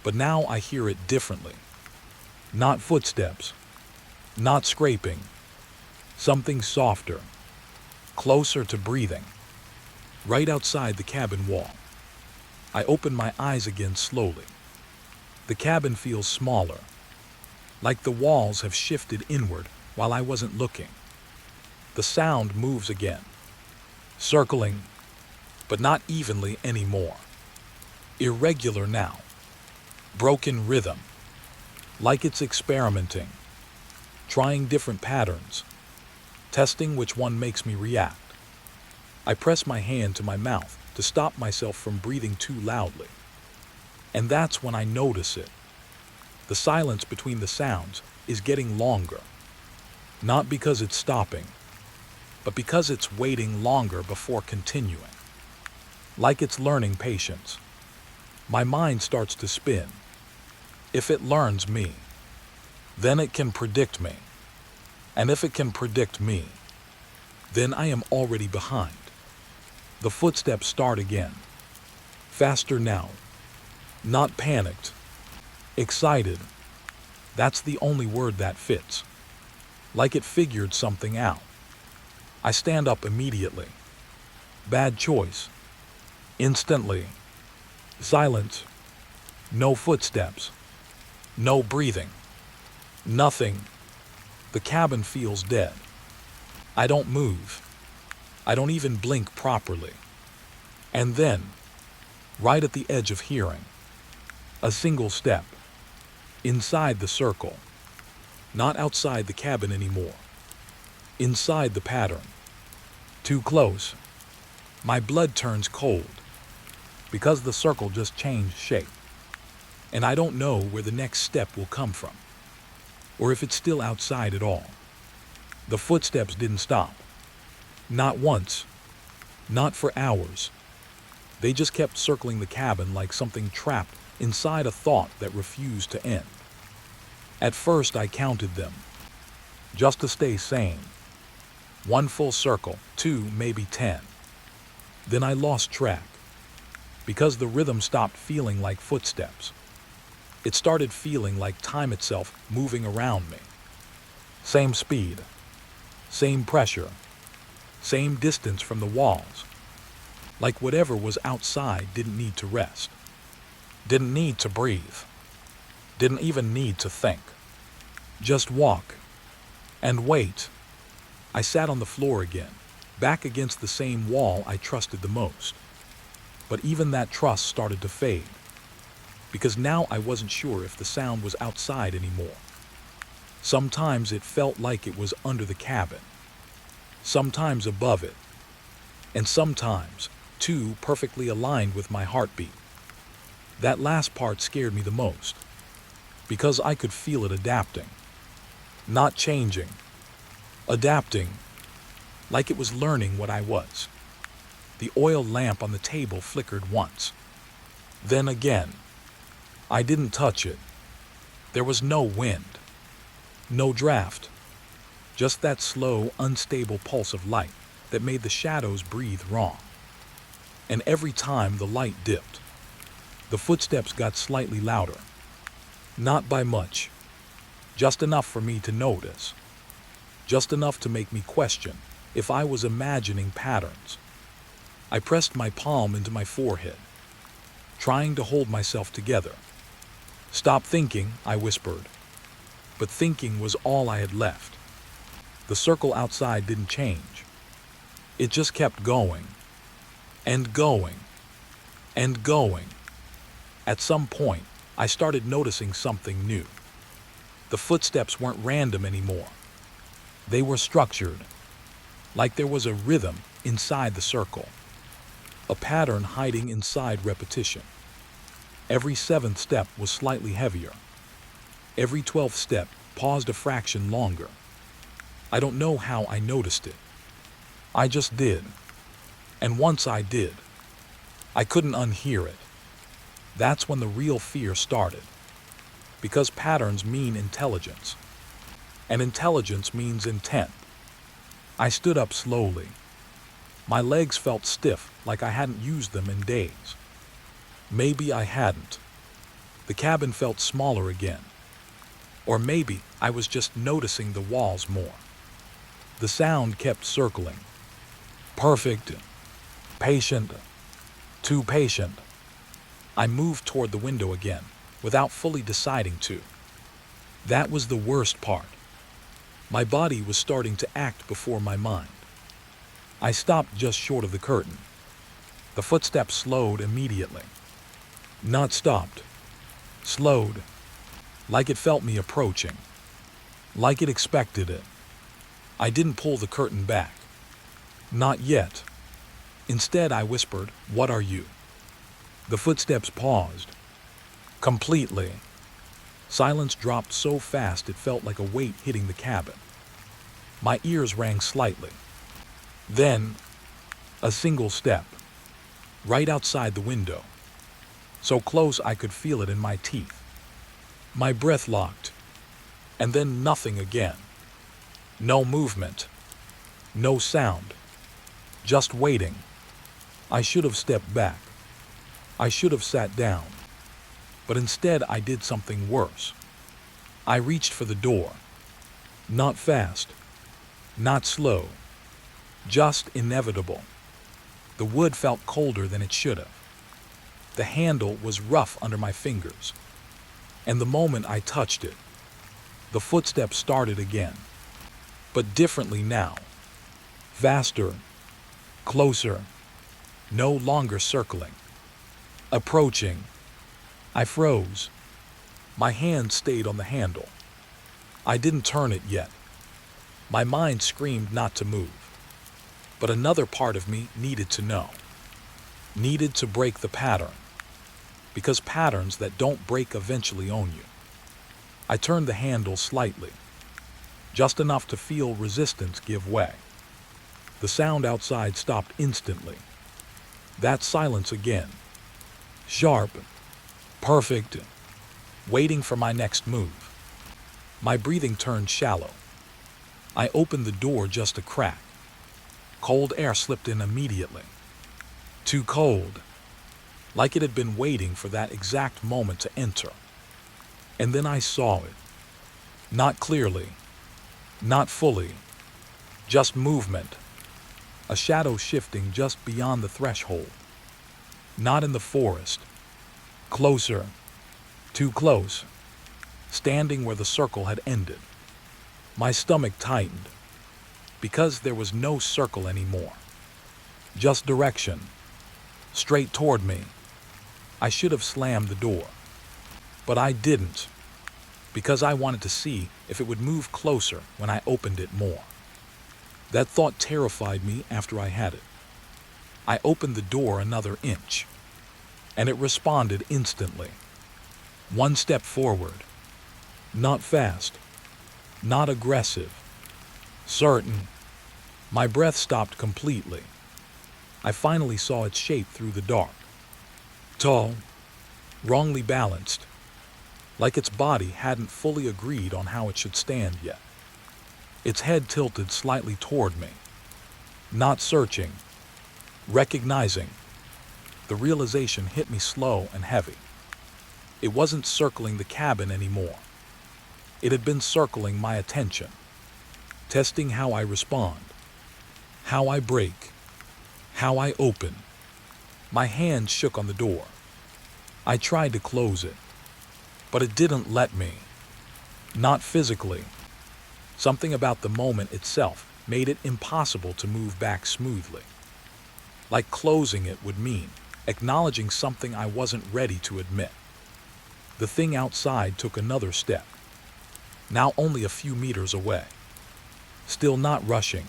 But now I hear it differently. Not footsteps. Not scraping. Something softer. Closer to breathing. Right outside the cabin wall. I open my eyes again slowly. The cabin feels smaller. Like the walls have shifted inward while I wasn't looking. The sound moves again. Circling, but not evenly anymore. Irregular now. Broken rhythm. Like it's experimenting. Trying different patterns. Testing which one makes me react. I press my hand to my mouth to stop myself from breathing too loudly. And that's when I notice it. The silence between the sounds is getting longer. Not because it's stopping, but because it's waiting longer before continuing. Like it's learning patience. My mind starts to spin. If it learns me, then it can predict me. And if it can predict me, then I am already behind. The footsteps start again. Faster now. Not panicked. Excited. That's the only word that fits. Like it figured something out. I stand up immediately. Bad choice. Instantly. Silence. No footsteps. No breathing. Nothing. The cabin feels dead. I don't move. I don't even blink properly. And then, right at the edge of hearing, a single step. Inside the circle. Not outside the cabin anymore. Inside the pattern. Too close. My blood turns cold. Because the circle just changed shape. And I don't know where the next step will come from. Or if it's still outside at all. The footsteps didn't stop. Not once. Not for hours. They just kept circling the cabin like something trapped inside a thought that refused to end. At first I counted them. Just to stay sane. 1 full circle, 2, maybe 10. Then I lost track. Because the rhythm stopped feeling like footsteps. It started feeling like time itself moving around me. Same speed. Same pressure. Same distance from the walls. Like whatever was outside didn't need to rest. Didn't need to breathe. Didn't even need to think. Just walk. And wait. I sat on the floor again, back against the same wall I trusted the most. But even that trust started to fade. Because now I wasn't sure if the sound was outside anymore. Sometimes it felt like it was under the cabin. Sometimes above it. And sometimes, too, perfectly aligned with my heartbeat. That last part scared me the most. Because I could feel it adapting. Not changing. Adapting. Like it was learning what I was. The oil lamp on the table flickered once. Then again. I didn't touch it. There was no wind. No draft. Just that slow, unstable pulse of light that made the shadows breathe wrong. And every time the light dipped, the footsteps got slightly louder. Not by much. Just enough for me to notice. Just enough to make me question if I was imagining patterns. I pressed my palm into my forehead, trying to hold myself together. Stop thinking, I whispered. But thinking was all I had left. The circle outside didn't change. It just kept going, and going, and going. At some point, I started noticing something new. The footsteps weren't random anymore. They were structured, like there was a rhythm inside the circle, a pattern hiding inside repetition. Every seventh step was slightly heavier. Every 12th step paused a fraction longer. I don't know how I noticed it. I just did. And once I did, I couldn't unhear it. That's when the real fear started. Because patterns mean intelligence. And intelligence means intent. I stood up slowly. My legs felt stiff, like I hadn't used them in days. Maybe I hadn't. The cabin felt smaller again. Or maybe I was just noticing the walls more. The sound kept circling. Perfect. Patient. Too patient. I moved toward the window again, without fully deciding to. That was the worst part. My body was starting to act before my mind. I stopped just short of the curtain. The footsteps slowed immediately. Not stopped. Slowed. Like it felt me approaching. Like it expected it. I didn't pull the curtain back. Not yet. Instead, I whispered, "What are you?" The footsteps paused. Completely. Silence dropped so fast it felt like a weight hitting the cabin. My ears rang slightly. Then, a single step. Right outside the window. So close I could feel it in my teeth. My breath locked. And then nothing again. No movement. No sound. Just waiting. I should have stepped back. I should have sat down. But instead I did something worse. I reached for the door. Not fast. Not slow. Just inevitable. The wood felt colder than it should have. The handle was rough under my fingers. And the moment I touched it, the footsteps started again. But differently now. Faster. Closer. No longer circling. Approaching. I froze. My hand stayed on the handle. I didn't turn it yet. My mind screamed not to move. But another part of me needed to know. Needed to break the pattern. Because patterns that don't break eventually own you. I turned the handle slightly. Just enough to feel resistance give way. The sound outside stopped instantly. That silence again. Sharp. Perfect. Waiting for my next move. My breathing turned shallow. I opened the door just a crack. Cold air slipped in immediately. Too cold. Like it had been waiting for that exact moment to enter. And then I saw it. Not clearly. Not fully. Just movement. A shadow shifting just beyond the threshold. Not in the forest. Closer. Too close. Standing where the circle had ended. My stomach tightened. Because there was no circle anymore. Just direction. Straight toward me. I should have slammed the door. But I didn't. Because I wanted to see if it would move closer when I opened it more. That thought terrified me after I had it. I opened the door another inch. And it responded instantly. One step forward. Not fast. Not aggressive. Certain. My breath stopped completely. I finally saw its shape through the dark. Tall. Wrongly balanced. Like its body hadn't fully agreed on how it should stand yet. Its head tilted slightly toward me. Not searching. Recognizing. The realization hit me slow and heavy. It wasn't circling the cabin anymore. It had been circling my attention. Testing how I respond. How I break. How I open. My hand shook on the door. I tried to close it. But it didn't let me. Not physically. Something about the moment itself made it impossible to move back smoothly. Like closing it would mean acknowledging something I wasn't ready to admit. The thing outside took another step, now only a few meters away. Still not rushing.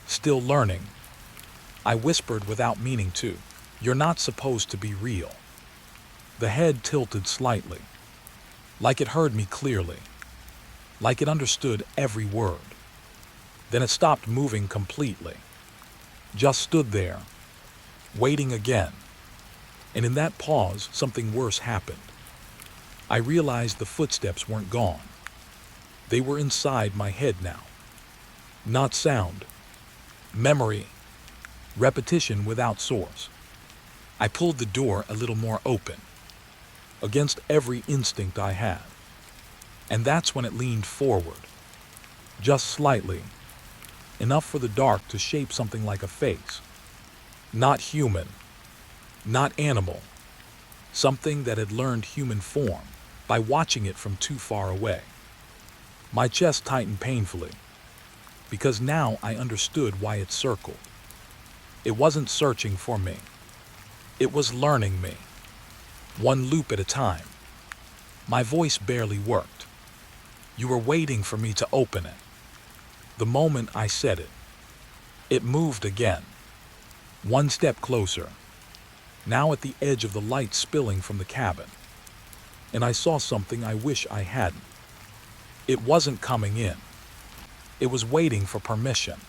Still learning. I whispered without meaning to, "You're not supposed to be real." The head tilted slightly, like it heard me clearly, like it understood every word. Then it stopped moving completely, just stood there, waiting again. And in that pause, something worse happened. I realized the footsteps weren't gone. They were inside my head now. Not sound, memory, repetition without source. I pulled the door a little more open, against every instinct I had. And that's when it leaned forward, just slightly, enough for the dark to shape something like a face. Not human, not animal, something that had learned human form by watching it from too far away. My chest tightened painfully, because now I understood why it circled. It wasn't searching for me. It was learning me, one loop at a time. My voice barely worked. "You were waiting for me to open it." The moment I said it, it moved again. One step closer, now at the edge of the light spilling from the cabin. And I saw something I wish I hadn't. It wasn't coming in. It was waiting for permission.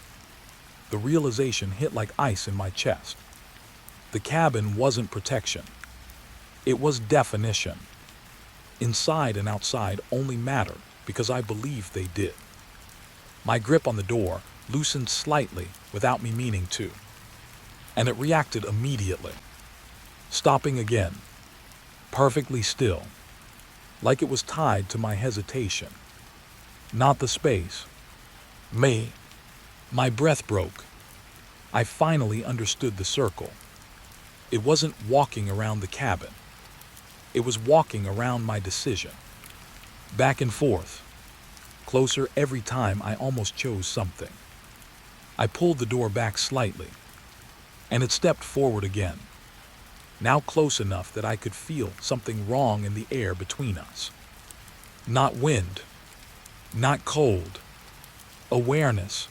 The realization hit like ice in my chest. The cabin wasn't protection. It was definition. Inside and outside only mattered because I believed they did. My grip on the door loosened slightly without me meaning to, and it reacted immediately, stopping again, perfectly still, like it was tied to my hesitation. Not the space. Me. My breath broke. I finally understood the circle. It wasn't walking around the cabin. It was walking around my decision. Back and forth. Closer every time I almost chose something. I pulled the door back slightly, and it stepped forward again, now close enough that I could feel something wrong in the air between us. Not wind, not cold, awareness.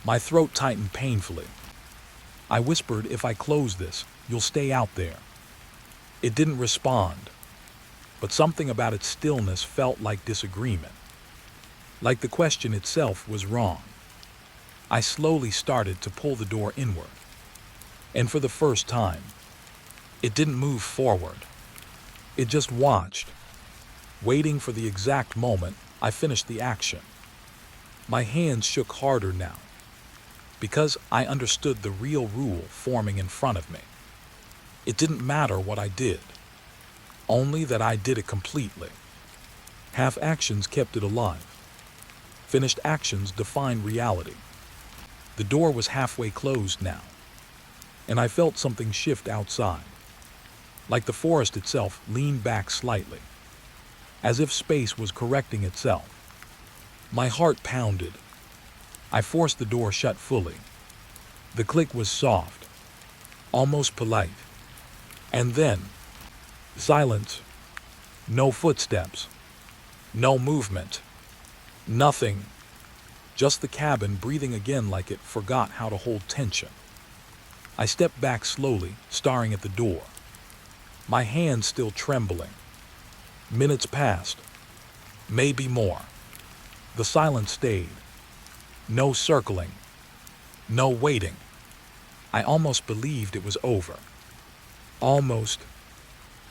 My throat tightened painfully. I whispered, "If I close this, you'll stay out there." It didn't respond, but something about its stillness felt like disagreement, like the question itself was wrong. I slowly started to pull the door inward, and for the first time, it didn't move forward. It just watched, waiting for the exact moment I finished the action. My hands shook harder now, because I understood the real rule forming in front of me. It didn't matter what I did, only that I did it completely. Half actions kept it alive. Finished actions defined reality. The door was halfway closed now, and I felt something shift outside, like the forest itself leaned back slightly, as if space was correcting itself. My heart pounded. I forced the door shut fully. The click was soft, almost polite. And then, silence. No footsteps. No movement. Nothing. Just the cabin breathing again like it forgot how to hold tension. I stepped back slowly, staring at the door, my hands still trembling. Minutes passed. Maybe more. The silence stayed. No circling. No waiting. I almost believed it was over. Almost.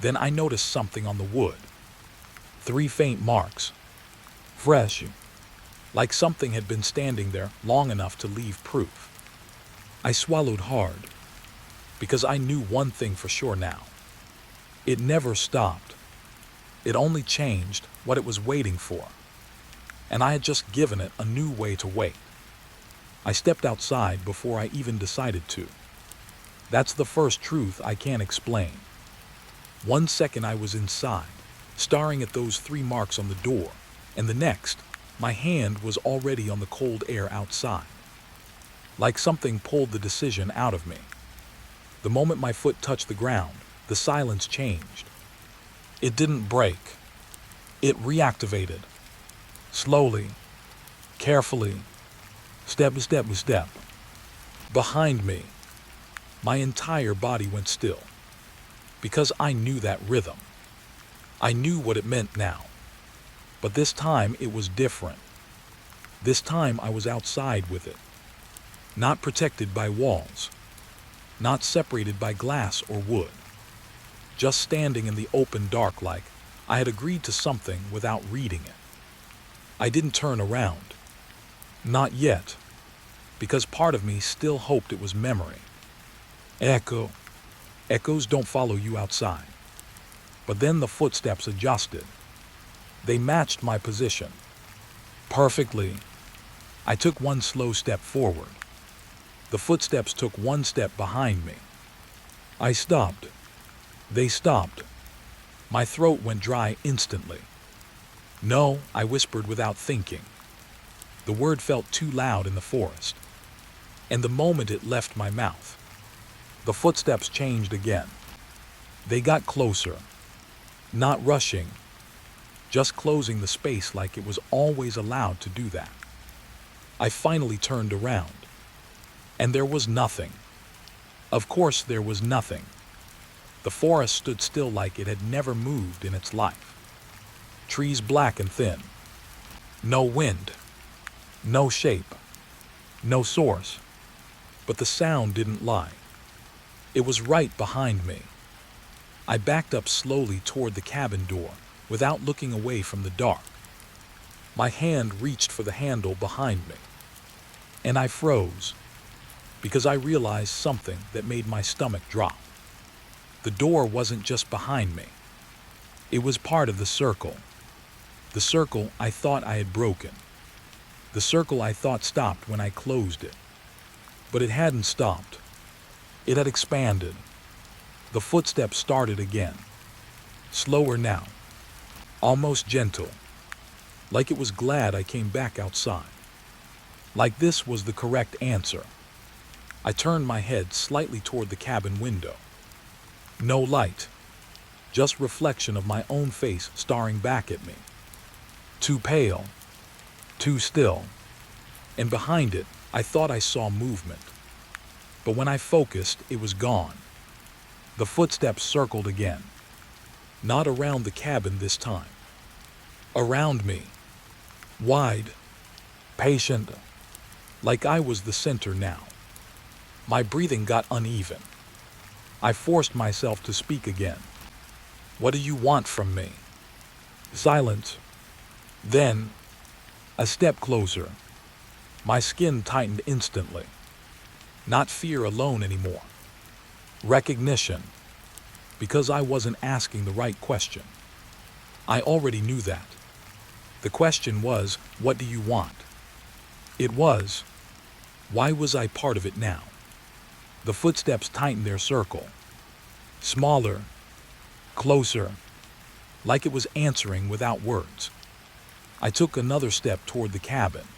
Then I noticed something on the wood. 3 faint marks. Fresh. Like something had been standing there long enough to leave proof. I swallowed hard, because I knew one thing for sure now. It never stopped. It only changed what it was waiting for. And I had just given it a new way to wait. I stepped outside before I even decided to. That's the first truth I can't explain. 1 second I was inside, staring at those 3 marks on the door, and the next, my hand was already on the cold air outside. Like something pulled the decision out of me. The moment my foot touched the ground, the silence changed. It didn't break. It reactivated. Slowly, carefully, step by step by step. Behind me, my entire body went still. Because I knew that rhythm. I knew what it meant now. But this time it was different. This time I was outside with it. Not protected by walls. Not separated by glass or wood. Just standing in the open dark like I had agreed to something without reading it. I didn't turn around. Not yet. Because part of me still hoped it was memory. Echo. Echoes don't follow you outside. But then the footsteps adjusted. They matched my position. Perfectly. I took one slow step forward. The footsteps took one step behind me. I stopped. They stopped. My throat went dry instantly. No, I whispered without thinking. The word felt too loud in the forest. And the moment it left my mouth, the footsteps changed again. They got closer. Not rushing. Just closing the space like it was always allowed to do that. I finally turned around. And there was nothing. Of course there was nothing. The forest stood still like it had never moved in its life. Trees black and thin. No wind. No shape. No source. But the sound didn't lie. It was right behind me. I backed up slowly toward the cabin door without looking away from the dark. My hand reached for the handle behind me. And I froze because I realized something that made my stomach drop. The door wasn't just behind me. It was part of the circle. The circle I thought I had broken. The circle I thought stopped when I closed it. But it hadn't stopped. It had expanded. The footsteps started again. Slower now. Almost gentle. Like it was glad I came back outside. Like this was the correct answer. I turned my head slightly toward the cabin window. No light. Just reflection of my own face staring back at me. Too pale. Too still. And behind it, I thought I saw movement. But when I focused, it was gone. The footsteps circled again. Not around the cabin this time. Around me. Wide. Patient. Like I was the center now. My breathing got uneven. I forced myself to speak again. What do you want from me? Silence. Then, a step closer. My skin tightened instantly. Not fear alone anymore. Recognition. Because I wasn't asking the right question. I already knew that. The question was, what do you want? It was, why was I part of it now? The footsteps tightened their circle. Smaller. Closer. Like it was answering without words. I took another step toward the cabin.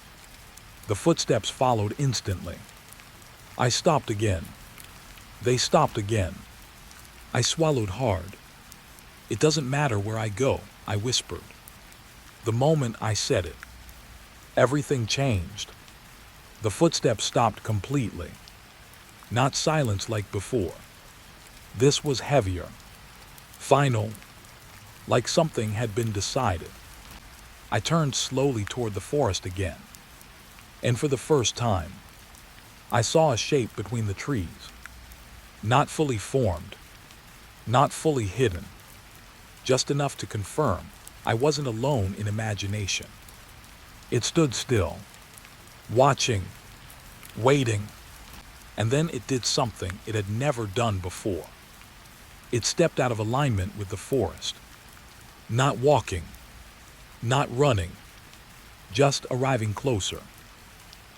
The footsteps followed instantly. I stopped again. They stopped again. I swallowed hard. It doesn't matter where I go, I whispered. The moment I said it, everything changed. The footsteps stopped completely. Not silence like before. This was heavier. Final. Like something had been decided. I turned slowly toward the forest again. And for the first time, I saw a shape between the trees. Not fully formed. Not fully hidden. Just enough to confirm I wasn't alone in imagination. It stood still. Watching. Waiting. And then it did something it had never done before. It stepped out of alignment with the forest. Not walking. Not running. Just arriving closer.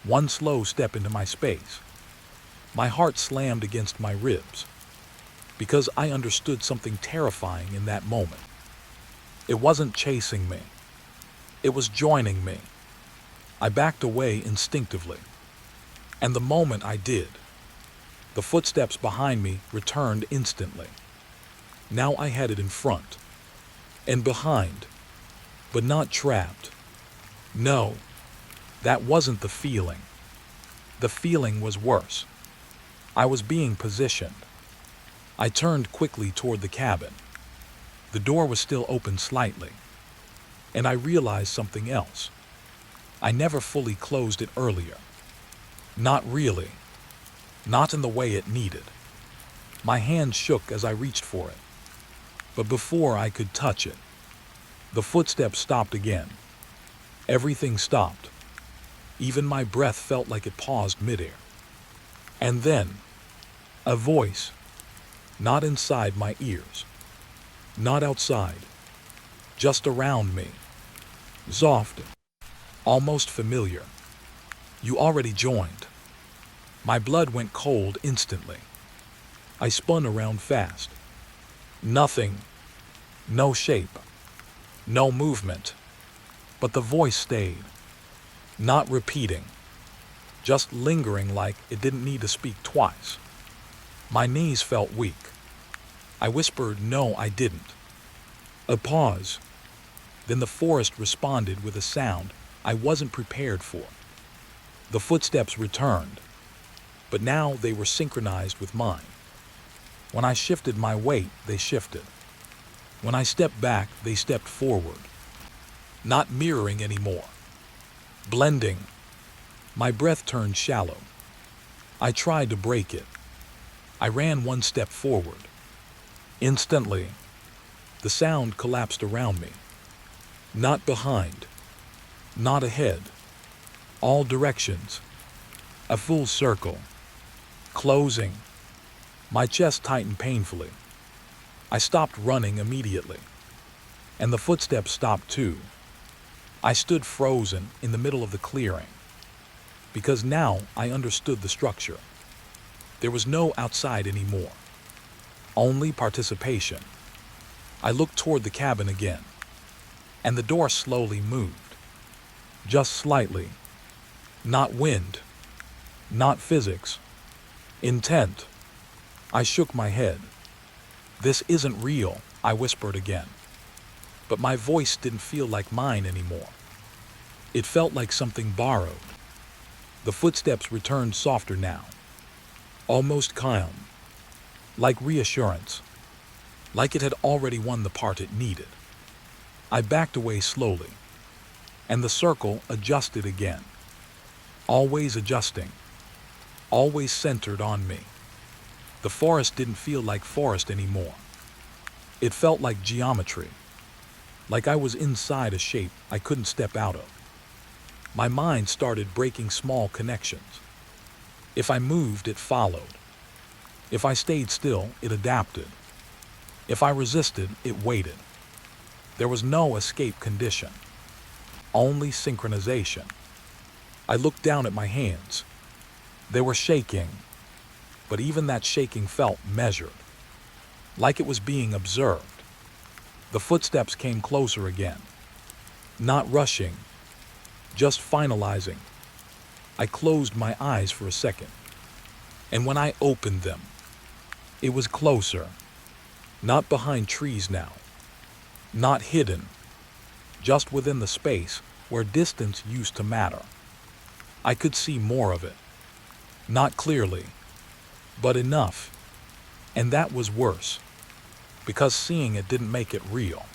One slow step into my space. My heart slammed against my ribs. Because I understood something terrifying in that moment. It wasn't chasing me. It was joining me. I backed away instinctively. And the moment I did, the footsteps behind me returned instantly. Now I had it in front and behind, but not trapped. No, that wasn't the feeling. The feeling was worse. I was being positioned. I turned quickly toward the cabin. The door was still open slightly, and I realized something else. I never fully closed it earlier. Not really. Not in the way it needed. My hand shook as I reached for it. But before I could touch it, the footsteps stopped again. Everything stopped. Even my breath felt like it paused midair. And then, a voice, not inside my ears, not outside, just around me. Soft, almost familiar. You already joined. My blood went cold instantly. I spun around fast. Nothing. No shape. No movement. But the voice stayed. Not repeating. Just lingering like it didn't need to speak twice. My knees felt weak. I whispered, "No, I didn't." A pause. Then the forest responded with a sound I wasn't prepared for. The footsteps returned, but now they were synchronized with mine. When I shifted my weight, they shifted. When I stepped back, they stepped forward. Not mirroring anymore. Blending. My breath turned shallow. I tried to break it. I ran one step forward. Instantly, the sound collapsed around me. Not behind. Not ahead. All directions. A full circle. Closing. My chest tightened painfully. I stopped running immediately. And the footsteps stopped too. I stood frozen in the middle of the clearing. Because now I understood the structure. There was no outside anymore. Only participation. I looked toward the cabin again. And the door slowly moved. Just slightly. Not wind. Not physics. Intent. I shook my head. "This isn't real," I whispered again. But my voice didn't feel like mine anymore. It felt like something borrowed. The footsteps returned softer now. Almost calm. Like reassurance. Like it had already won the part it needed. I backed away slowly. And the circle adjusted again. Always adjusting. Always centered on me. The forest didn't feel like forest anymore. It felt like geometry. Like I was inside a shape I couldn't step out of. My mind started breaking small connections. If I moved, it followed. If I stayed still, it adapted. If I resisted, it waited. There was no escape condition. Only synchronization. I looked down at my hands. They were shaking. But even that shaking felt measured. Like it was being observed. The footsteps came closer again. Not rushing. Just finalizing. I closed my eyes for a second. And when I opened them, it was closer. Not behind trees now. Not hidden. Just within the space where distance used to matter. I could see more of it. Not clearly, but enough. And that was worse. Because seeing it didn't make it real.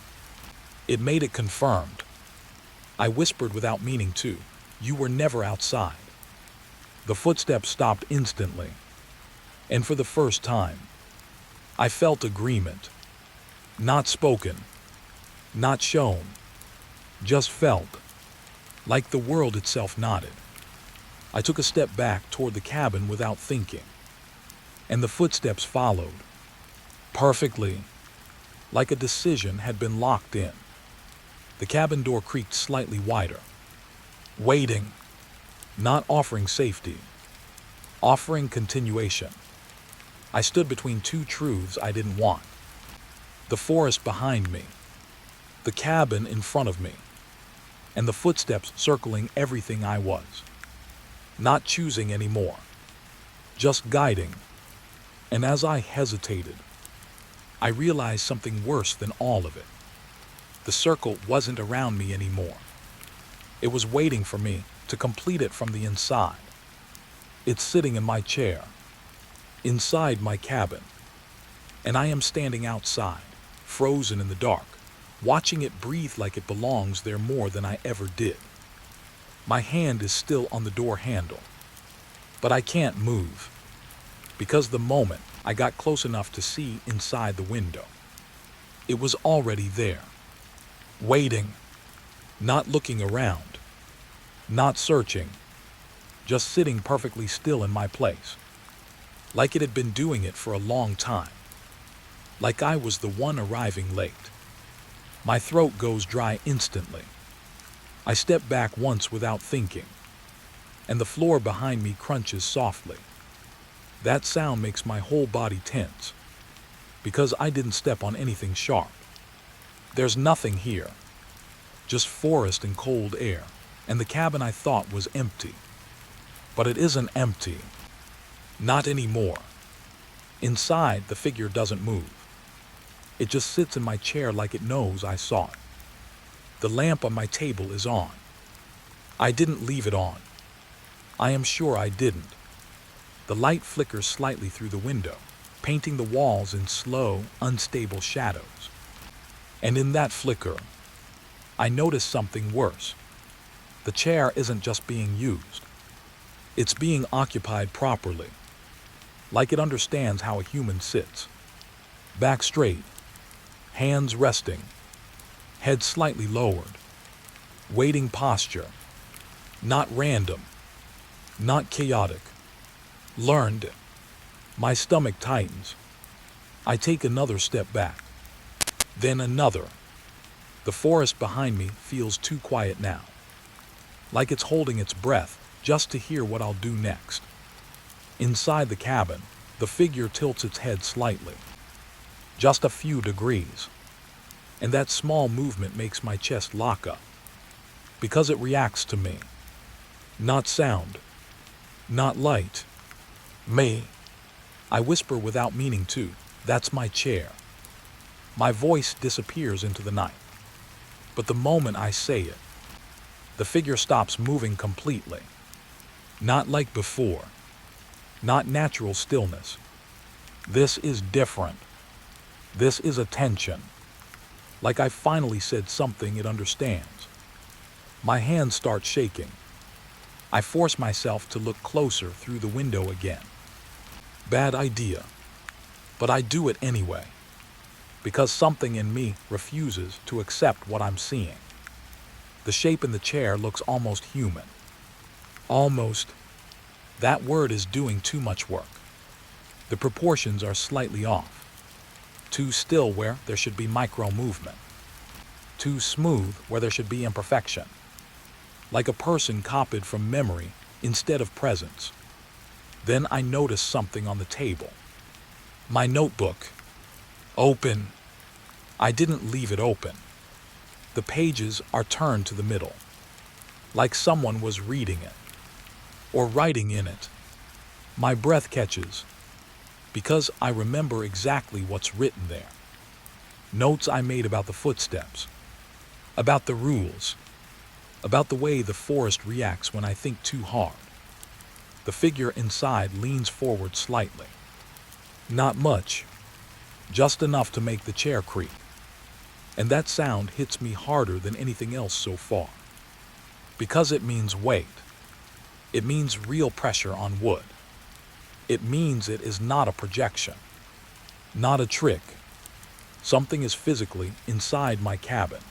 It made it confirmed. I whispered without meaning to, "You were never outside." The footsteps stopped instantly. And for the first time, I felt agreement. Not spoken. Not shown. Just felt. Like the world itself nodded. I took a step back toward the cabin without thinking. And the footsteps followed. Perfectly. Like a decision had been locked in. The cabin door creaked slightly wider. Waiting. Not offering safety. Offering continuation. I stood between two truths I didn't want. The forest behind me. the cabin in front of me, and the footsteps circling everything I was. Not choosing anymore, just guiding. And as I hesitated, I realized something worse than all of it. The circle wasn't around me anymore. It was waiting for me to complete it from the inside. It's sitting in my chair, inside my cabin, and I am standing outside, frozen in the dark, watching it breathe like it belongs there more than I ever did. My hand is still on the door handle, but I can't move, because the moment I got close enough to see inside the window, it was already there, waiting, not looking around, not searching, just sitting perfectly still in my place, like it had been doing it for a long time, like I was the one arriving late. My throat goes dry instantly. I step back once without thinking, and the floor behind me crunches softly. That sound makes my whole body tense, because I didn't step on anything sharp. There's nothing here, just forest and cold air, and the cabin I thought was empty. But it isn't empty. Not anymore. Inside, the figure doesn't move. It just sits in my chair like it knows I saw it. The lamp on my table is on. I didn't leave it on. I am sure I didn't. The light flickers slightly through the window, painting the walls in slow, unstable shadows. And in that flicker, I notice something worse. The chair isn't just being used. It's being occupied properly, like it understands how a human sits. Back straight, hands resting, head slightly lowered, waiting posture, not random, not chaotic, learned. My stomach tightens. I take another step back, then another. The forest behind me feels too quiet now, like it's holding its breath just to hear what I'll do next. Inside the cabin, the figure tilts its head slightly, just a few degrees, and that small movement makes my chest lock up, because it reacts to me. Not sound, not light, me. I whisper without meaning to, "That's my chair." My voice disappears into the night, but the moment I say it, the figure stops moving completely. Not like before, not natural stillness. This is different. This is attention. Like I finally said something it understands. My hands start shaking. I force myself to look closer through the window again. Bad idea, but I do it anyway, because something in me refuses to accept what I'm seeing. The shape in the chair looks almost human. Almost. That word is doing too much work. The proportions are slightly off. Too still where there should be micro movement. Too smooth where there should be imperfection. Like a person copied from memory instead of presence. Then I notice something on the table. My notebook. Open. I didn't leave it open. The pages are turned to the middle, like someone was reading it, or writing in it. My breath catches, because I remember exactly what's written there. Notes I made about the footsteps, about the rules, about the way the forest reacts when I think too hard. The figure inside leans forward slightly. Not much, just enough to make the chair creak. And that sound hits me harder than anything else so far. Because it means weight. It means real pressure on wood. It means it is not a projection, not a trick. Something is physically inside my cabin.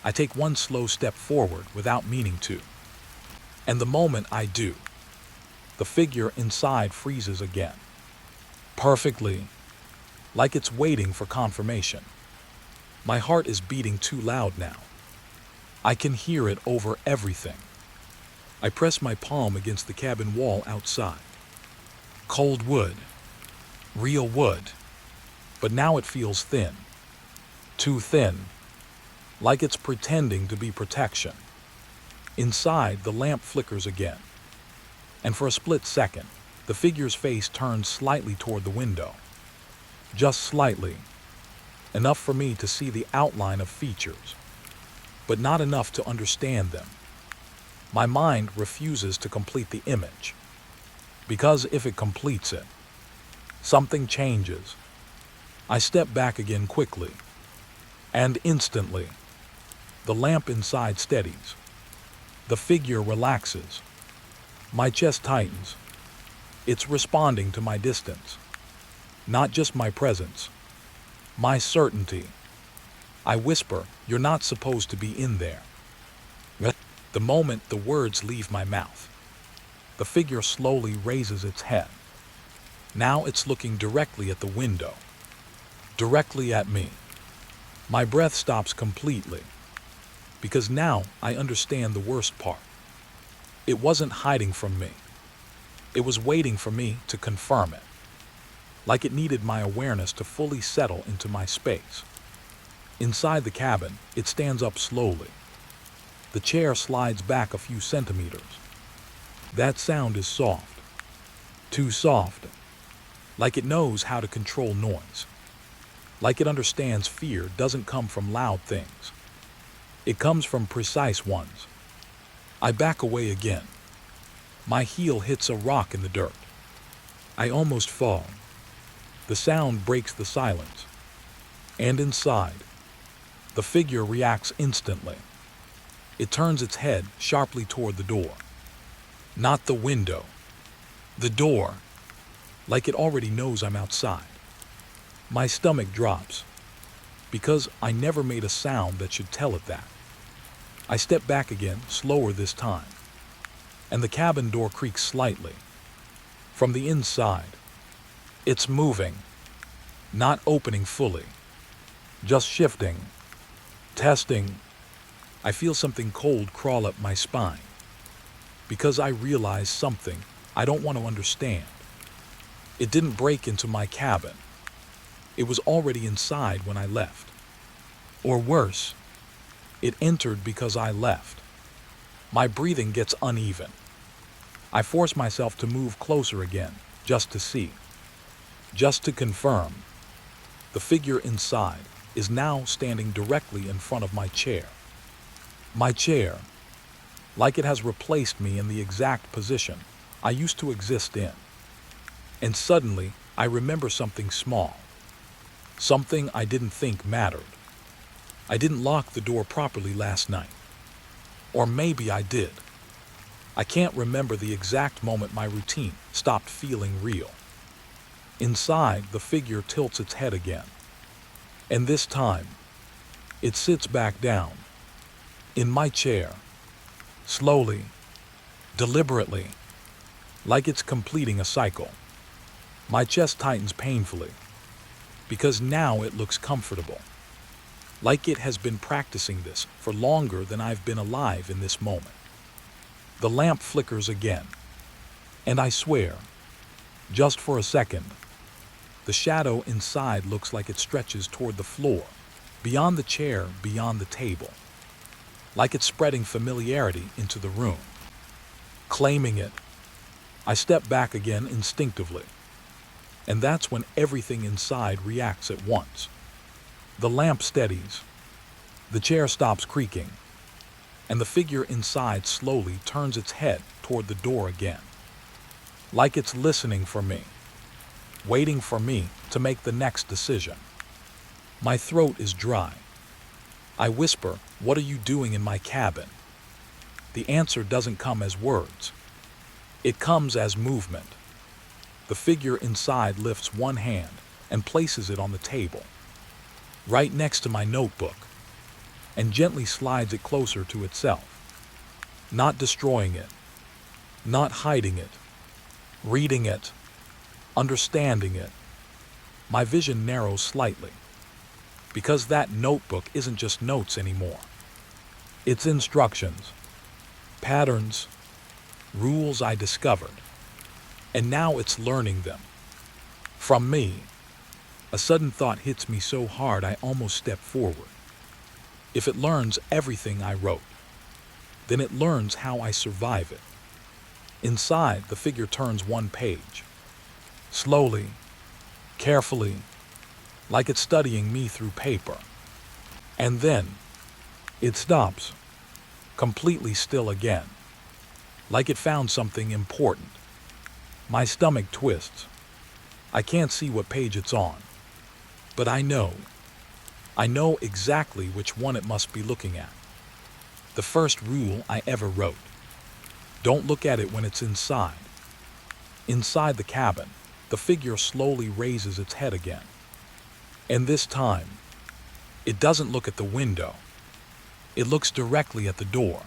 I take one slow step forward without meaning to. And the moment I do, the figure inside freezes again. Perfectly, like it's waiting for confirmation. My heart is beating too loud now. I can hear it over everything. I press my palm against the cabin wall outside. Cold wood. Real wood. But now it feels thin. Too thin. like it's pretending to be protection. Inside, the lamp flickers again, and for a split second, the figure's face turns slightly toward the window. Just slightly, enough for me to see the outline of features, but not enough to understand them. My mind refuses to complete the image, because if it completes it, something changes. I step back again quickly, and instantly, the lamp inside steadies. The figure relaxes. My chest tightens. It's responding to my distance, not just my presence, my certainty. I whisper, "You're not supposed to be in there." The moment the words leave my mouth, the figure slowly raises its head. Now it's looking directly at the window, directly at me. My breath stops completely, because now I understand the worst part. It wasn't hiding from me. It was waiting for me to confirm it, like it needed my awareness to fully settle into my space. Inside the cabin, it stands up slowly. The chair slides back a few centimeters. That sound is soft. Too soft. Like it knows how to control noise. Like it understands fear doesn't come from loud things. It comes from precise ones. I back away again. My heel hits a rock in the dirt. I almost fall. The sound breaks the silence. And inside, the figure reacts instantly. It turns its head sharply toward the door. Not the window. The door. Like it already knows I'm outside. My stomach drops, because I never made a sound that should tell it that. I step back again, slower this time, and the cabin door creaks slightly. From the inside, it's moving, not opening fully, just shifting, testing. I feel something cold crawl up my spine, because I realize something I don't want to understand. It didn't break into my cabin. It was already inside when I left. Or worse, it entered because I left. My breathing gets uneven. I force myself to move closer again, just to see, just to confirm. The figure inside is now standing directly in front of my chair. My chair, like it has replaced me in the exact position I used to exist in. And suddenly, I remember something small. Something I didn't think mattered. I didn't lock the door properly last night. Or maybe I did. I can't remember the exact moment my routine stopped feeling real. Inside, the figure tilts its head again. And this time, it sits back down, in my chair, slowly, deliberately, like it's completing a cycle. My chest tightens painfully, because now it looks comfortable, like it has been practicing this for longer than I've been alive in this moment. The lamp flickers again, and I swear, just for a second, the shadow inside looks like it stretches toward the floor, beyond the chair, beyond the table, like it's spreading familiarity into the room, claiming it. I step back again instinctively, and that's when everything inside reacts at once. The lamp steadies, the chair stops creaking, and the figure inside slowly turns its head toward the door again, like it's listening for me, waiting for me to make the next decision. My throat is dry. I whisper, "What are you doing in my cabin?" The answer doesn't come as words. It comes as movement. The figure inside lifts one hand and places it on the table, right next to my notebook, and gently slides it closer to itself, not destroying it, not hiding it, reading it, understanding it. My vision narrows slightly, because that notebook isn't just notes anymore. It's instructions, patterns, rules I discovered, and now it's learning them. From me. A sudden thought hits me so hard I almost step forward. If it learns everything I wrote, then it learns how I survive it. Inside, the figure turns one page. Slowly, carefully, like it's studying me through paper. And then, it stops, completely still again, like it found something important. My stomach twists. I can't see what page it's on, but I know exactly which one it must be looking at. The first rule I ever wrote. Don't look at it when it's inside. Inside the cabin, the figure slowly raises its head again. And this time, it doesn't look at the window. It looks directly at the door.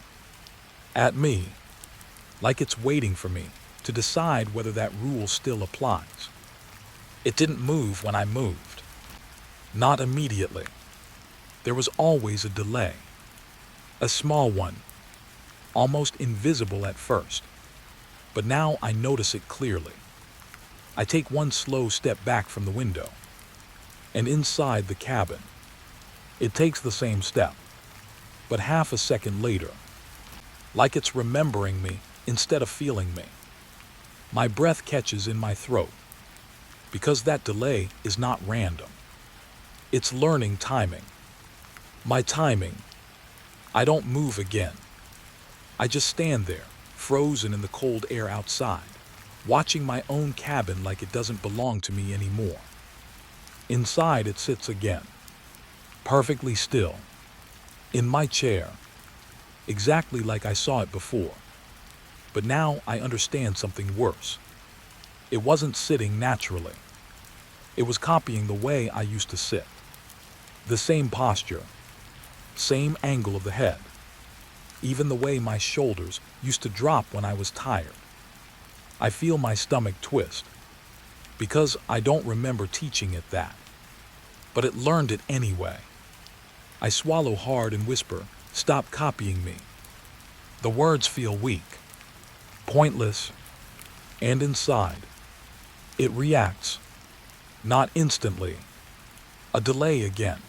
At me, like it's waiting for me to decide whether that rule still applies. It didn't move when I moved. Not immediately. There was always a delay. A small one, almost invisible at first. But now I notice it clearly. I take one slow step back from the window. And inside the cabin, it takes the same step, but half a second later, like it's remembering me instead of feeling me. My breath catches in my throat, because that delay is not random. It's learning timing. My timing. I don't move again. I just stand there, frozen in the cold air outside, watching my own cabin like it doesn't belong to me anymore. Inside it sits again, perfectly still, in my chair, exactly like I saw it before. But now I understand something worse. It wasn't sitting naturally. It was copying the way I used to sit. The same posture, same angle of the head, even the way my shoulders used to drop when I was tired. I feel my stomach twist, because I don't remember teaching it that. But it learned it anyway. I swallow hard and whisper, "Stop copying me." The words feel weak, pointless, and inside, it reacts. Not instantly. A delay again.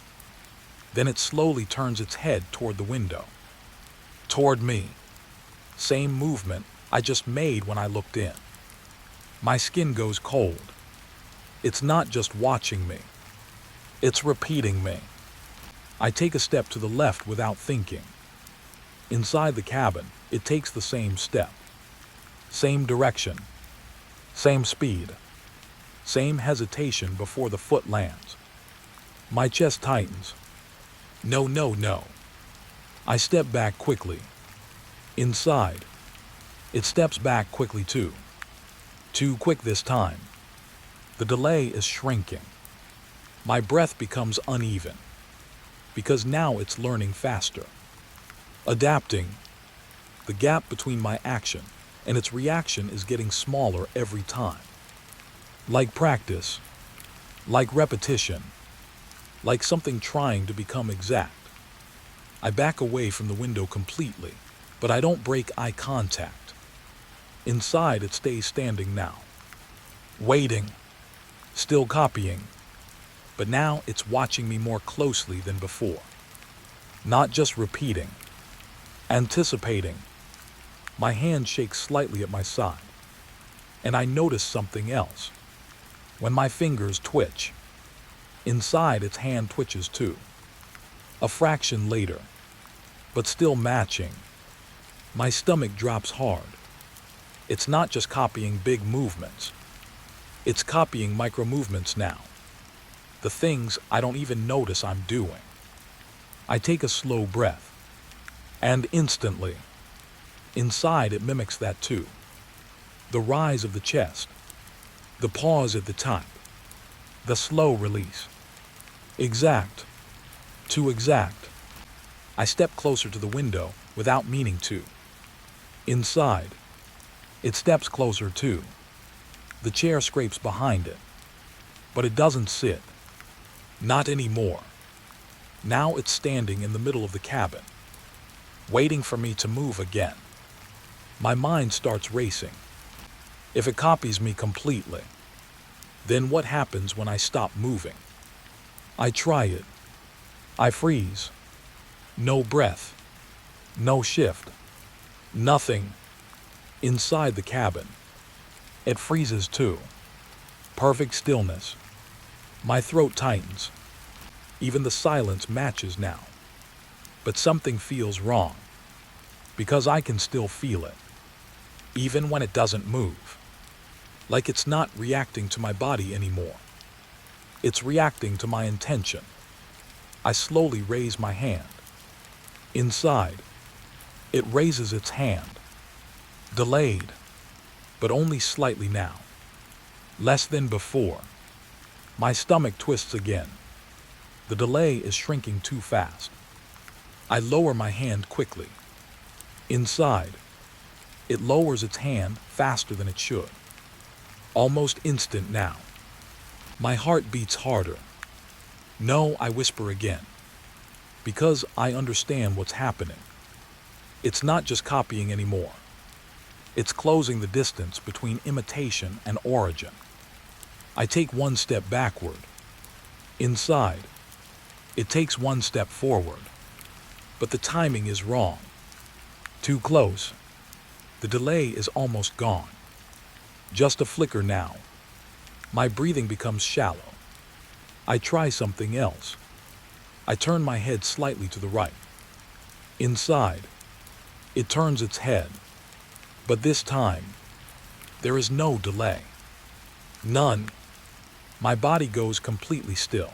Then it slowly turns its head toward the window. Toward me. Same movement I just made when I looked in. My skin goes cold. It's not just watching me. It's repeating me. I take a step to the left without thinking. Inside the cabin, it takes the same step. Same direction. Same speed. Same hesitation before the foot lands. My chest tightens. No, no, no. I step back quickly. Inside, it steps back quickly too. Too quick this time. The delay is shrinking. My breath becomes uneven, because now it's learning faster. Adapting. The gap between my action and its reaction is getting smaller every time. Like practice. Like repetition. Like something trying to become exact. I back away from the window completely, but I don't break eye contact. Inside, it stays standing now. Waiting. Still copying. But now it's watching me more closely than before. Not just repeating. Anticipating. My hand shakes slightly at my side. And I notice something else. When my fingers twitch, inside its hand twitches too. A fraction later, but still matching. My stomach drops hard. It's not just copying big movements. It's copying micro movements now. The things I don't even notice I'm doing. I take a slow breath. And instantly, inside it mimics that too. The rise of the chest. The pause at the top. The slow release. Exact. Too exact. I step closer to the window without meaning to. Inside, it steps closer too. The chair scrapes behind it. But it doesn't sit. Not anymore. Now it's standing in the middle of the cabin, waiting for me to move again. My mind starts racing. If it copies me completely, then what happens when I stop moving? I try it. I freeze. No breath, no shift, nothing. Inside the cabin, it freezes too. Perfect stillness. My throat tightens. Even the silence matches now. But something feels wrong, because I can still feel it, even when it doesn't move. Like it's not reacting to my body anymore. It's reacting to my intention. I slowly raise my hand. Inside, it raises its hand. Delayed, but only slightly now. Less than before. My stomach twists again. The delay is shrinking too fast. I lower my hand quickly. Inside, it lowers its hand faster than it should. Almost instant now. My heart beats harder. No, I whisper again. Because I understand what's happening. It's not just copying anymore. It's closing the distance between imitation and origin. I take one step backward. Inside, it takes one step forward. But the timing is wrong. Too close. The delay is almost gone. Just a flicker now. My breathing becomes shallow. I try something else. I turn my head slightly to the right. Inside, it turns its head. But this time, there is no delay. None. My body goes completely still.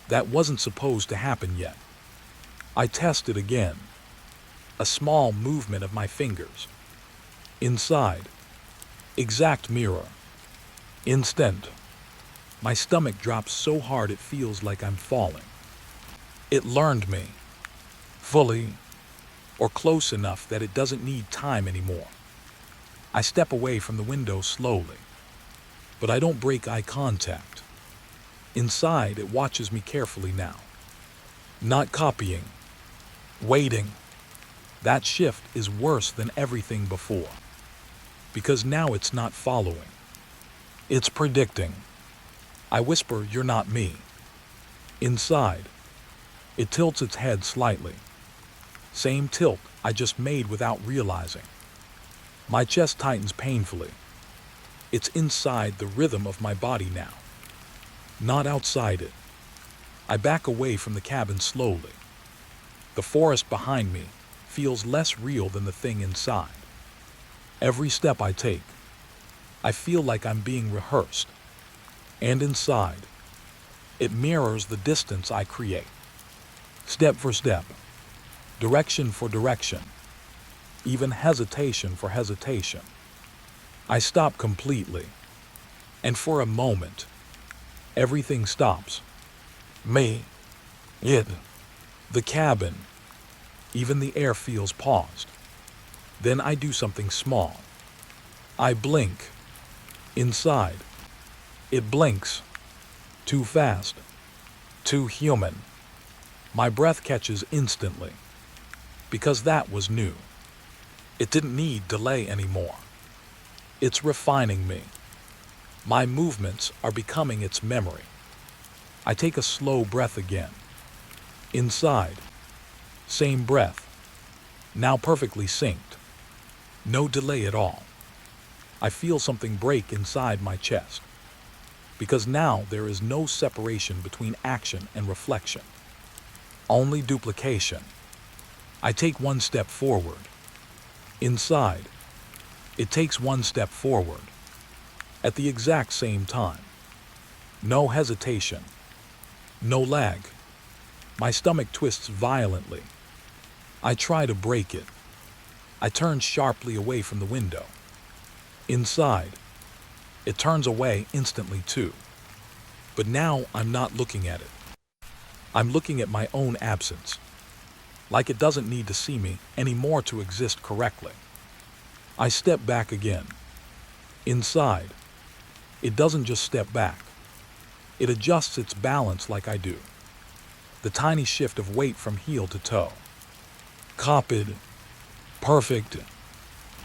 That wasn't supposed to happen yet. I test it again. A small movement of my fingers. Inside, exact mirror. Instant. My stomach drops so hard it feels like I'm falling. It learned me. Fully, or close enough that it doesn't need time anymore. I step away from the window slowly, but I don't break eye contact. Inside, it watches me carefully now. Not copying. Waiting. That shift is worse than everything before. Because now it's not following. It's predicting. I whisper, "You're not me." Inside, it tilts its head slightly. Same tilt I just made without realizing. My chest tightens painfully. It's inside the rhythm of my body now, not outside it. I back away from the cabin slowly. The forest behind me feels less real than the thing inside. Every step I take, I feel like I'm being rehearsed. And inside, it mirrors the distance I create. Step for step, direction for direction, even hesitation for hesitation. I stop completely, and for a moment, everything stops. Me, it, the cabin, even the air feels paused. Then I do something small. I blink. Inside, it blinks. Too fast. Too human. My breath catches instantly. Because that was new. It didn't need delay anymore. It's refining me. My movements are becoming its memory. I take a slow breath again. Inside, same breath. Now perfectly synced. No delay at all. I feel something break inside my chest. Because now there is no separation between action and reflection. Only duplication. I take one step forward. Inside, it takes one step forward. At the exact same time. No hesitation. No lag. My stomach twists violently. I try to break it. I turn sharply away from the window. Inside, it turns away instantly too. But now I'm not looking at it. I'm looking at my own absence. Like it doesn't need to see me anymore to exist correctly. I step back again. Inside, it doesn't just step back. It adjusts its balance like I do. The tiny shift of weight from heel to toe. Copied. Perfect.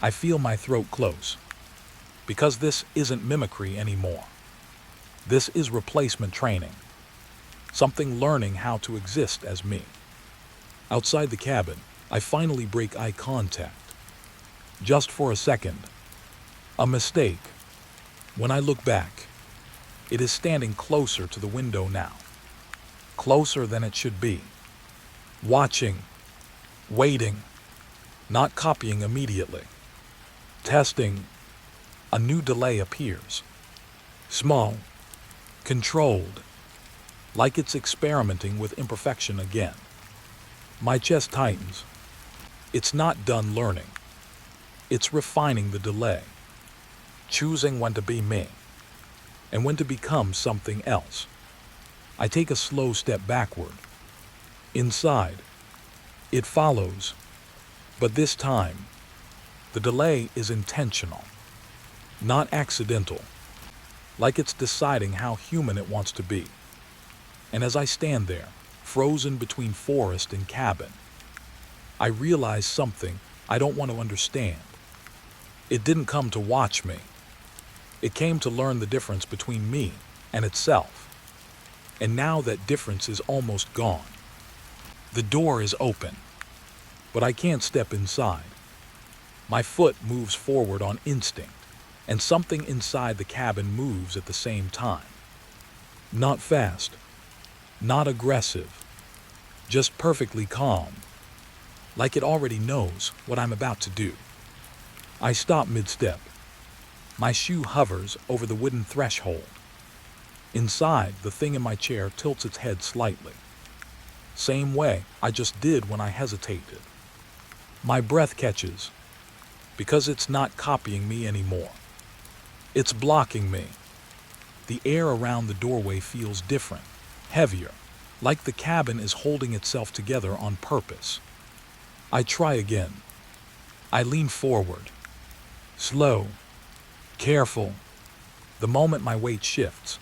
I feel my throat close. Because this isn't mimicry anymore. This is replacement training. Something learning how to exist as me. Outside the cabin, I finally break eye contact. Just for a second. A mistake. When I look back, it is standing closer to the window now. Closer than it should be. Watching. Waiting. Not copying immediately. Testing. A new delay appears. Small. Controlled. Like it's experimenting with imperfection again. My chest tightens. It's not done learning. It's refining the delay. Choosing when to be me. And when to become something else. I take a slow step backward. Inside. It follows. But this time, the delay is intentional. Not accidental. Like it's deciding how human it wants to be. And as I stand there, frozen between forest and cabin, I realize something I don't want to understand. It didn't come to watch me. It came to learn the difference between me and itself. And now that difference is almost gone. The door is open, but I can't step inside. My foot moves forward on instinct, and something inside the cabin moves at the same time. Not fast, not aggressive, just perfectly calm, like it already knows what I'm about to do. I stop mid-step. My shoe hovers over the wooden threshold. Inside, the thing in my chair tilts its head slightly. Same way I just did when I hesitated. My breath catches, because it's not copying me anymore. It's blocking me. The air around the doorway feels different, heavier, like the cabin is holding itself together on purpose. I try again. I lean forward. Slow. Careful. The moment my weight shifts.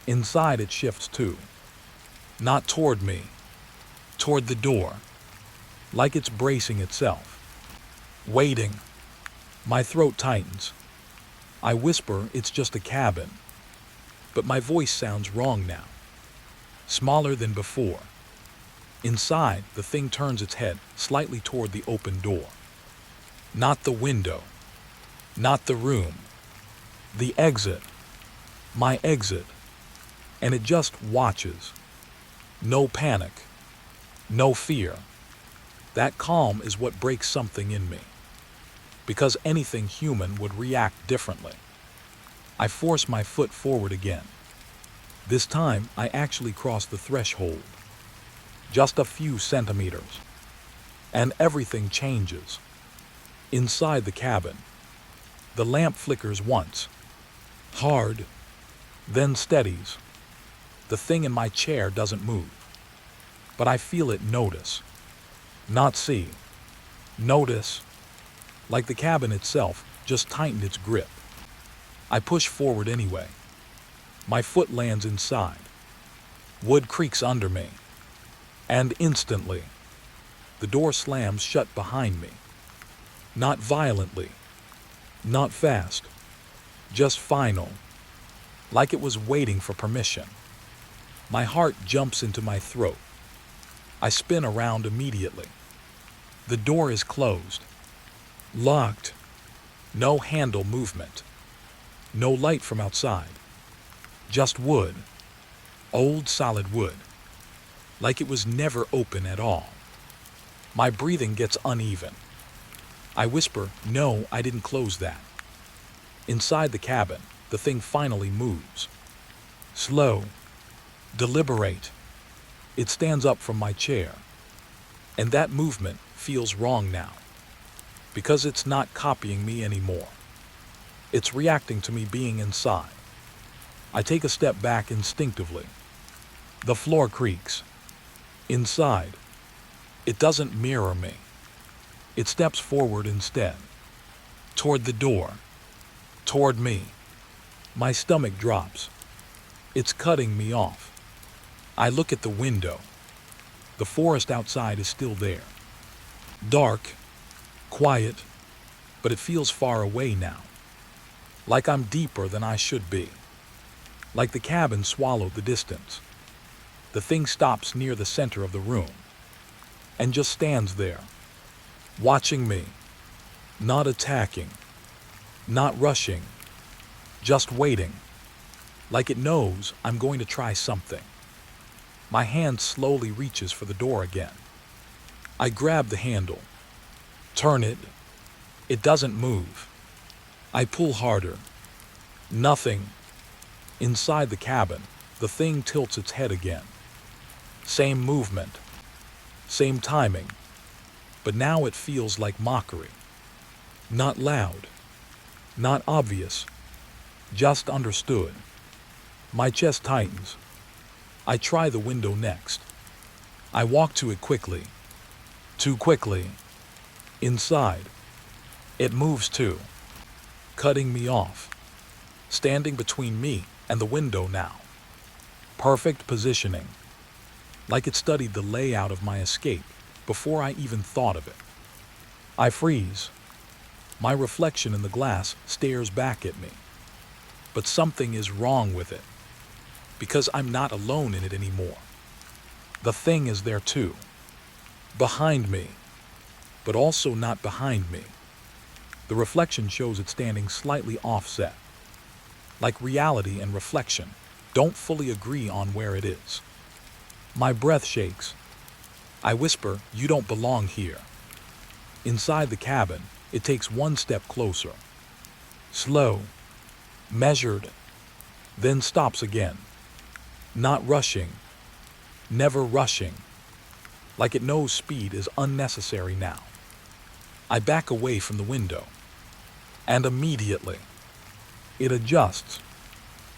Inside it shifts too. Not toward me. Toward the door. Like it's bracing itself. Waiting. My throat tightens. I whisper it's just a cabin. But my voice sounds wrong now. Smaller than before. Inside, the thing turns its head slightly toward the open door. Not the window. Not the room. The exit. My exit. And it just watches. No panic. No fear. That calm is what breaks something in me. Because anything human would react differently. I force my foot forward again. This time, I actually cross the threshold. Just a few centimeters. And everything changes. Inside the cabin, the lamp flickers once. Hard. Then steadies. The thing in my chair doesn't move. But I feel it notice. Not see. Notice. Like the cabin itself just tightened its grip. I push forward anyway. My foot lands inside. Wood creaks under me. And instantly, the door slams shut behind me. Not violently. Not fast. Just final. Like it was waiting for permission. My heart jumps into my throat. I spin around immediately. The door is closed. Locked. No handle movement. No light from outside. Just wood. Old solid wood. Like it was never open at all. My breathing gets uneven. I whisper, no, I didn't close that. Inside the cabin, the thing finally moves. Slow. Deliberate. It stands up from my chair. And that movement feels wrong now. Because it's not copying me anymore. It's reacting to me being inside. I take a step back instinctively. The floor creaks. Inside. It doesn't mirror me. It steps forward instead. Toward the door. Toward me. My stomach drops. It's cutting me off. I look at the window. The forest outside is still there. Dark. Quiet. But it feels far away now. Like I'm deeper than I should be. Like the cabin swallowed the distance. The thing stops near the center of the room. and just stands there, watching me, not attacking, not rushing, just waiting, like it knows I'm going to try something. My hand slowly reaches for the door again. I grab the handle, turn it. It doesn't move. I pull harder. Nothing. Inside the cabin, the thing tilts its head again. Same movement, same timing, but now it feels like mockery. Not loud, not obvious, just understood. My chest tightens. I try the window next. I walk to it quickly. Too quickly. Inside. It moves too, cutting me off, standing between me and the window now. Perfect positioning, like it studied the layout of my escape before I even thought of it. I freeze. My reflection in the glass stares back at me. But something is wrong with it, because I'm not alone in it anymore. The thing is there too, behind me, but also not behind me. The reflection shows it standing slightly offset, like reality and reflection don't fully agree on where it is. My breath shakes. I whisper, "You don't belong here." Inside the cabin, it takes one step closer. Slow, measured, then stops again. Not rushing, never rushing, like it knows speed is unnecessary now. I back away from the window, and immediately, it adjusts,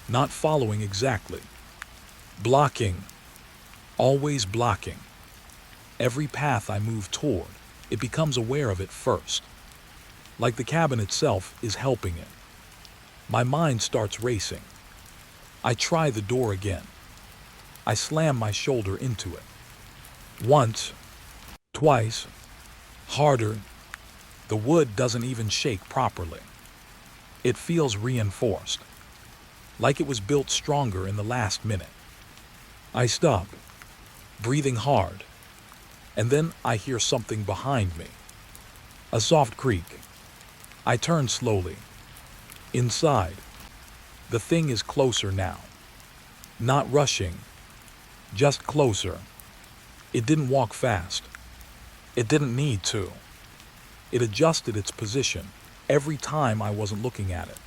not following exactly. Blocking, always blocking. Every path I move toward, it becomes aware of it first, like the cabin itself is helping it. My mind starts racing. I try the door again. I slam my shoulder into it. Once, twice, harder. The wood doesn't even shake properly. It feels reinforced, like it was built stronger in the last minute. I stop, breathing hard, and then I hear something behind me. A soft creak. I turn slowly. Inside, the thing is closer now. Not rushing, just closer. It didn't walk fast. It didn't need to. It adjusted its position every time I wasn't looking at it,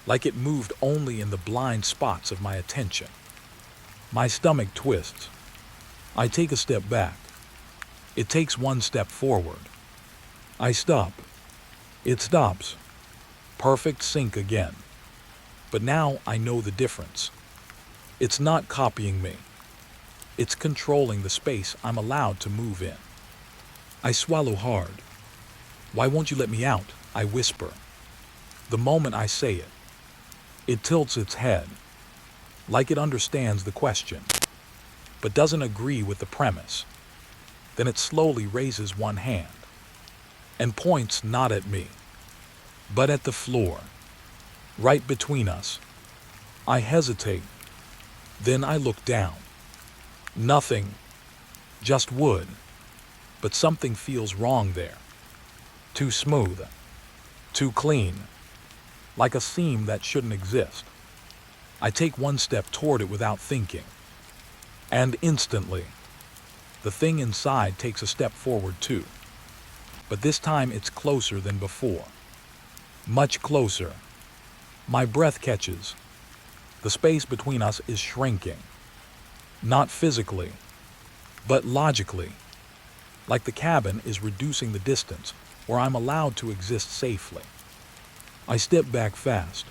like it moved only in the blind spots of my attention. My stomach twists. I take a step back. It takes one step forward. I stop. It stops. Perfect sync again. But now I know the difference. It's not copying me. It's controlling the space I'm allowed to move in. I swallow hard. "Why won't you let me out?" I whisper. The moment I say it, it tilts its head, like it understands the question, but doesn't agree with the premise. Then it slowly raises one hand and points not at me, but at the floor, right between us. I hesitate. Then I look down. Nothing, just wood, but something feels wrong there. Too smooth, too clean, like a seam that shouldn't exist. I take one step toward it without thinking, and instantly, the thing inside takes a step forward too. But this time it's closer than before. Much closer. My breath catches. The space between us is shrinking. Not physically, but logically. Like the cabin is reducing the distance where I'm allowed to exist safely. I step back fast.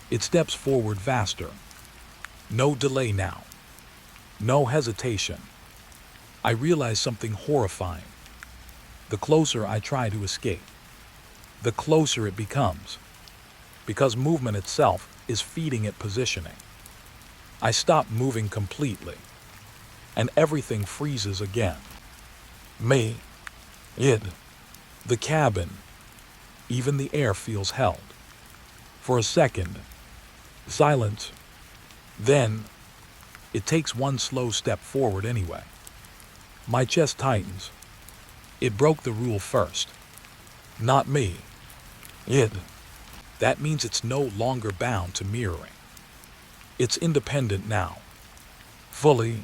It steps forward faster. No delay now. No hesitation. I realize something horrifying. The closer I try to escape, the closer it becomes, because movement itself is feeding it positioning. I stop moving completely, and everything freezes again. Me, it, the cabin, even the air feels held. For a second, silence. Then, it takes one slow step forward anyway. My chest tightens. It broke the rule first. Not me. It. That means it's no longer bound to mirroring. It's independent now. Fully.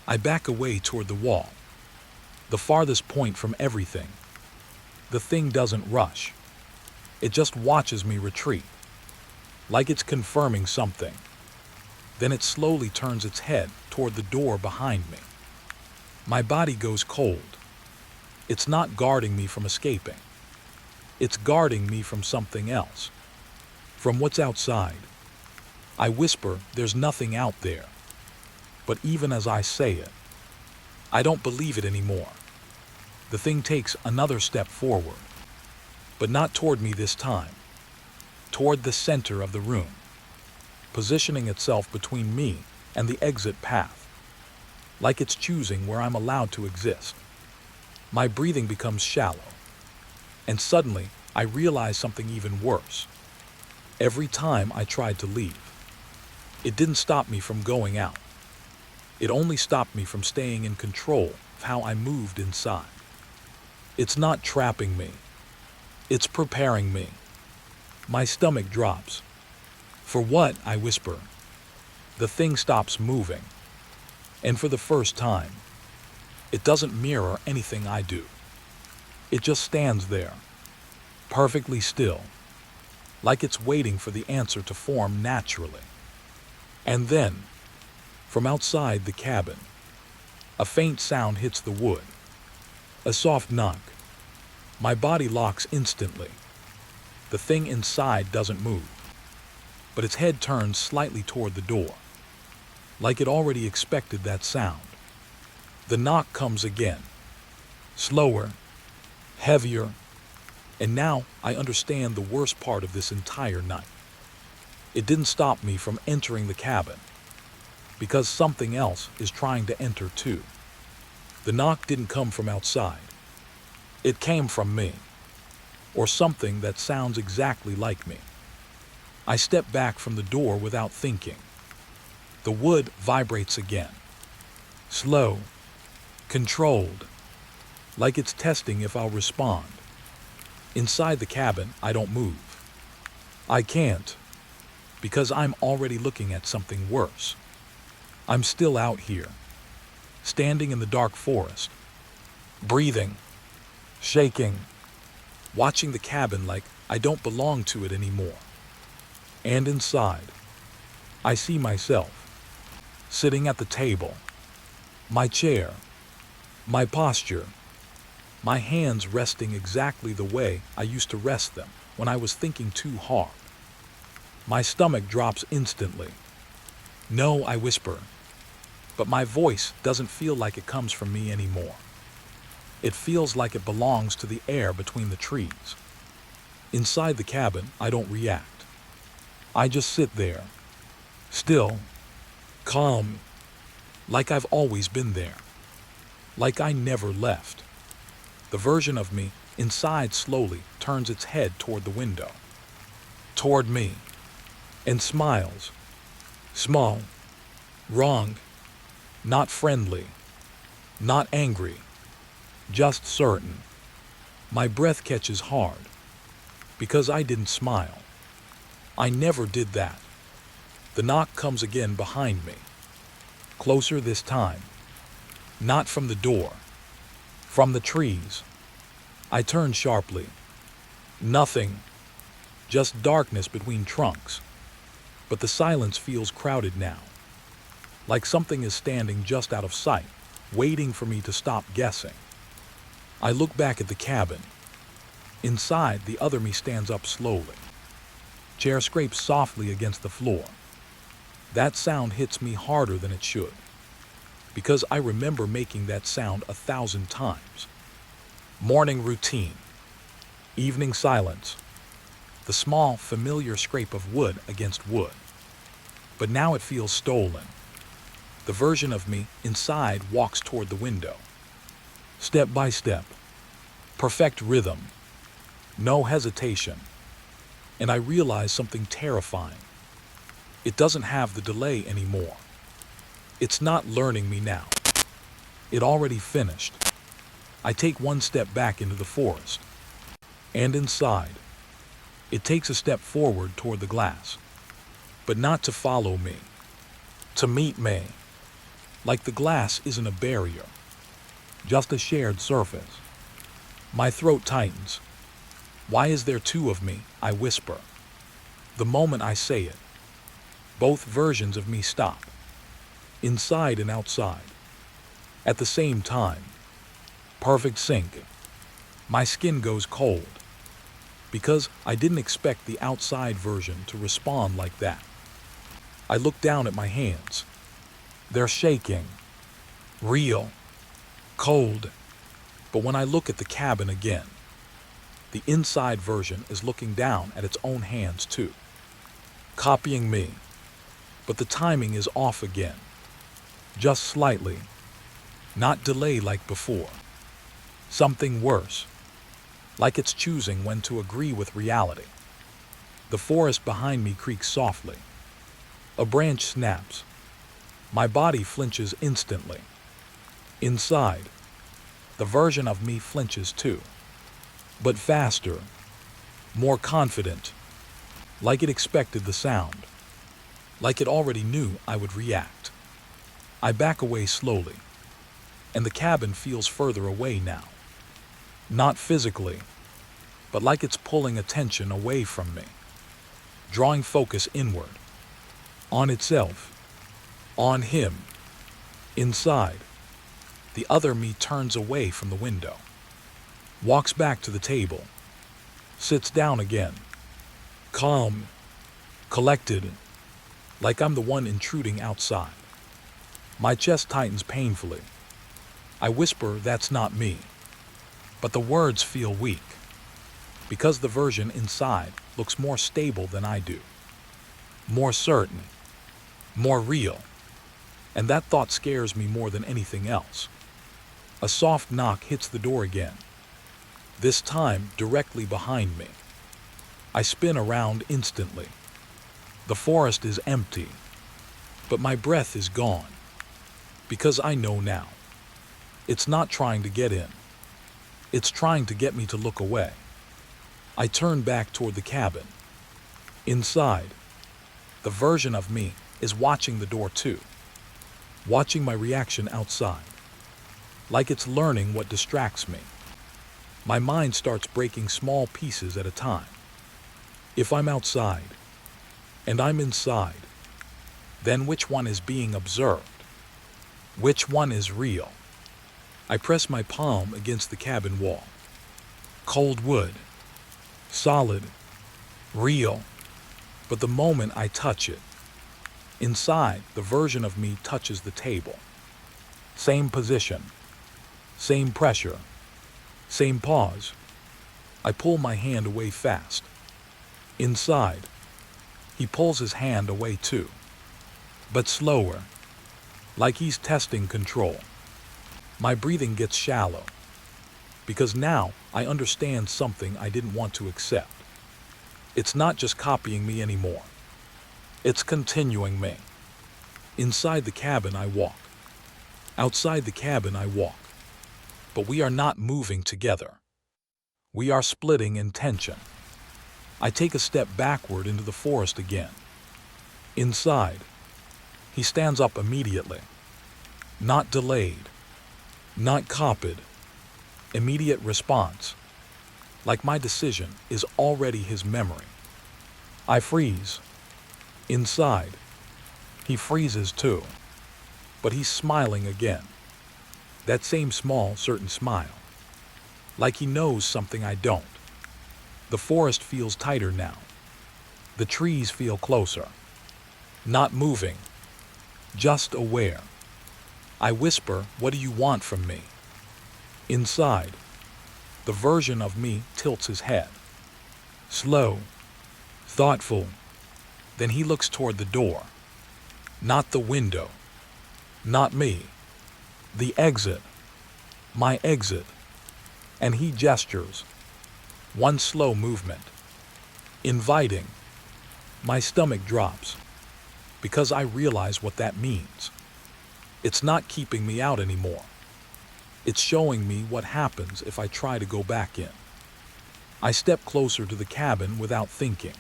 I back away toward the wall. The farthest point from everything. The thing doesn't rush. It just watches me retreat. Like it's confirming something. Then it slowly turns its head toward the door behind me. My body goes cold. It's not guarding me from escaping. It's guarding me from something else. From what's outside. I whisper, there's nothing out there. But even as I say it, I don't believe it anymore. The thing takes another step forward. But not toward me this time. Toward the center of the room. Positioning itself between me and the exit path. Like it's choosing where I'm allowed to exist. My breathing becomes shallow. And suddenly, I realize something even worse. Every time I tried to leave, it didn't stop me from going out. It only stopped me from staying in control of how I moved inside. It's not trapping me. It's preparing me. My stomach drops. For what? I whisper. The thing stops moving. And for the first time, it doesn't mirror anything I do. It just stands there, perfectly still, like it's waiting for the answer to form naturally. And then, from outside the cabin, a faint sound hits the wood. A soft knock. My body locks instantly. The thing inside doesn't move, but its head turns slightly toward the door, like it already expected that sound. The knock comes again, slower, heavier, and now I understand the worst part of this entire night. It didn't stop me from entering the cabin, because something else is trying to enter too. The knock didn't come from outside. It came from me, or something that sounds exactly like me. I step back from the door without thinking. The wood vibrates again, slow, controlled, like it's testing if I'll respond. Inside the cabin, I don't move. I can't, because I'm already looking at something worse. I'm still out here, standing in the dark forest, breathing, shaking, watching the cabin like I don't belong to it anymore. And inside, I see myself, sitting at the table, my chair, my posture, my hands resting exactly the way I used to rest them when I was thinking too hard. My stomach drops instantly. No, I whisper, but my voice doesn't feel like it comes from me anymore. It feels like it belongs to the air between the trees. Inside the cabin, I don't react. I just sit there, still, calm, like I've always been there, like I never left. The version of me inside slowly turns its head toward the window, toward me, and smiles. Small, wrong, not friendly, not angry, just certain. My breath catches hard, because I didn't smile. I never did that. The knock comes again behind me, closer this time, not from the door, from the trees. I turn sharply. Nothing, just darkness between trunks. But the silence feels crowded now, like something is standing just out of sight, waiting for me to stop guessing. I look back at the cabin. Inside, the other me stands up slowly. Chair scrapes softly against the floor. That sound hits me harder than it should, because I remember making that sound 1,000 times. Morning routine, evening silence, the small, familiar scrape of wood against wood. But now it feels stolen. The version of me inside walks toward the window, step by step, perfect rhythm, no hesitation. And I realize something terrifying. It doesn't have the delay anymore. It's not learning me now. It already finished. I take one step back into the forest. And inside, it takes a step forward toward the glass. But not to follow me. To meet me. Like the glass isn't a barrier. Just a shared surface. My throat tightens. Why is there two of me? I whisper. The moment I say it, both versions of me stop. Inside and outside. At the same time. Perfect sync. My skin goes cold. Because I didn't expect the outside version to respond like that. I look down at my hands. They're shaking. Real. Cold. But when I look at the cabin again, the inside version is looking down at its own hands too. Copying me. But the timing is off again. Just slightly. Not delay like before. Something worse. Like it's choosing when to agree with reality. The forest behind me creaks softly. A branch snaps. My body flinches instantly. Inside, the version of me flinches too. But faster. More confident. Like it expected the sound. Like it already knew I would react. I back away slowly. And the cabin feels further away now. Not physically, but like it's pulling attention away from me. Drawing focus inward. On itself. On him. Inside. The other me turns away from the window. Walks back to the table. Sits down again. Calm. Collected. Like I'm the one intruding outside. My chest tightens painfully. I whisper, that's not me. But the words feel weak. Because the version inside looks more stable than I do. More certain. More real. And that thought scares me more than anything else. A soft knock hits the door again. This time directly behind me. I spin around instantly. The forest is empty. But my breath is gone. Because I know now. It's not trying to get in. It's trying to get me to look away. I turn back toward the cabin. Inside, the version of me is watching the door too. Watching my reaction outside. Like it's learning what distracts me. My mind starts breaking small pieces at a time. If I'm outside, and I'm inside, then which one is being observed? Which one is real? I press my palm against the cabin wall. Cold wood. Solid. Real. But the moment I touch it, inside, the version of me touches the table. Same position. Same pressure. Same pause. I pull my hand away fast. Inside, he pulls his hand away too. But slower. Like he's testing control. My breathing gets shallow. Because now I understand something I didn't want to accept. It's not just copying me anymore. It's continuing me. Inside the cabin I walk. Outside the cabin I walk. But we are not moving together. We are splitting in tension. I take a step backward into the forest again. Inside, he stands up immediately. Not delayed. Not copied. Immediate response. Like my decision is already his memory. I freeze. Inside, he freezes too. But he's smiling again. That same small, certain smile. Like he knows something I don't. The forest feels tighter now. The trees feel closer. Not moving. Just aware. I whisper, what do you want from me? Inside, the version of me tilts his head. Slow. Thoughtful. Then he looks toward the door. Not the window. Not me. The exit. My exit. And he gestures. One slow movement. Inviting. My stomach drops. Because I realize what that means. It's not keeping me out anymore. It's showing me what happens if I try to go back in. I step closer to the cabin without thinking.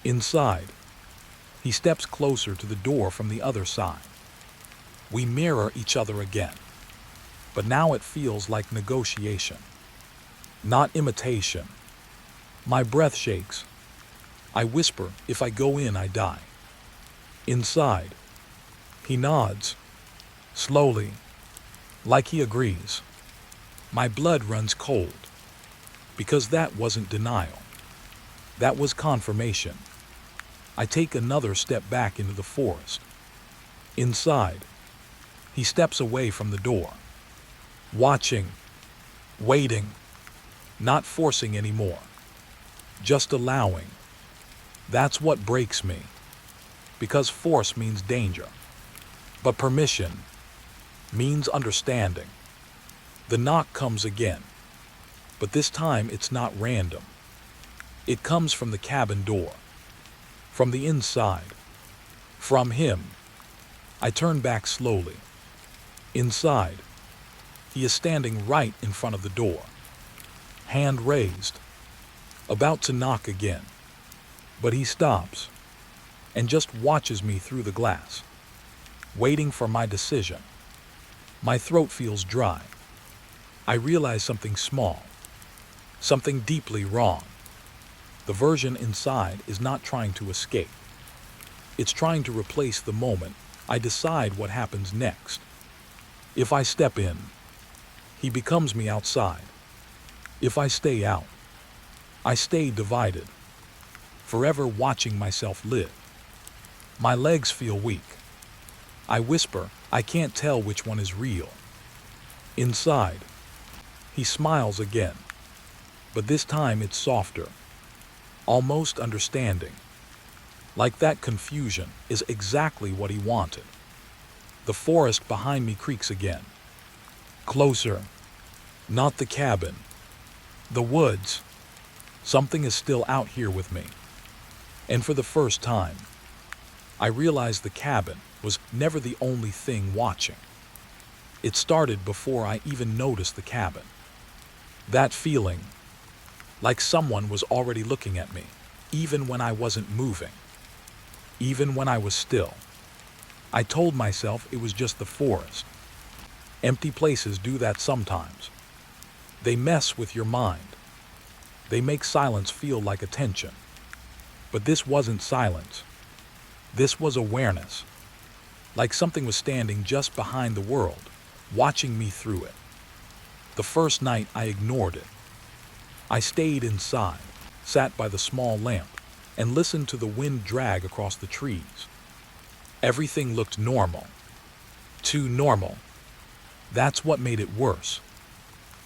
Inside, he steps closer to the door from the other side. We mirror each other again, but now it feels like negotiation, not imitation. My breath shakes. I whisper, if I go in, I die. Inside, he nods, slowly, like he agrees. My blood runs cold, because that wasn't denial. That was confirmation. I take another step back into the forest. Inside, he steps away from the door, watching, waiting, not forcing anymore, just allowing. That's what breaks me, because force means danger, but permission means understanding. The knock comes again, but this time it's not random. It comes from the cabin door, from the inside, from him. I turn back slowly. Inside, he is standing right in front of the door, hand raised, about to knock again. But he stops and just watches me through the glass, waiting for my decision. My throat feels dry. I realize something small, something deeply wrong. The version inside is not trying to escape. It's trying to replace the moment I decide what happens next. If I step in, he becomes me outside. If I stay out, I stay divided, forever watching myself live. My legs feel weak. I whisper, I can't tell which one is real. Inside, he smiles again, but this time it's softer, almost understanding. Like that confusion is exactly what he wanted. The forest behind me creaks again. Closer. Not the cabin. The woods. Something is still out here with me. And for the first time, I realize the cabin was never the only thing watching. It started before I even noticed the cabin. That feeling, like someone was already looking at me, even when I wasn't moving, even when I was still. I told myself it was just the forest. Empty places do that sometimes. They mess with your mind. They make silence feel like attention. But this wasn't silence. This was awareness. Like something was standing just behind the world, watching me through it. The first night I ignored it. I stayed inside, sat by the small lamp, and listened to the wind drag across the trees. Everything looked normal. Too normal. That's what made it worse,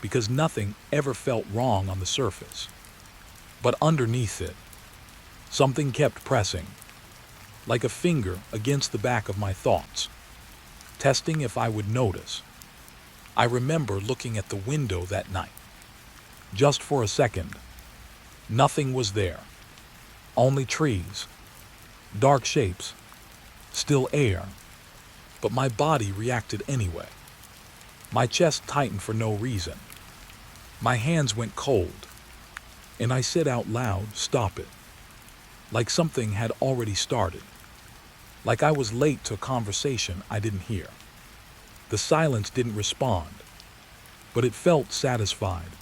because nothing ever felt wrong on the surface. But underneath it, something kept pressing, like a finger against the back of my thoughts, testing if I would notice. I remember looking at the window that night. Just for a second, nothing was there. Only trees, dark shapes, still air, but my body reacted anyway. My chest tightened for no reason. My hands went cold, and I said out loud, "Stop it." Like something had already started. Like I was late to a conversation I didn't hear. The silence didn't respond, but it felt satisfied.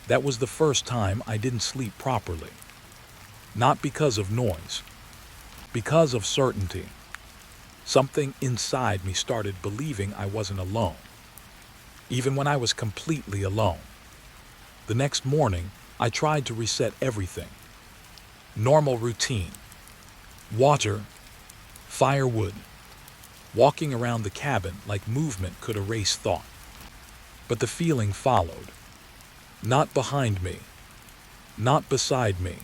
That was the first time I didn't sleep properly. Not because of noise, because of certainty. Something inside me started believing I wasn't alone, even when I was completely alone. The next morning, I tried to reset everything. Normal routine. Water, firewood, walking around the cabin like movement could erase thought. But the feeling followed. Not behind me, not beside me,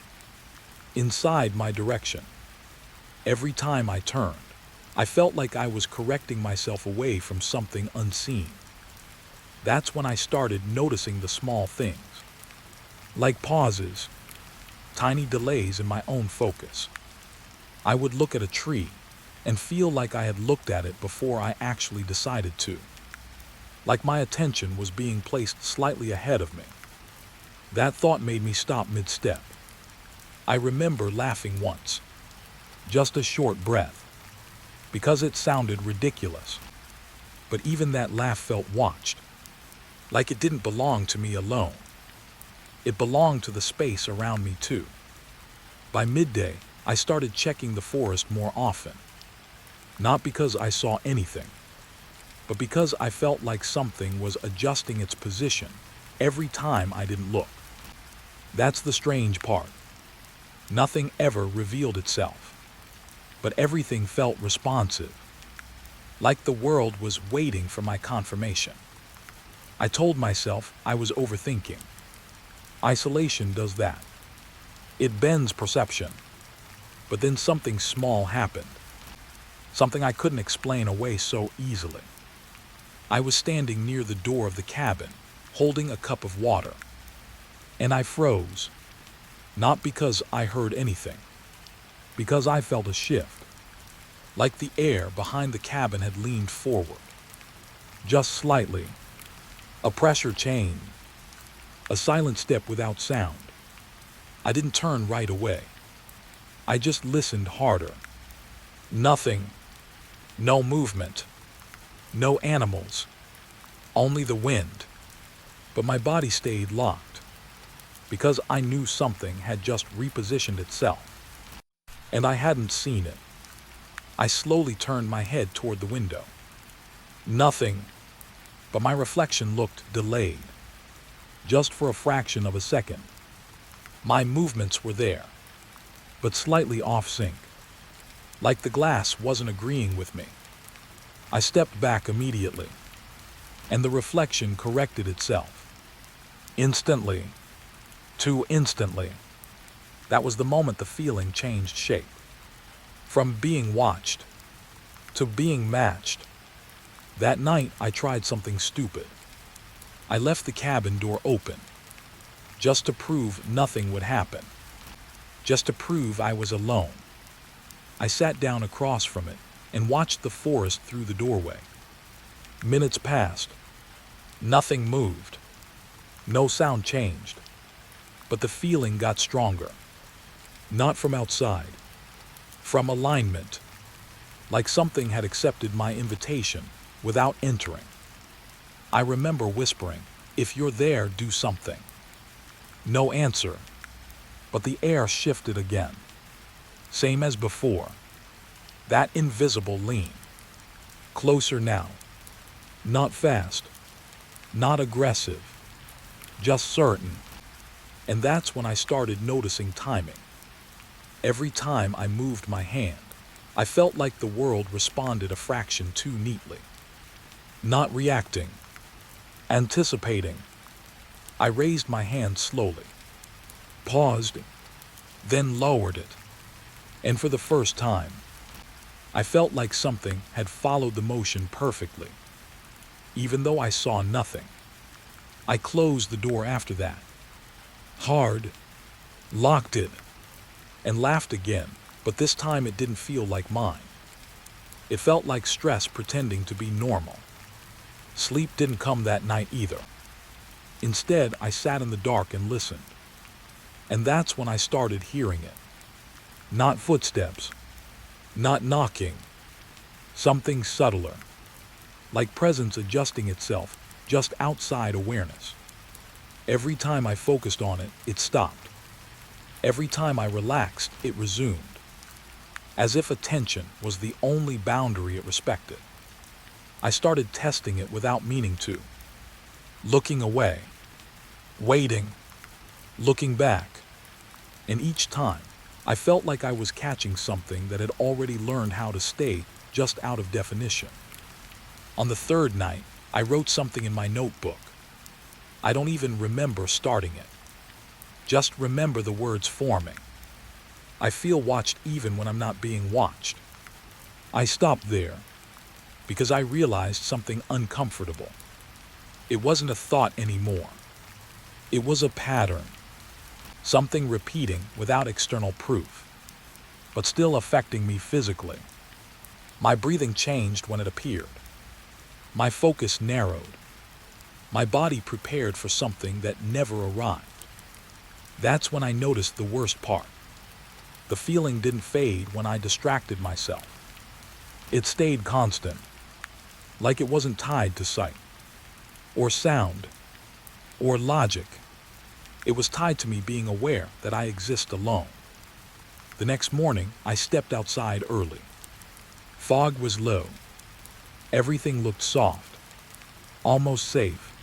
inside my direction. Every time I turned, I felt like I was correcting myself away from something unseen. That's when I started noticing the small things, like pauses, tiny delays in my own focus. I would look at a tree and feel like I had looked at it before I actually decided to. like my attention was being placed slightly ahead of me. That thought made me stop mid-step. I remember laughing once, just a short breath, because it sounded ridiculous. But even that laugh felt watched, like it didn't belong to me alone. It belonged to the space around me too. By midday, I started checking the forest more often. Not because I saw anything, but because I felt like something was adjusting its position every time I didn't look. That's the strange part. Nothing ever revealed itself, but everything felt responsive, like the world was waiting for my confirmation. I told myself I was overthinking. Isolation does that. It bends perception. But then something small happened. Something I couldn't explain away so easily. I was standing near the door of the cabin, holding a cup of water. And I froze. Not because I heard anything. Because I felt a shift. Like the air behind the cabin had leaned forward. Just slightly. A pressure change. A silent step without sound. I didn't turn right away. I just listened harder. Nothing. No movement. No animals. Only the wind. But my body stayed locked, because I knew something had just repositioned itself. And I hadn't seen it. I slowly turned my head toward the window. Nothing. But my reflection looked delayed. Just for a fraction of a second. My movements were there, but slightly off sync. Like the glass wasn't agreeing with me. I stepped back immediately, and the reflection corrected itself. Instantly. Too instantly. That was the moment the feeling changed shape. From being watched to being matched. That night I tried something stupid. I left the cabin door open, just to prove nothing would happen. Just to prove I was alone. I sat down across from it and watched the forest through the doorway. Minutes passed. Nothing moved. No sound changed. But the feeling got stronger. Not from outside. From alignment. Like something had accepted my invitation without entering. I remember whispering, "If you're there, do something." No answer. But the air shifted again. Same as before. That invisible lean. Closer now. Not fast. Not aggressive. Just certain. And that's when I started noticing timing. Every time I moved my hand, I felt like the world responded a fraction too neatly. Not reacting. Anticipating. I raised my hand slowly. Paused. Then lowered it. And for the first time, I felt like something had followed the motion perfectly. Even though I saw nothing. I closed the door after that. Hard. Locked it. And laughed again, but this time it didn't feel like mine. It felt like stress pretending to be normal. Sleep didn't come that night either. Instead, I sat in the dark and listened. And that's when I started hearing it. Not footsteps. Not knocking. Something subtler. Like presence adjusting itself just outside awareness. Every time I focused on it, it stopped. Every time I relaxed, it resumed. As if attention was the only boundary it respected. I started testing it without meaning to. Looking away. Waiting. Looking back. And each time, I felt like I was catching something that had already learned how to stay just out of definition. On the third night, I wrote something in my notebook. I don't even remember starting it. Just remember the words forming. I feel watched even when I'm not being watched. I stopped there because I realized something uncomfortable. It wasn't a thought anymore. It was a pattern. Something repeating without external proof, but still affecting me physically. My breathing changed when it appeared. My focus narrowed. My body prepared for something that never arrived. That's when I noticed the worst part. The feeling didn't fade when I distracted myself. It stayed constant, like it wasn't tied to sight, or sound, or logic. It was tied to me being aware that I exist alone. The next morning, I stepped outside early. Fog was low. Everything looked soft, almost safe.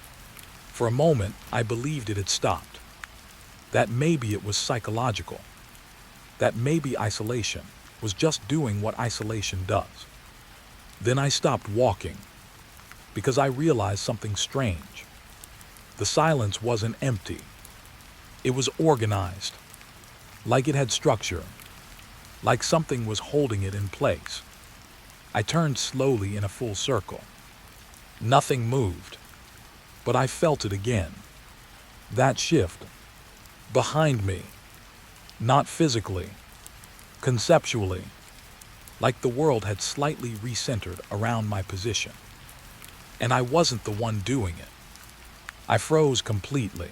For a moment, I believed it had stopped. That maybe it was psychological. That maybe isolation was just doing what isolation does. Then I stopped walking, because I realized something strange. The silence wasn't empty. It was organized, like it had structure, like something was holding it in place. I turned slowly in a full circle. Nothing moved, but I felt it again. That shift. Behind me. Not physically, conceptually, like the world had slightly recentered around my position. And I wasn't the one doing it. I froze completely.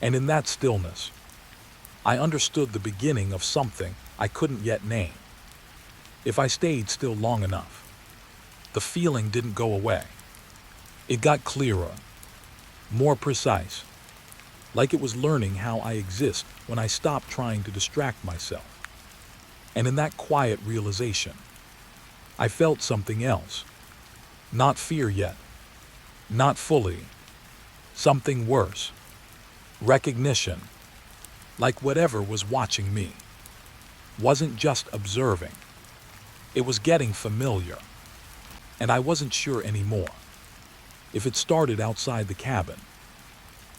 And in that stillness, I understood the beginning of something I couldn't yet name. If I stayed still long enough, the feeling didn't go away. It got clearer, more precise, like it was learning how I exist when I stopped trying to distract myself. And in that quiet realization, I felt something else. Not fear yet, not fully. Something worse. Recognition. Like whatever was watching me wasn't just observing. It was getting familiar. And I wasn't sure anymore if it started outside the cabin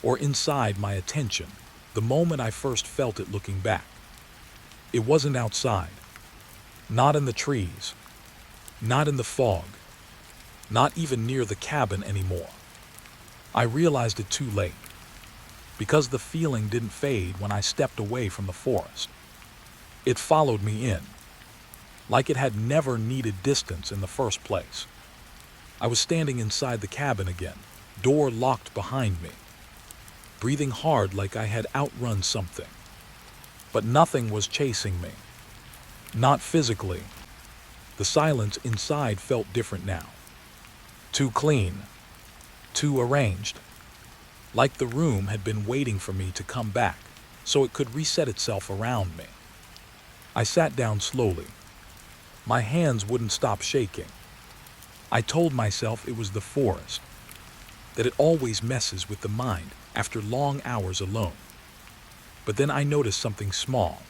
or inside my attention the moment I first felt it looking back. It wasn't outside, not in the trees, not in the fog, not even near the cabin anymore. I realized it too late, because the feeling didn't fade when I stepped away from the forest. It followed me in, like it had never needed distance in the first place. I was standing inside the cabin again, door locked behind me, breathing hard like I had outrun something. But nothing was chasing me. Not physically. The silence inside felt different now. Too clean. Too arranged. Like the room had been waiting for me to come back, so it could reset itself around me. I sat down slowly. My hands wouldn't stop shaking. I told myself it was the forest, that it always messes with the mind after long hours alone. But then I noticed something small.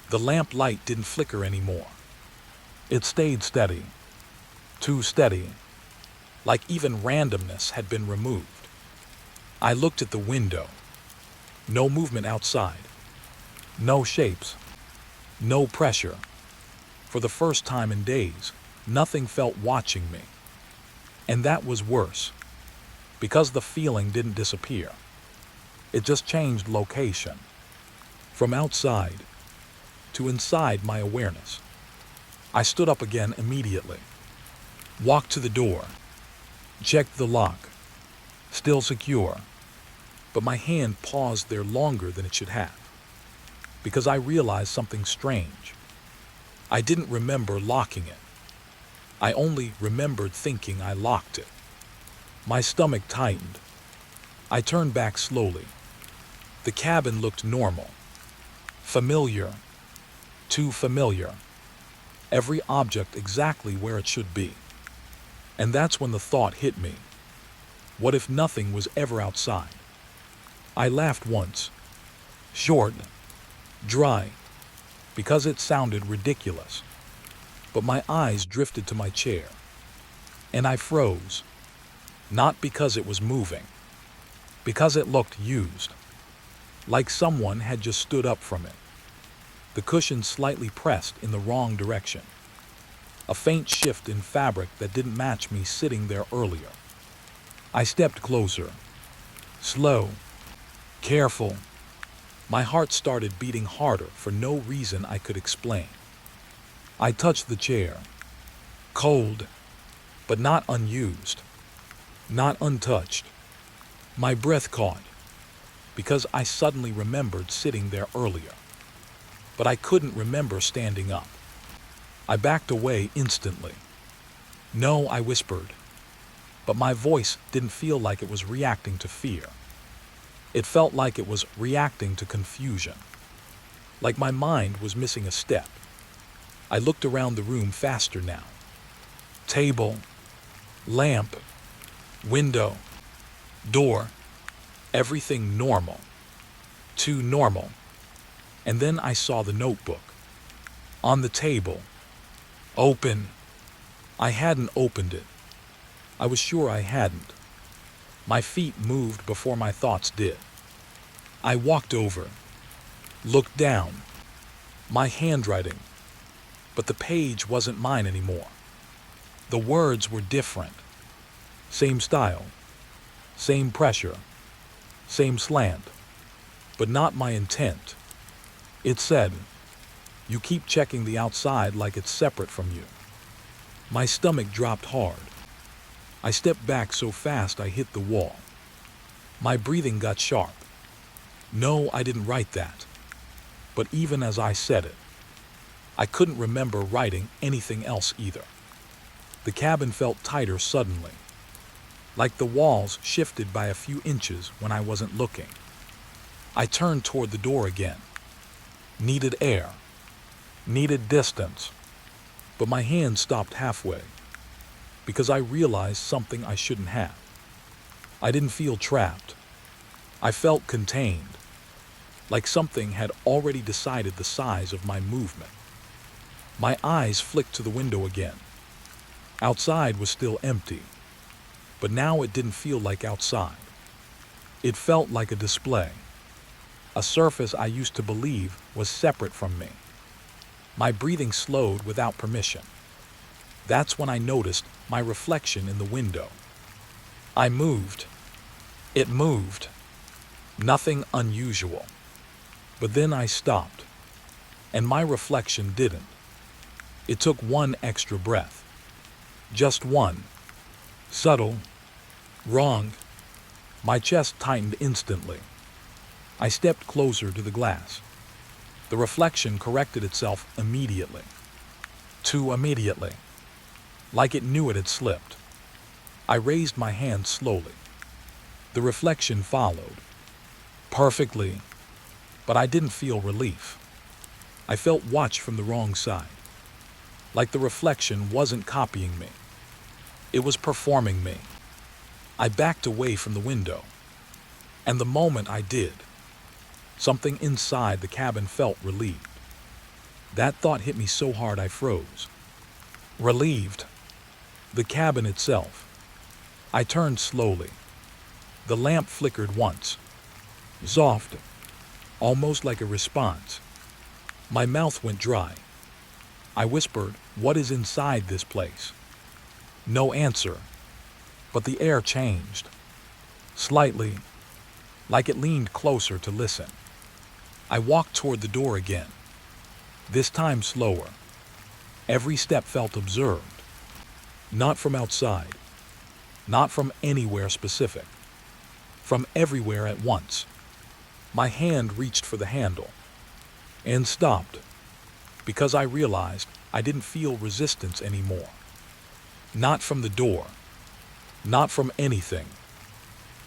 The lamp light didn't flicker anymore. It stayed steady. Too steady. Like even randomness had been removed. I looked at the window. No movement outside. No shapes. No pressure. For the first time in days, nothing felt watching me. And that was worse, because the feeling didn't disappear. It just changed location, from outside to inside my awareness. I stood up again immediately, walked to the door, checked the lock, still secure, but my hand paused there longer than it should have, because I realized something strange. I didn't remember locking it. I only remembered thinking I locked it. My stomach tightened. I turned back slowly. The cabin looked normal. Familiar. Too familiar. Every object exactly where it should be. And that's when the thought hit me. What if nothing was ever outside? I laughed once. Short. Dry. Because it sounded ridiculous. But my eyes drifted to my chair. And I froze. Not because it was moving. Because it looked used. Like someone had just stood up from it. The cushion slightly pressed in the wrong direction. A faint shift in fabric that didn't match me sitting there earlier. I stepped closer. Slow. Careful. My heart started beating harder for no reason I could explain. I touched the chair. Cold, but not unused. Not untouched. My breath caught because I suddenly remembered sitting there earlier, but I couldn't remember standing up. I backed away instantly. "No," I whispered, but my voice didn't feel like it was reacting to fear. It felt like it was reacting to confusion, like my mind was missing a step. I looked around the room faster now. Table, lamp, window, door, everything normal. Too normal. And then I saw the notebook. On the table. Open. I hadn't opened it. I was sure I hadn't. My feet moved before my thoughts did. I walked over. Looked down. My handwriting. But the page wasn't mine anymore. The words were different. Same style. Same pressure. Same slant. But not my intent. It said, "You keep checking the outside like it's separate from you." My stomach dropped hard. I stepped back so fast I hit the wall. My breathing got sharp. No, I didn't write that. But even as I said it, I couldn't remember writing anything else either. The cabin felt tighter suddenly, like the walls shifted by a few inches when I wasn't looking. I turned toward the door again. Needed air. Needed distance. But my hand stopped halfway, because I realized something I shouldn't have. I didn't feel trapped. I felt contained, like something had already decided the size of my movement. My eyes flicked to the window again. Outside was still empty, but now it didn't feel like outside. It felt like a display, a surface I used to believe was separate from me. My breathing slowed without permission. That's when I noticed my reflection in the window. I moved. It moved. Nothing unusual. But then I stopped, and my reflection didn't. It took one extra breath. Just one. Subtle. Wrong. My chest tightened instantly. I stepped closer to the glass. The reflection corrected itself immediately. Too immediately. Like it knew it had slipped. I raised my hand slowly. The reflection followed. Perfectly. But I didn't feel relief. I felt watched from the wrong side. Like the reflection wasn't copying me. It was performing me. I backed away from the window. And the moment I did, something inside the cabin felt relieved. That thought hit me so hard I froze. Relieved. The cabin itself. I turned slowly. The lamp flickered once. Soft. Almost like a response. My mouth went dry. I whispered, "What is inside this place?" No answer. But the air changed. Slightly. Like it leaned closer to listen. I walked toward the door again. This time slower. Every step felt observed. Not from outside. Not from anywhere specific. From everywhere at once. My hand reached for the handle. And stopped. Because I realized I didn't feel resistance anymore. Not from the door. Not from anything.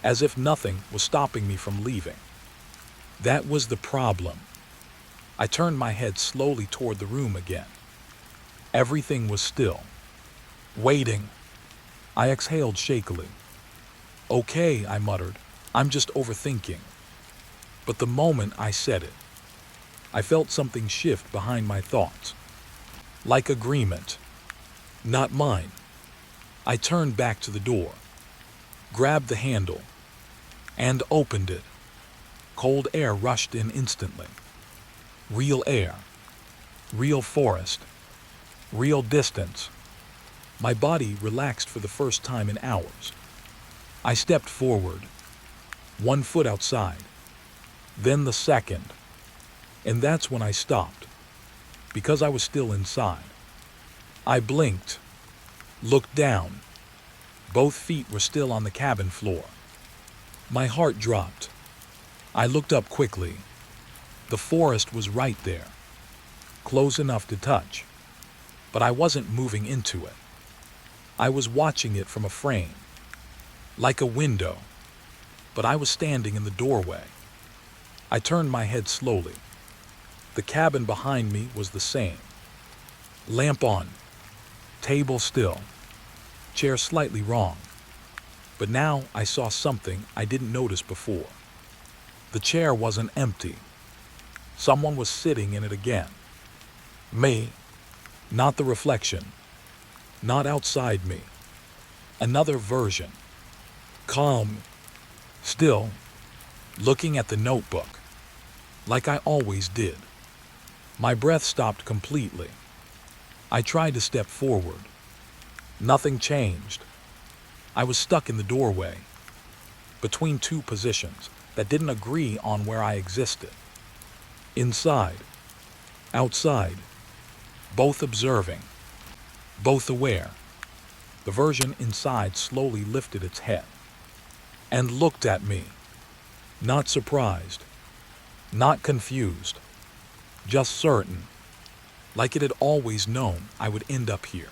As if nothing was stopping me from leaving. That was the problem. I turned my head slowly toward the room again. Everything was still. Waiting. I exhaled shakily. "Okay," I muttered. "I'm just overthinking." But the moment I said it, I felt something shift behind my thoughts. Like agreement. Not mine. I turned back to the door, grabbed the handle, and opened it. Cold air rushed in instantly. Real air. Real forest. Real distance. My body relaxed for the first time in hours. I stepped forward, one foot outside, then the second, and that's when I stopped, because I was still inside. I blinked, looked down. Both feet were still on the cabin floor. My heart dropped. I looked up quickly. The forest was right there, close enough to touch, but I wasn't moving into it. I was watching it from a frame, like a window, but I was standing in the doorway. I turned my head slowly. The cabin behind me was the same. Lamp on, table still, chair slightly wrong. But now I saw something I didn't notice before. The chair wasn't empty. Someone was sitting in it again. Me, not the reflection, not outside me. Another version. Calm, still, looking at the notebook, like I always did. My breath stopped completely. I tried to step forward. Nothing changed. I was stuck in the doorway, between two positions that didn't agree on where I existed. Inside, outside, both observing, both aware. The version inside slowly lifted its head and looked at me, not surprised, not confused, just certain, like it had always known I would end up here.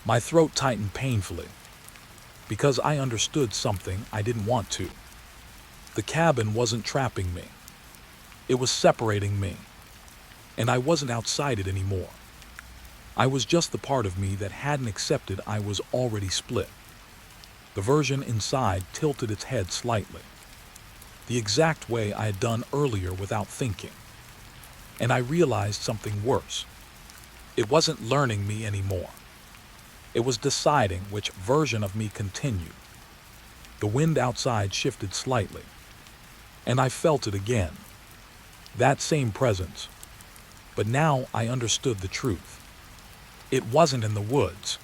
My throat tightened painfully, because I understood something I didn't want to. The cabin wasn't trapping me. It was separating me, and I wasn't outside it anymore. I was just the part of me that hadn't accepted I was already split. The version inside tilted its head slightly, the exact way I had done earlier without thinking. And I realized something worse. It wasn't learning me anymore. It was deciding which version of me continued. The wind outside shifted slightly, and I felt it again. That same presence. But now I understood the truth. It wasn't in the woods.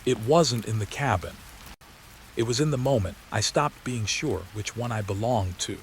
It wasn't in the cabin. It was in the moment I stopped being sure which one I belonged to.